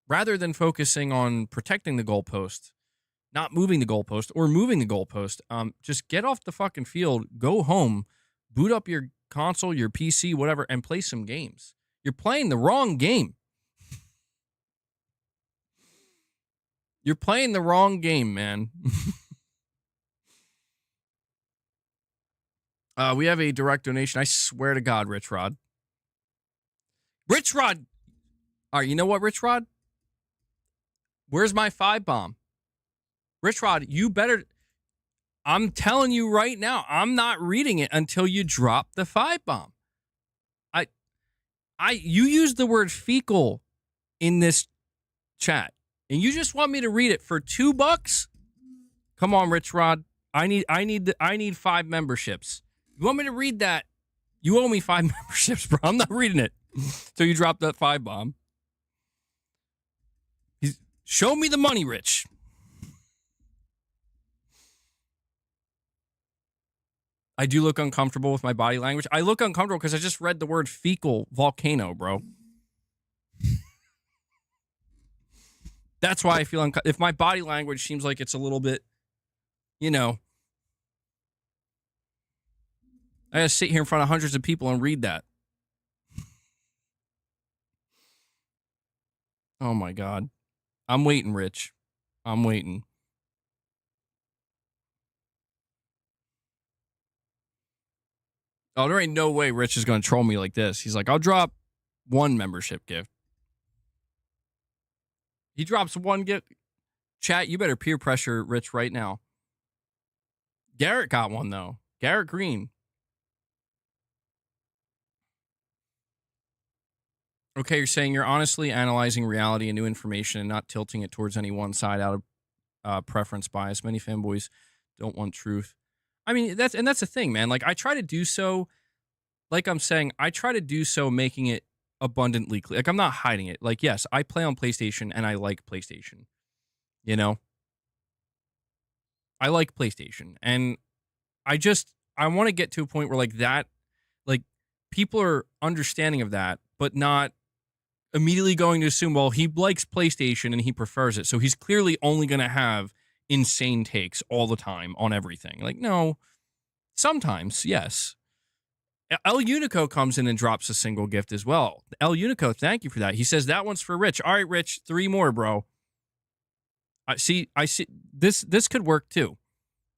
Rather than focusing on protecting the goalpost, not moving the goalpost, or moving the goalpost, just get off the fucking field, go home, boot up your console, your PC, whatever, and play some games. You're playing the wrong game. You're playing the wrong game, man. We have a direct donation. I swear to God, Rich Rod. Rich Rod! All right, you know what, Rich Rod? Where's my 5 bomb? Rich Rod, you better. I'm telling you right now, I'm not reading it until you drop the 5 bomb. You used the word fecal in this chat, and you just want me to read it for $2? Come on, Rich Rod. I need 5 memberships. You want me to read that? You owe me 5 memberships, bro. I'm not reading it till you drop that 5 bomb. Show me the money, Rich. I do look uncomfortable with my body language. I look uncomfortable because I just read the word fecal volcano, bro. That's why I feel uncomfortable. If my body language seems like it's a little bit, I gotta sit here in front of hundreds of people and read that. Oh my God. I'm waiting, Rich. I'm waiting. Oh, there ain't no way Rich is going to troll me like this. He's like, I'll drop 1 membership gift. He drops 1 gift. Chat, you better peer pressure Rich right now. Garrett got 1, though. Garrett Green. Okay, you're saying you're honestly analyzing reality and new information and not tilting it towards any one side out of preference bias. Many fanboys don't want truth. I mean, that's the thing, man. Like, I try to do so, like I'm saying, I try to do so making it abundantly clear. Like, I'm not hiding it. Like, yes, I play on PlayStation and I like PlayStation. I like PlayStation. And I want to get to a point where, like, people are understanding of that, but not immediately going to assume, well, he likes PlayStation and he prefers it, so he's clearly only going to have insane takes all the time on everything. Like, no, sometimes, yes. El Unico comes in and drops a single gift as well. El Unico, thank you for that. He says that one's for Rich. All right, Rich, 3 more, bro. I see. This could work too.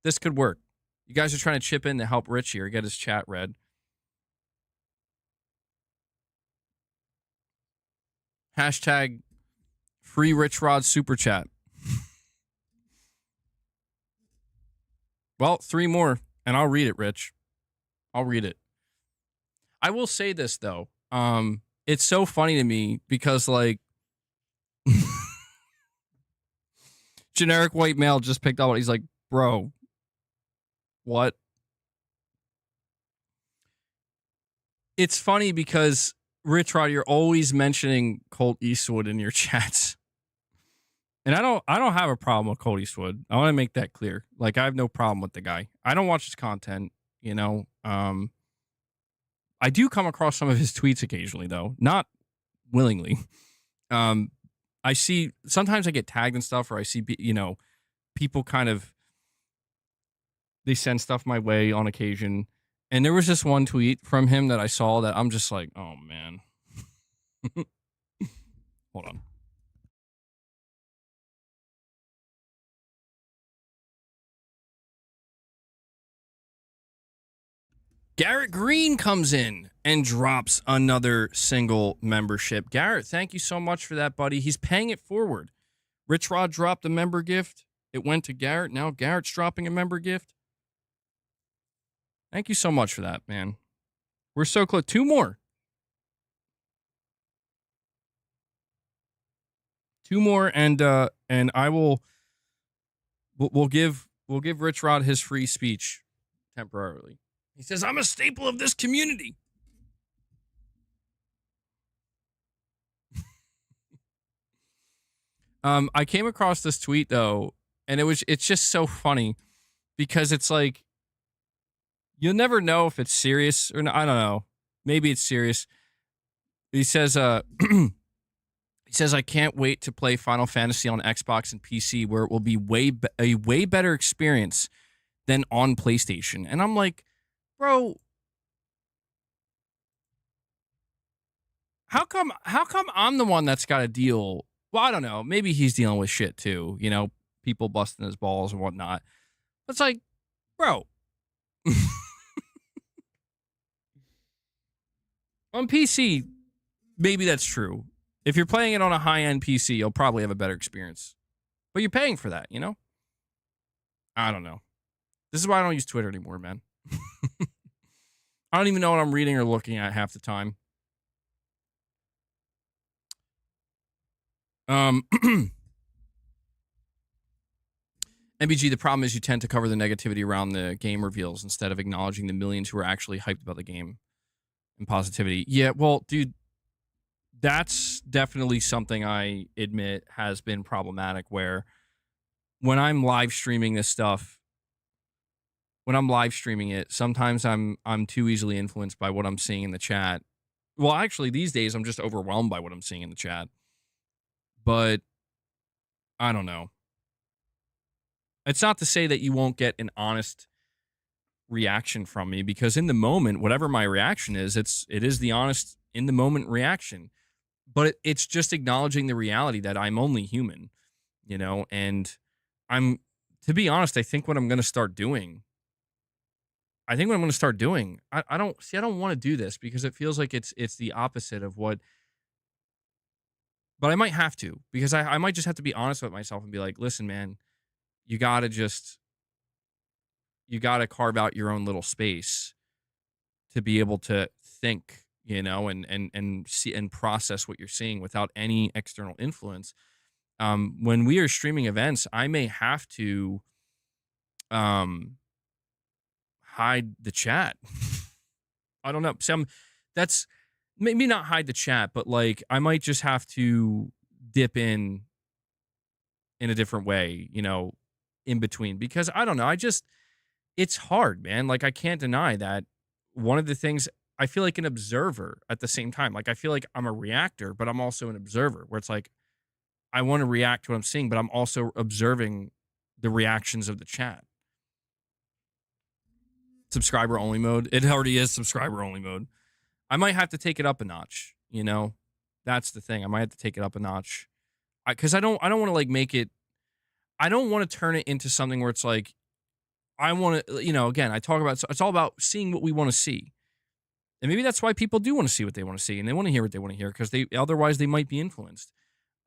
This could work. You guys are trying to chip in to help Rich here, get his chat read. Hashtag free Rich Rod super chat. Well, 3 more, and I'll read it, Rich. I'll read it. I will say this, though. It's so funny to me because, like, generic white male just picked up. He's like, bro, what? It's funny because, Rich Rod, you're always mentioning Colt Eastwood in your chats. And I don't have a problem with Colt Eastwood. I want to make that clear. Like, I have no problem with the guy. I don't watch his content, I do come across some of his tweets occasionally, though. Not willingly. I see, sometimes I get tagged and stuff, or I see, people kind of, they send stuff my way on occasion. And there was just one tweet from him that I saw that I'm just like, oh, man. Hold on. Garrett Green comes in and drops another single membership. Garrett, thank you so much for that, buddy. He's paying it forward. Rich Rod dropped a member gift. It went to Garrett. Now Garrett's dropping a member gift. Thank you so much for that, man. We're so close. 2 more. 2 more, and I will. We'll give Rich Rod his free speech temporarily. He says, I'm a staple of this community. I came across this tweet, though, and it's just so funny because it's like, you'll never know if it's serious or not. I don't know. Maybe it's serious. He says, he says, I can't wait to play Final Fantasy on Xbox and PC where it will be a way better experience than on PlayStation. And I'm like, bro, how come I'm the one that's got to deal? Well, I don't know. Maybe he's dealing with shit too, people busting his balls and whatnot. It's like, bro, on PC, maybe that's true. If you're playing it on a high-end PC, you'll probably have a better experience. But you're paying for that, you know? I don't know. This is why I don't use Twitter anymore, man. I don't even know what I'm reading or looking at half the time. MBG, the problem is you tend to cover the negativity around the game reveals instead of acknowledging the millions who are actually hyped about the game and positivity. Yeah, well, dude, that's definitely something I admit has been problematic where when I'm live streaming this stuff, when I'm live streaming it, sometimes I'm too easily influenced by what I'm seeing in the chat. Well, actually, these days I'm just overwhelmed by what I'm seeing in the chat. But I don't know. It's not to say that you won't get an honest reaction from me because in the moment, whatever my reaction is, it is the honest in the moment reaction. But it's just acknowledging the reality that I'm only human, you know, and I'm to be honest, I think what I'm gonna start doing I don't want to do this because it feels like it's the opposite of what, but I might have to because I might just have to be honest with myself and be like, listen, man, you gotta just, you gotta carve out your own little space to be able to think, you know, and see and process what you're seeing without any external influence. When we are streaming events, I may have to, um, hide the chat. I don't know. That's maybe not hide the chat, but like I might just have to dip in a different way, you know, in between because I don't know. It's hard, man. Like I can't deny that one of the things I feel like an observer at the same time. Like I feel like I'm a reactor, but I'm also an observer where it's like I want to react to what I'm seeing, but I'm also observing the reactions of the chat. Subscriber only mode. It already is subscriber only mode. I might have to take it up a notch, you know? That's the thing. I might have to take it up a notch. Cuz I don't want to like make it, I don't want to turn it into something where it's like I want to, you know, again, I talk about it's all about seeing what we want to see. And maybe that's why people do want to see what they want to see and they want to hear what they want to hear because they otherwise they might be influenced.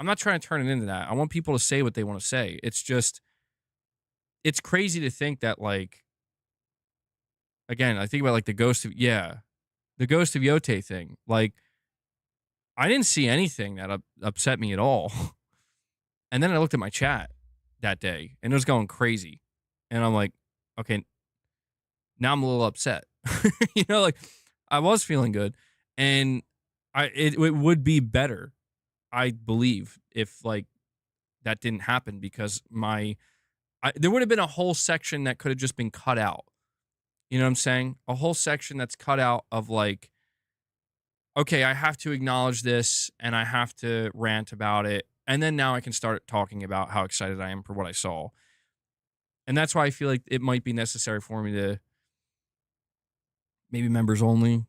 I'm not trying to turn it into that. I want people to say what they want to say. It's just it's crazy to think that like again, I think about like the the Ghost of Yote thing. Like I didn't see anything that upset me at all. And then I looked at my chat that day and it was going crazy. And I'm like, okay, now I'm a little upset. You know, like I was feeling good and it would be better, I believe, if like that didn't happen because there would have been a whole section that could have just been cut out. You know what I'm saying? A whole section that's cut out of like, okay, I have to acknowledge this and I have to rant about it. And then now I can start talking about how excited I am for what I saw. And that's why I feel like it might be necessary for me to maybe members only.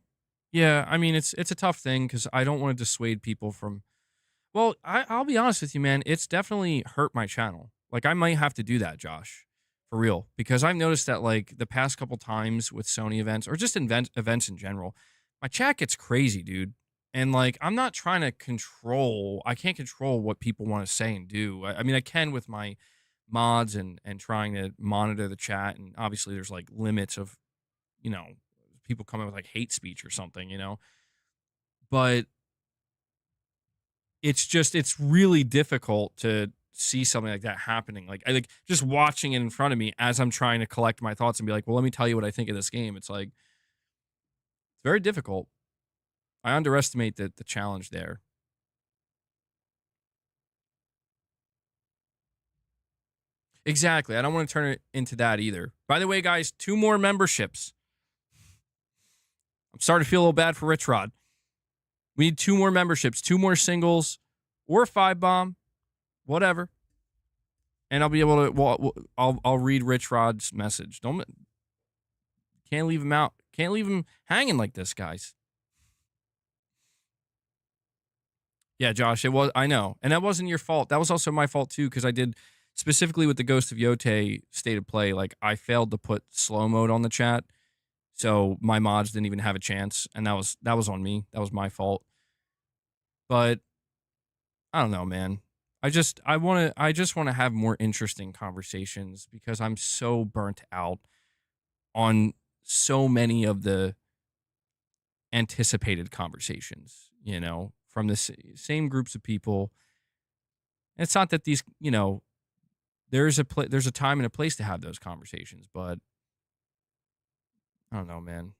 Yeah, I mean it's a tough thing because I don't want to dissuade people from. Well, I'll be honest with you, man. It's definitely hurt my channel. Like I might have to do that, Josh, for real, because I've noticed that like the past couple times with Sony events or just events in general, my chat gets crazy, dude. And like I'm not trying to control. I can't control what people want to say and do. I mean, I can with my mods and trying to monitor the chat, and obviously there's like limits of, you know, people coming with like hate speech or something, you know. But it's really difficult to see something like that happening. Like I like just watching it in front of me as I'm trying to collect my thoughts and be like, well, let me tell you what I think of this game. It's like it's very difficult. I underestimate the challenge there. Exactly. I don't want to turn it into that either. By the way, guys, 2 more memberships. I'm starting to feel a little bad for Rich Rod. We need 2 more memberships, 2 more singles, or a 5 bomb, whatever. And I'll be able to. Well, I'll read Rich Rod's message. Can't leave him out. Can't leave him hanging like this, guys. Yeah, Josh, it was. I know, and that wasn't your fault. That was also my fault too, because I did specifically with the Ghost of Yote state of play. Like I failed to put slow mode on the chat, so my mods didn't even have a chance, and that was on me. That was my fault. But I don't know, man. I just want to have more interesting conversations because I'm so burnt out on so many of the anticipated conversations, from the same groups of people. It's not that these, there's a time and a place to have those conversations, but I don't know, man.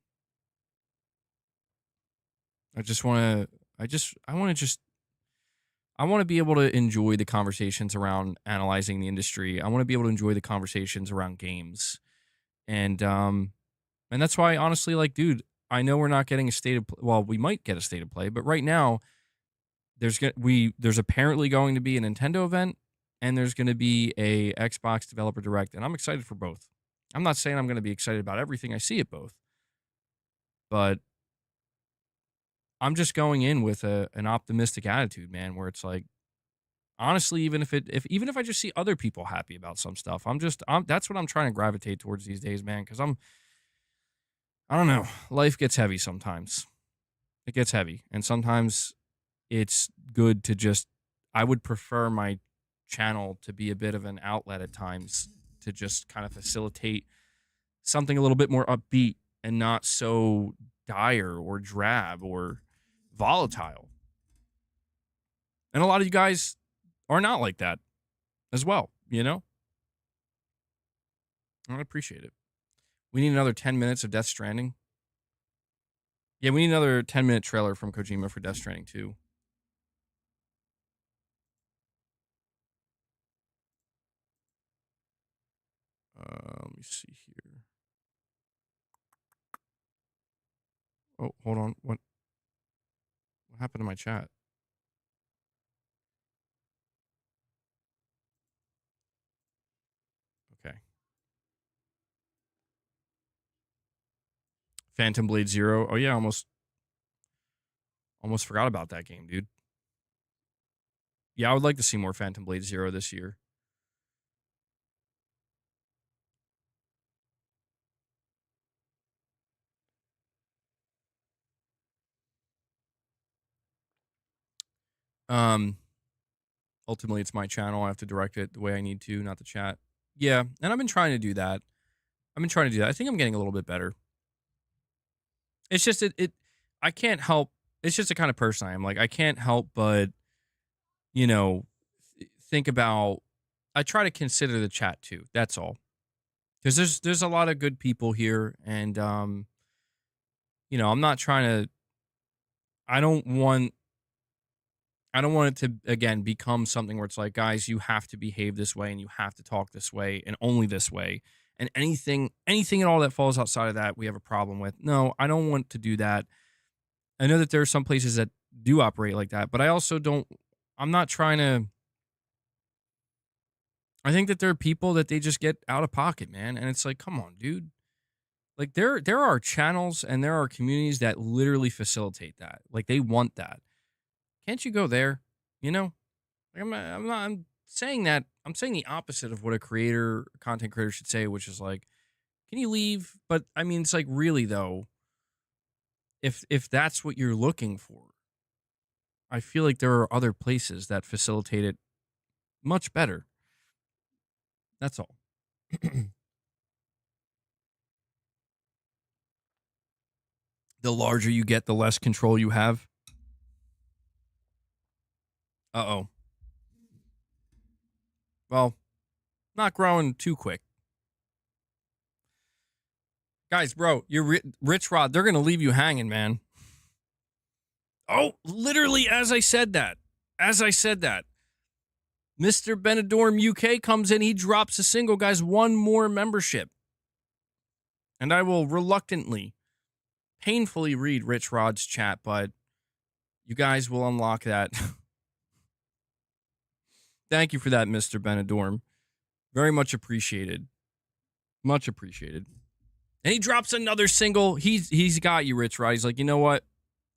I just want to I want to just I want to be able to enjoy the conversations around analyzing the industry. I want to be able to enjoy the conversations around games. And that's why honestly, like, dude, I know we're not getting a state of well, we might get a state of play, but right now there's apparently going to be a Nintendo event and there's going to be a Xbox developer direct, and I'm excited for both. I'm not saying I'm going to be excited about everything I see at both, but I'm just going in with an optimistic attitude, man, where it's like honestly, even if I just see other people happy about some stuff, that's what I'm trying to gravitate towards these days, man, cuz I don't know, life gets heavy sometimes. It gets heavy, and sometimes it's good to just I would prefer my channel to be a bit of an outlet at times to just kind of facilitate something a little bit more upbeat and not so dire or drab or volatile. And a lot of you guys are not like that as well, I appreciate it. We need another 10 minutes of Death Stranding. Yeah, we need another 10-minute trailer from Kojima for Death Stranding 2. Let me see here. Oh, hold on. What happened to my chat? Okay. Phantom Blade Zero. Oh yeah, almost forgot about that game, dude. Yeah, I would like to see more Phantom Blade Zero this year. Um, ultimately, it's my channel. I have to direct it the way I need to, not the chat. Yeah, and I've been trying to do that. I think I'm getting a little bit better. It's just I can't help. It's just the kind of person I am. Like I can't help but you know think about. I try to consider the chat too. That's all. Because there's a lot of good people here, and I'm not trying to. I don't want I don't want it to again become something where it's like, guys, you have to behave this way and you have to talk this way and only this way. And anything at all that falls outside of that, we have a problem with. No, I don't want to do that. I know that there are some places that do operate like that, but I also don't. I'm not trying to. I think that there are people that they just get out of pocket, man, and it's like, come on, dude. Like there are channels and there are communities that literally facilitate that. Like they want that. Can't you go there? You know, I'm saying that. I'm saying the opposite of what content creator should say, which is like, can you leave? But I mean, it's like really though, if that's what you're looking for, I feel like there are other places that facilitate it much better. That's all. The larger you get, the less control you have. Uh-oh. Well, not growing too quick. Guys, bro, you're Rich Rod. They're going to leave you hanging, man. Oh, literally as I said that. Mr. Benidorm UK comes in. He drops a single, guys. One more membership. And I will reluctantly, painfully read Rich Rod's chat, but you guys will unlock that. Thank you for that, Mr. Benidorm. Very much appreciated. Much appreciated. And he drops another single. He's got you, Rich Rod. He's like, you know what?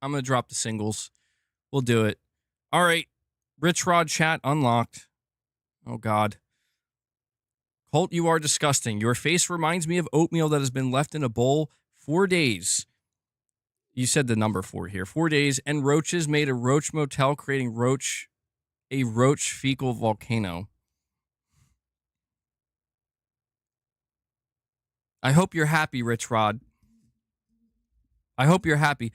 I'm going to drop the singles. We'll do it. All right. Rich Rod chat unlocked. Oh, God. Colt, you are disgusting. Your face reminds me of oatmeal that has been left in a bowl 4 days. You said the number 4 here. 4 days. And roaches made a roach motel, creating roach A roach fecal volcano. I hope you're happy, Rich Rod. I hope you're happy.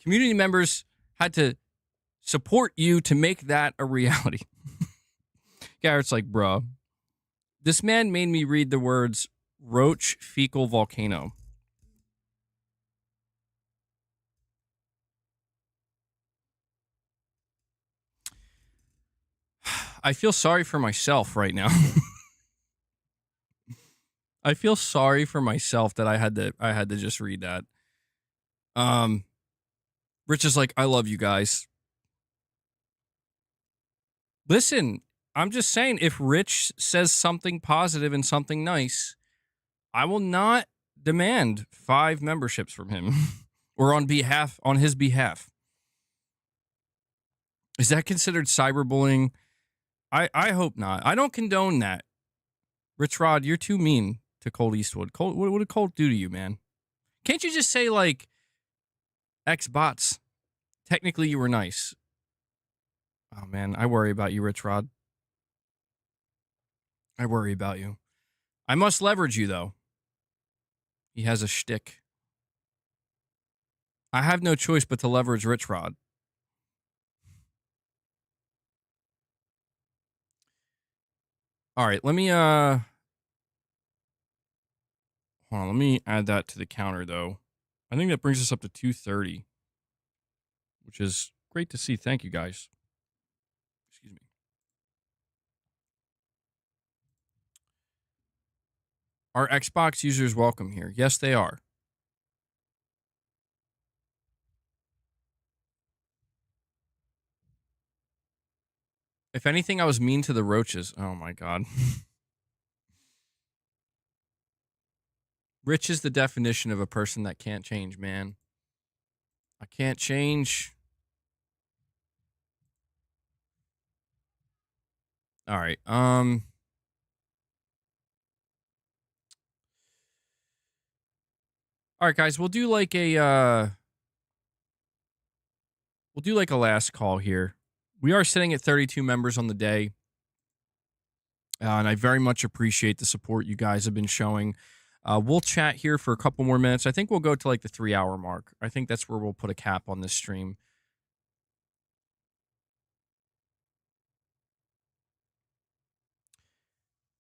Community members had to support you to make that a reality. Garrett's like, bro, this man made me read the words roach fecal volcano. I feel sorry for myself right now. I feel sorry for myself that I had to just read that. Rich is like, I love you guys. Listen, I'm just saying, if Rich says something positive and something nice, I will not demand 5 memberships from him or on his behalf. Is that considered cyberbullying? I hope not. I don't condone that. Rich Rod, you're too mean to Colt Eastwood. Colt, what did Colt do to you, man? Can't you just say, like, Xbots? Technically, you were nice. Oh, man, I worry about you, Rich Rod. I worry about you. I must leverage you, though. He has a shtick. I have no choice but to leverage Rich Rod. All right, let me hold on, let me add that to the counter though. I think that brings us up to 230, which is great to see. Thank you guys. Excuse me. Are Xbox users welcome here? Yes, they are. If anything, I was mean to the roaches. Oh my god. Rich is the definition of a person that can't change, man. I can't change. All right. All right, guys, we'll do like a last call here. We are sitting at 32 members on the day. And I very much appreciate the support you guys have been showing. We'll chat here for a couple more minutes. I think we'll go to like the 3-hour mark. I think that's where we'll put a cap on this stream.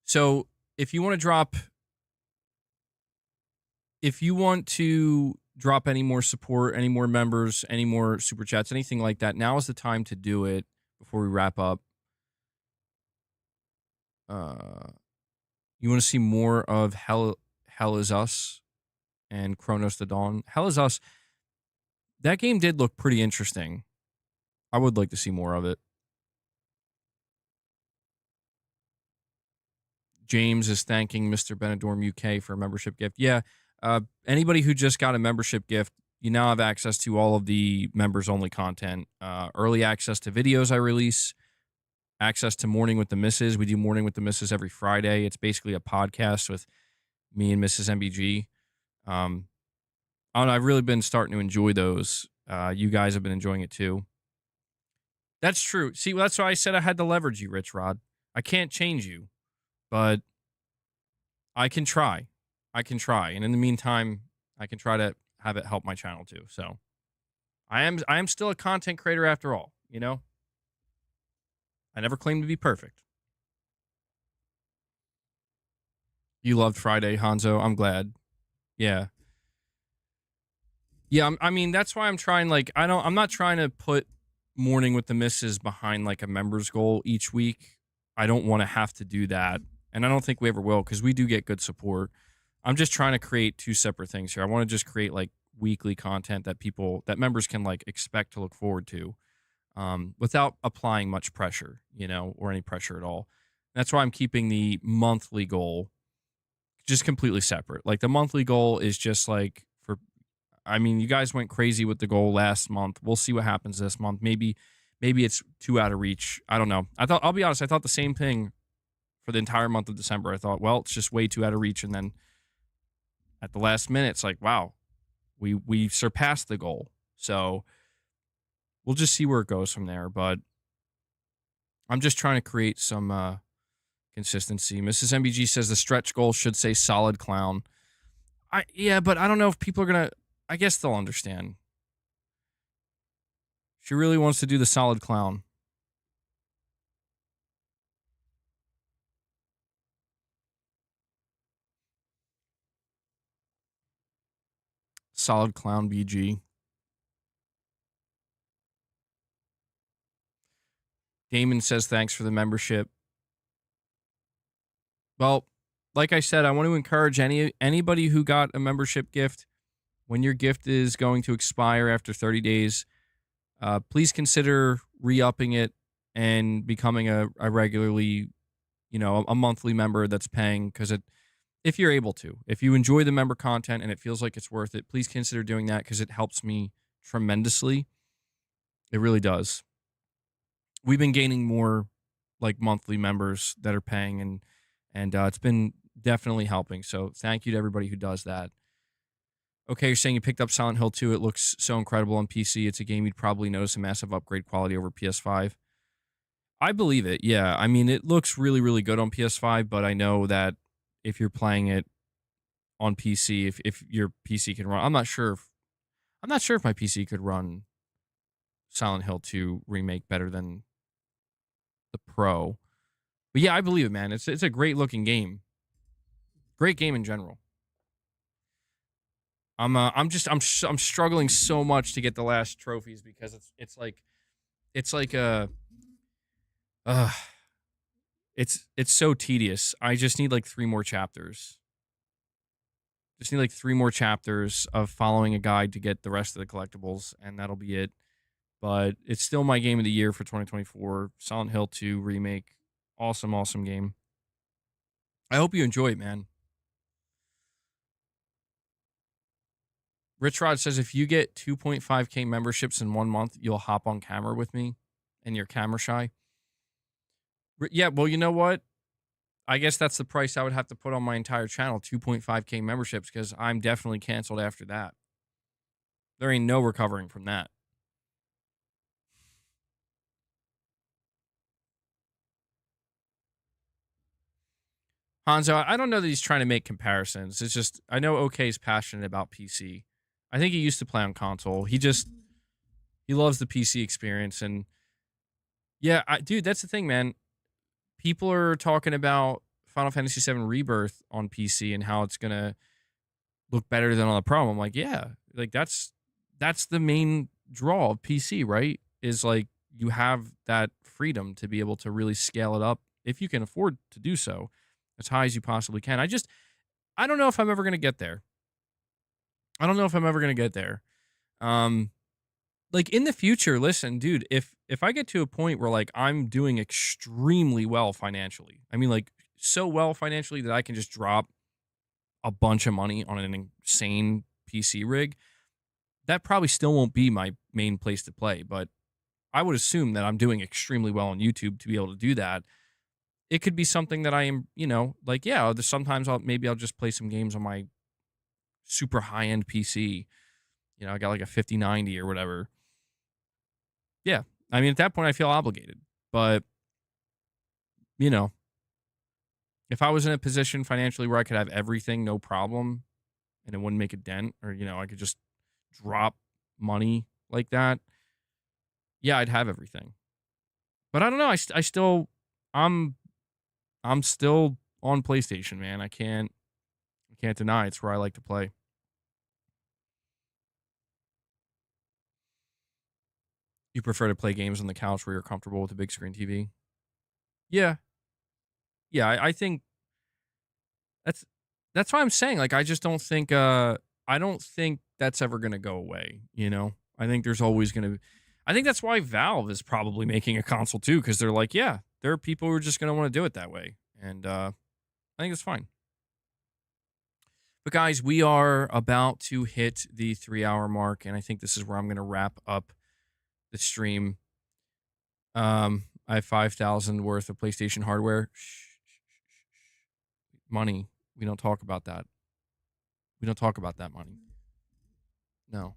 So if you want to drop any more support, any more members, any more super chats, anything like that, now is the time to do it before we wrap up. You want to see more of Hell Is Us and Chronos the Dawn? Hell Is Us, that game did look pretty interesting. I would like to see more of it. James is thanking Mr. Benidorm UK for a membership gift. Yeah, anybody who just got a membership gift, you now have access to all of the members-only content. Early access to videos I release, access to Morning with the Misses. We do Morning with the Misses every Friday. It's basically a podcast with me and Mrs. MBG. I don't know, I've really been starting to enjoy those. You guys have been enjoying it too. That's true. See, that's why I said I had to leverage you, Rich Rod. I can't change you, but I can try. And in the meantime, I can try to have it help my channel too. So I am still a content creator after all, you know? I never claimed to be perfect. You loved Friday, Hanzo. I'm glad. Yeah. Yeah, I mean, that's why I'm trying, like, I'm not trying to put Morning with the Misses behind, like, a members goal each week. I don't want to have to do that. And I don't think we ever will, because we do get good support. I'm just trying to create 2 separate things here. I want to just create, like, weekly content that members can, like, expect to look forward to, without applying much pressure, you know, or any pressure at all. That's why I'm keeping the monthly goal just completely separate. Like, the monthly goal is just, like, you guys went crazy with the goal last month. We'll see what happens this month. Maybe it's too out of reach. I don't know. I'll be honest, I thought the same thing for the entire month of December. I thought, well, it's just way too out of reach. And then at the last minute, it's like, wow, we surpassed the goal. So we'll just see where it goes from there. But I'm just trying to create some consistency. Mrs. MBG says the stretch goal should say solid clown. Yeah, but I don't know if people are gonna. I guess they'll understand. She really wants to do the solid clown. Solid clown BG. Damon says thanks for the membership. Well, like I said, I want to encourage anybody who got a membership gift. When your gift is going to expire after 30 days, please consider re-upping it and becoming a regularly, a monthly member that's paying. Because if you're able to, if you enjoy the member content and it feels like it's worth it, please consider doing that because it helps me tremendously. It really does. We've been gaining more like monthly members that are paying, and it's been definitely helping. So thank you to everybody who does that. Okay, you're saying you picked up Silent Hill 2. It looks so incredible on PC. It's a game you'd probably notice a massive upgrade quality over PS5. I believe it. Yeah. I mean, it looks really, really good on PS5, but I know that if you're playing it on PC, if your PC can run, I'm not sure if my PC could run Silent Hill 2 remake better than the Pro. But yeah, I believe it, man. It's a great looking game. Great game in general. I'm struggling so much to get the last trophies because it's like uh it's so tedious. I just need like 3 more chapters. Just need like 3 more chapters of following a guide to get the rest of the collectibles, and that'll be it. But it's still my game of the year for 2024. Silent Hill 2 remake. Awesome, awesome game. I hope you enjoy it, man. Rich Rod says if you get 2.5K memberships in 1 month, you'll hop on camera with me, and you're camera shy. Yeah, well, you know what? I guess that's the price I would have to put on my entire channel, 2.5K memberships, because I'm definitely canceled after that. There ain't no recovering from that. Hanzo, I don't know that he's trying to make comparisons. It's just, I know OK's passionate about PC. I think he used to play on console. He loves the PC experience. And yeah, dude, that's the thing, man. People are talking about Final Fantasy VII Rebirth on PC and how it's going to look better than on the Pro. I'm like, yeah, like that's the main draw of PC, right? Is like you have that freedom to be able to really scale it up if you can afford to do so as high as you possibly can. I don't know if I'm ever going to get there. Like in the future, listen, dude, if I get to a point where like I'm doing extremely well financially, I mean like so well financially that I can just drop a bunch of money on an insane PC rig, that probably still won't be my main place to play, but I would assume that I'm doing extremely well on YouTube to be able to do that. It could be something that I am, like, yeah, sometimes I'll just play some games on my super high-end PC. I got like a 5090 or whatever. Yeah. I mean, at that point I feel obligated. But, if I was in a position financially where I could have everything, no problem, and it wouldn't make a dent, or, I could just drop money like that, yeah, I'd have everything. But I don't know. I'm still on PlayStation, man. I can't deny it's where I like to play. You prefer to play games on the couch where you're comfortable with a big screen TV? Yeah. Yeah, I think that's why I'm saying, like, I just don't think I don't think that's ever gonna go away, I think there's always gonna I think that's why Valve is probably making a console too, because they're like, yeah, there are people who are just gonna want to do it that way. And I think it's fine. But guys, we are about to hit the 3-hour mark, and I think this is where I'm gonna wrap up the stream. I have 5,000 worth of PlayStation hardware. Money. We don't talk about that. We don't talk about that money. No.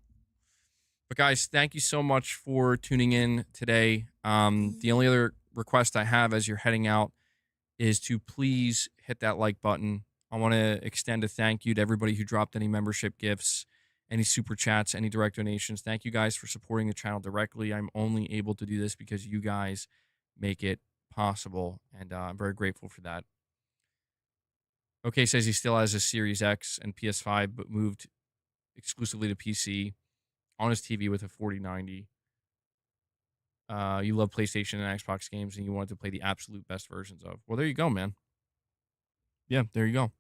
But guys, thank you so much for tuning in today. The only other request I have as you're heading out is to please hit that like button. I want to extend a thank you to everybody who dropped any membership gifts, any super chats, any direct donations. Thank you guys for supporting the channel directly. I'm only able to do this because you guys make it possible, and I'm very grateful for that. Okay, says he still has a Series X and PS5, but moved exclusively to PC on his TV with a 4090. You love PlayStation and Xbox games, and you wanted to play the absolute best versions of. Well, there you go, man. Yeah, there you go.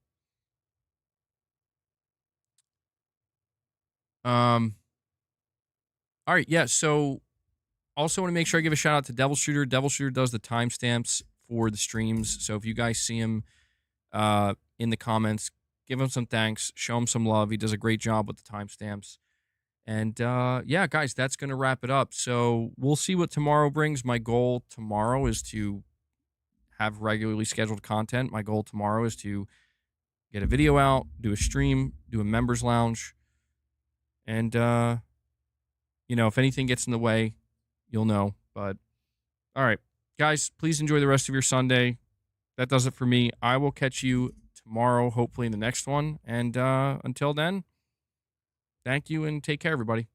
All right, yeah. So, also want to make sure I give a shout out to Devil Shooter. Devil Shooter does the timestamps for the streams. So if you guys see him in the comments, give him some thanks, show him some love. He does a great job with the timestamps. And yeah, guys, that's going to wrap it up. So we'll see what tomorrow brings. My goal tomorrow is to have regularly scheduled content. My goal tomorrow is to get a video out, do a stream, do a members lounge. And, you know, if anything gets in the way, you'll know. But all right, guys, please enjoy the rest of your Sunday. That does it for me. I will catch you tomorrow, hopefully in the next one. And until then, thank you and take care, everybody.